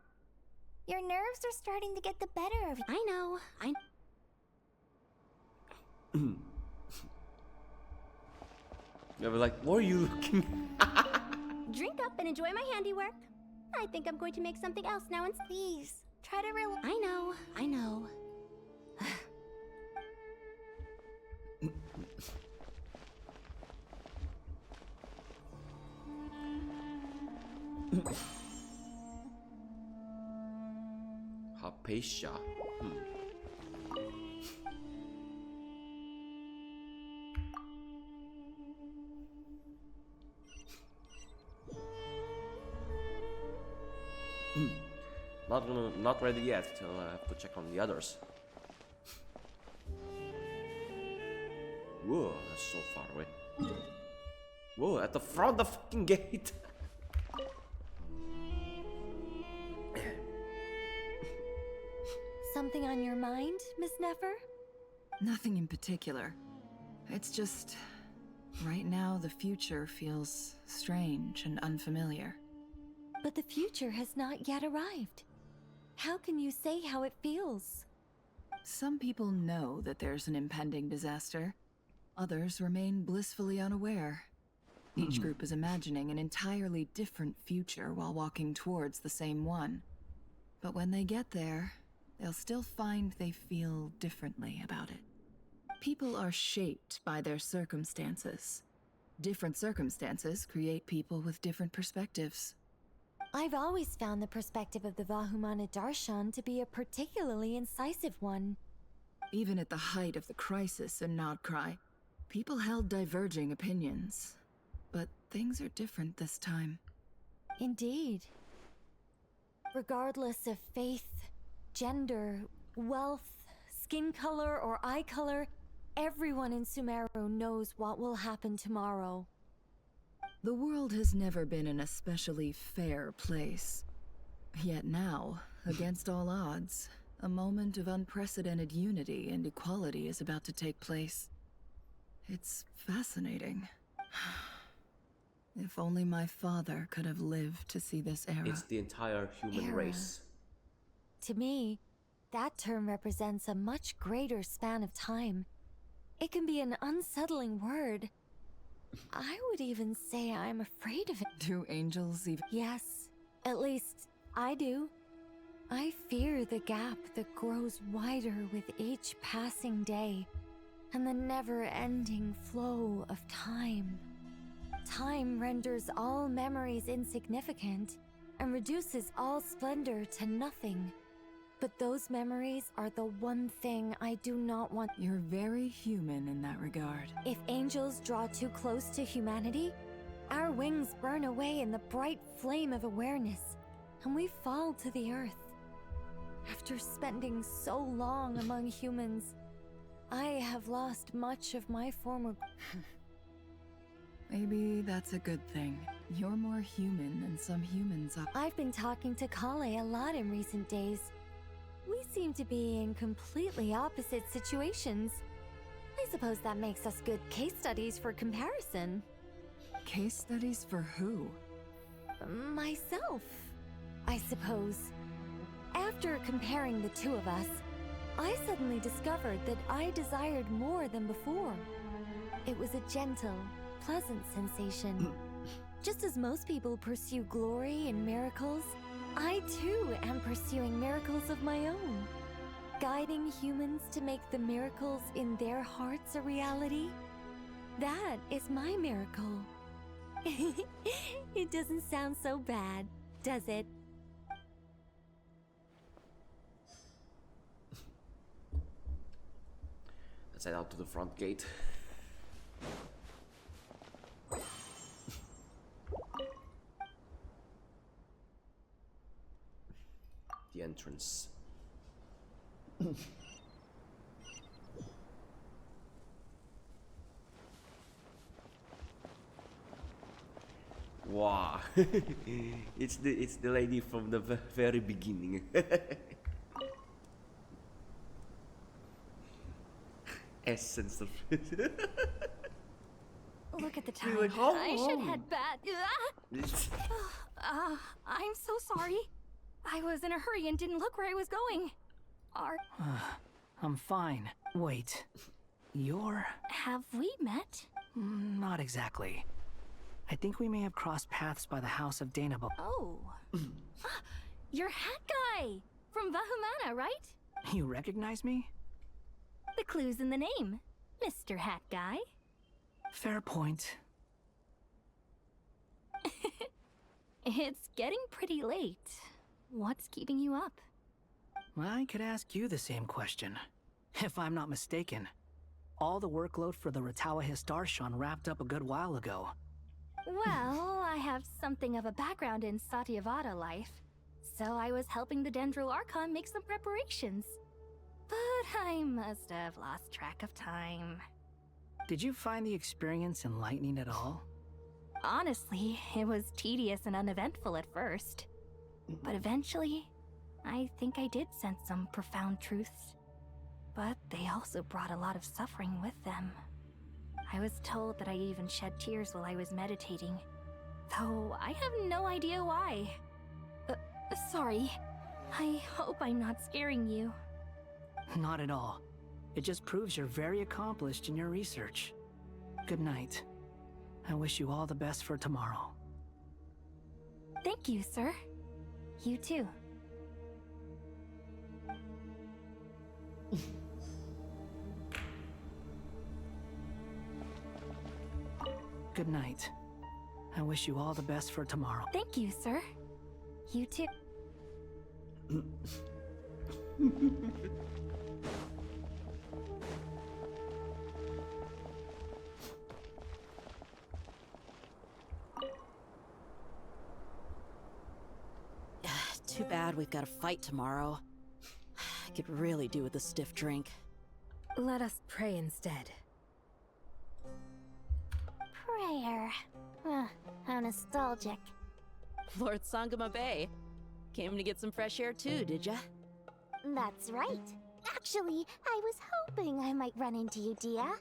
Your nerves are starting to get the better of you. I know. They were like, what are you looking Drink up and enjoy my handiwork. I think I'm going to make something else now instead. Please, try to relax. I know. Hypatia. Not ready yet till I have to check on the others. Whoa, that's so far away. Whoa, at the front of the fucking gate. Something on your mind, Miss Nefer? Nothing in particular. It's just... right now, the future feels strange and unfamiliar. But the future has not yet arrived. How can you say how it feels? Some people know that there's an impending disaster. Others remain blissfully unaware. Each group is imagining an entirely different future while walking towards the same one. But when they get there, they'll still find they feel differently about it. People are shaped by their circumstances. Different circumstances create people with different perspectives. I've always found the perspective of the Vahumana Darshan to be a particularly incisive one. Even at the height of the crisis in Nodcry, people held diverging opinions. But things are different this time. Indeed. Regardless of faith, gender, wealth, skin color, or eye color, everyone in Sumeru knows what will happen tomorrow. The world has never been an especially fair place. Yet now, against all odds, a moment of unprecedented unity and equality is about to take place. It's fascinating. If only my father could have lived to see this era. It's the entire human Era. race. To me, that term represents a much greater span of time. It can be an unsettling word. I would even say I'm afraid of it. Do angels even? Yes, at least I do. I fear the gap that grows wider with each passing day, and the never-ending flow of time. Time renders all memories insignificant, and reduces all splendor to nothing. But those memories are the one thing I do not want. You're very human in that regard. If angels draw too close to humanity, our wings burn away in the bright flame of awareness, and we fall to the earth. After spending so long among humans, I have lost much of my former... Maybe that's a good thing. You're more human than some humans are. I've been talking to Kale a lot in recent days. We seem to be in completely opposite situations. I suppose that makes us good case studies for comparison. Case studies for who? Myself, I suppose. After comparing the two of us, I suddenly discovered that I desired more than before. It was a gentle, pleasant sensation. Just as most people pursue glory and miracles, I too am pursuing miracles of my own. Guiding humans to make the miracles in their hearts a reality. That is my miracle. It doesn't sound so bad, does it? Let's head out to the front gate. The entrance. Wow. it's the lady from the very beginning. Essence of Look at the We time. went home. I should head back. I'm so sorry. I was in a hurry and didn't look where I was going. I'm fine. Wait. You're... Have we met? Not exactly. I think we may have crossed paths by the house of Danabo. Oh. You're Hat Guy! From Vahumana, right? You recognize me? The clue's in the name. Mr. Hat Guy. Fair point. It's getting pretty late. What's keeping you up? I could ask you the same question. If I'm not mistaken, all the workload for the Ratawa Histarshon wrapped up a good while ago. Well, I have something of a background in Satyavada life, so I was helping the Dendro Archon make some preparations. But I must have lost track of time. Did you find the experience enlightening at all? Honestly, it was tedious and uneventful at first. But eventually, I think I did sense some profound truths. But they also brought a lot of suffering with them. I was told that I even shed tears while I was meditating, though I have no idea why. Sorry. I hope I'm not scaring you. Not at all. It just proves you're very accomplished in your research. Good night. I wish you all the best for tomorrow. Thank you, sir. You too. Good night. I wish you all the best for tomorrow. Thank you, sir. You too. Too bad we've got a fight tomorrow. I could really do with a stiff drink. Let us pray instead. Prayer. How nostalgic. Lord Sangama Bay. Came to get some fresh air too, did ya? That's right. Actually, I was hoping I might run into you, Dia.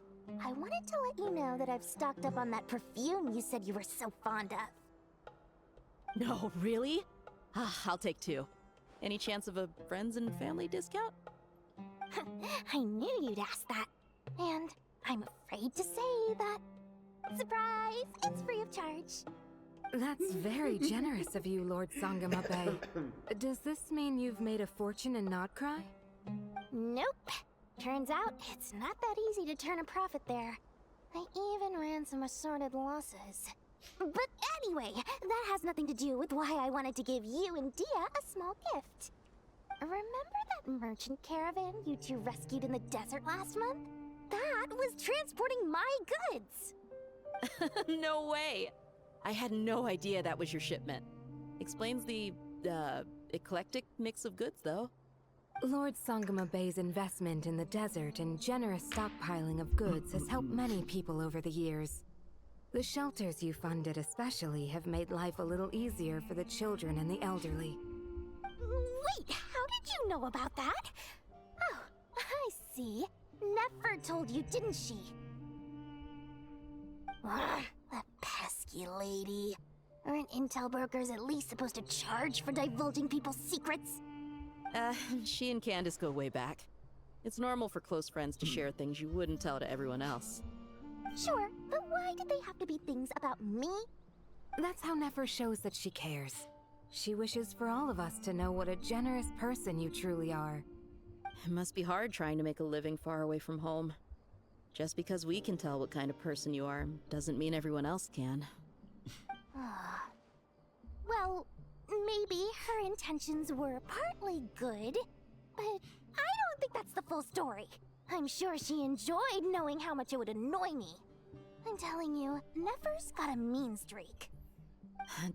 I wanted to let you know that I've stocked up on that perfume you said you were so fond of. No, really? I'll take 2. Any chance of a friends and family discount? I knew you'd ask that. And I'm afraid to say that. Surprise! It's free of charge. That's very generous of you, Lord Sangama Bay. Does this mean you've made a fortune in Notcry? Nope. Turns out it's not that easy to turn a profit there. I even ran some assorted losses. But anyway, that has nothing to do with why I wanted to give you and Dia a small gift. Remember that merchant caravan you two rescued in the desert last month? That was transporting my goods! No way! I had no idea that was your shipment. Explains the, eclectic mix of goods, though. Lord Sangama Bay's investment in the desert and generous stockpiling of goods has helped many people over the years. The shelters you funded especially have made life a little easier for the children and the elderly. Wait, how did you know about that? Oh, I see. Nefer told you, didn't she? Ugh, that pesky lady. Aren't intel brokers at least supposed to charge for divulging people's secrets? She and Candace go way back. It's normal for close friends to share things you wouldn't tell to everyone else. Sure, but why did they have to be things about me? That's how Nefer shows that she cares. She wishes for all of us to know what a generous person you truly are. It must be hard trying to make a living far away from home. Just because we can tell what kind of person you are doesn't mean everyone else can. Well, maybe her intentions were partly good, but I don't think that's the full story. I'm sure she enjoyed knowing how much it would annoy me. I'm telling you, Nefer's got a mean streak.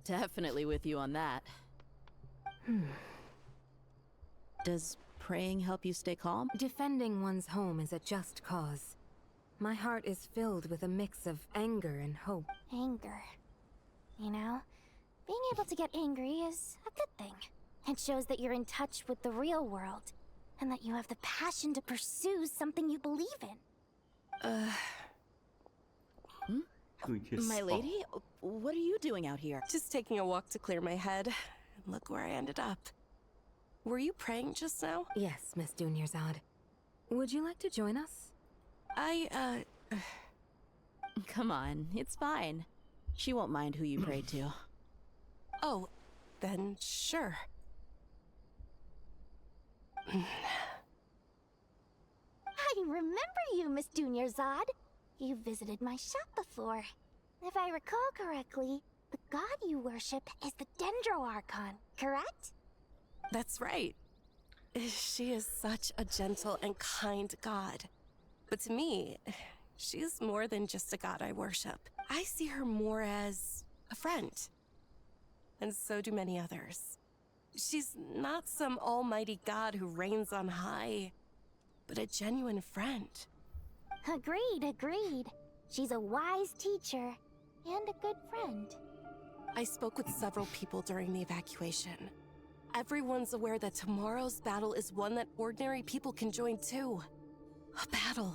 Definitely with you on that. Does praying help you stay calm? Defending one's home is a just cause. My heart is filled with a mix of anger and hope. Anger. You know, being able to get angry is a good thing. It shows that you're in touch with the real world, and that you have the passion to pursue something you believe in. My lady? What are you doing out here? Just taking a walk to clear my head. And look where I ended up. Were you praying just now? Yes, Miss Dunyarzad. Would you like to join us? Come on, it's fine. She won't mind who you prayed to. Oh, then sure. I remember you, Miss Dunyarzad. You visited my shop before. If I recall correctly, the god you worship is the Dendro Archon, correct? That's right. She is such a gentle and kind god. But to me, she's more than just a god I worship. I see her more as a friend. And so do many others. She's not some almighty god who reigns on high, but a genuine friend. Agreed. She's a wise teacher and a good friend. I spoke with several people during the evacuation. Everyone's aware that tomorrow's battle is one that ordinary people can join too. A battle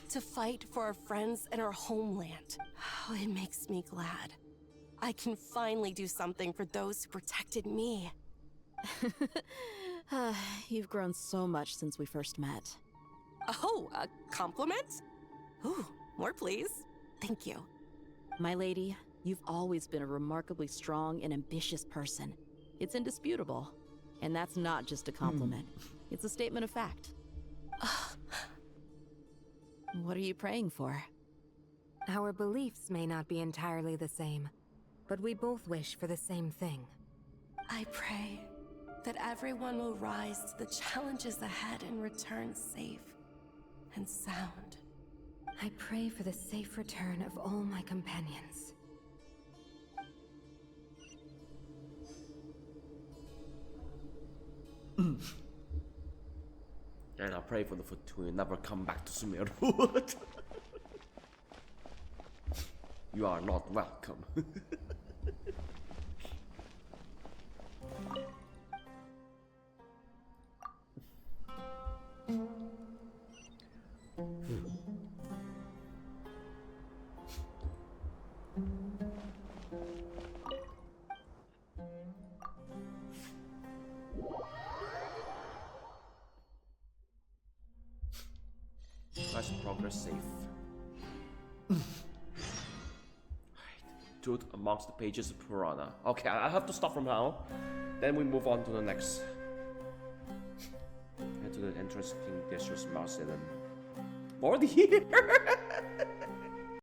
to fight for our friends and our homeland. Oh, it makes me glad. I can finally do something for those who protected me. You've grown so much since we first met. Oh, a compliment? Ooh, more please. Thank you. My lady, you've always been a remarkably strong and ambitious person. It's indisputable. And that's not just a compliment. It's a statement of fact. What are you praying for? Our beliefs may not be entirely the same, but we both wish for the same thing. I pray that everyone will rise to the challenges ahead and return safe and sound. I pray for the safe return of all my companions. And I pray for the foot to never come back to Sumeru. You are not welcome. Quest progress safe. Truth amongst the pages of Purana. Okay, I have to stop from now. Then we move on to the next. Head to the entrance to King Desir's Mouse Island. More here!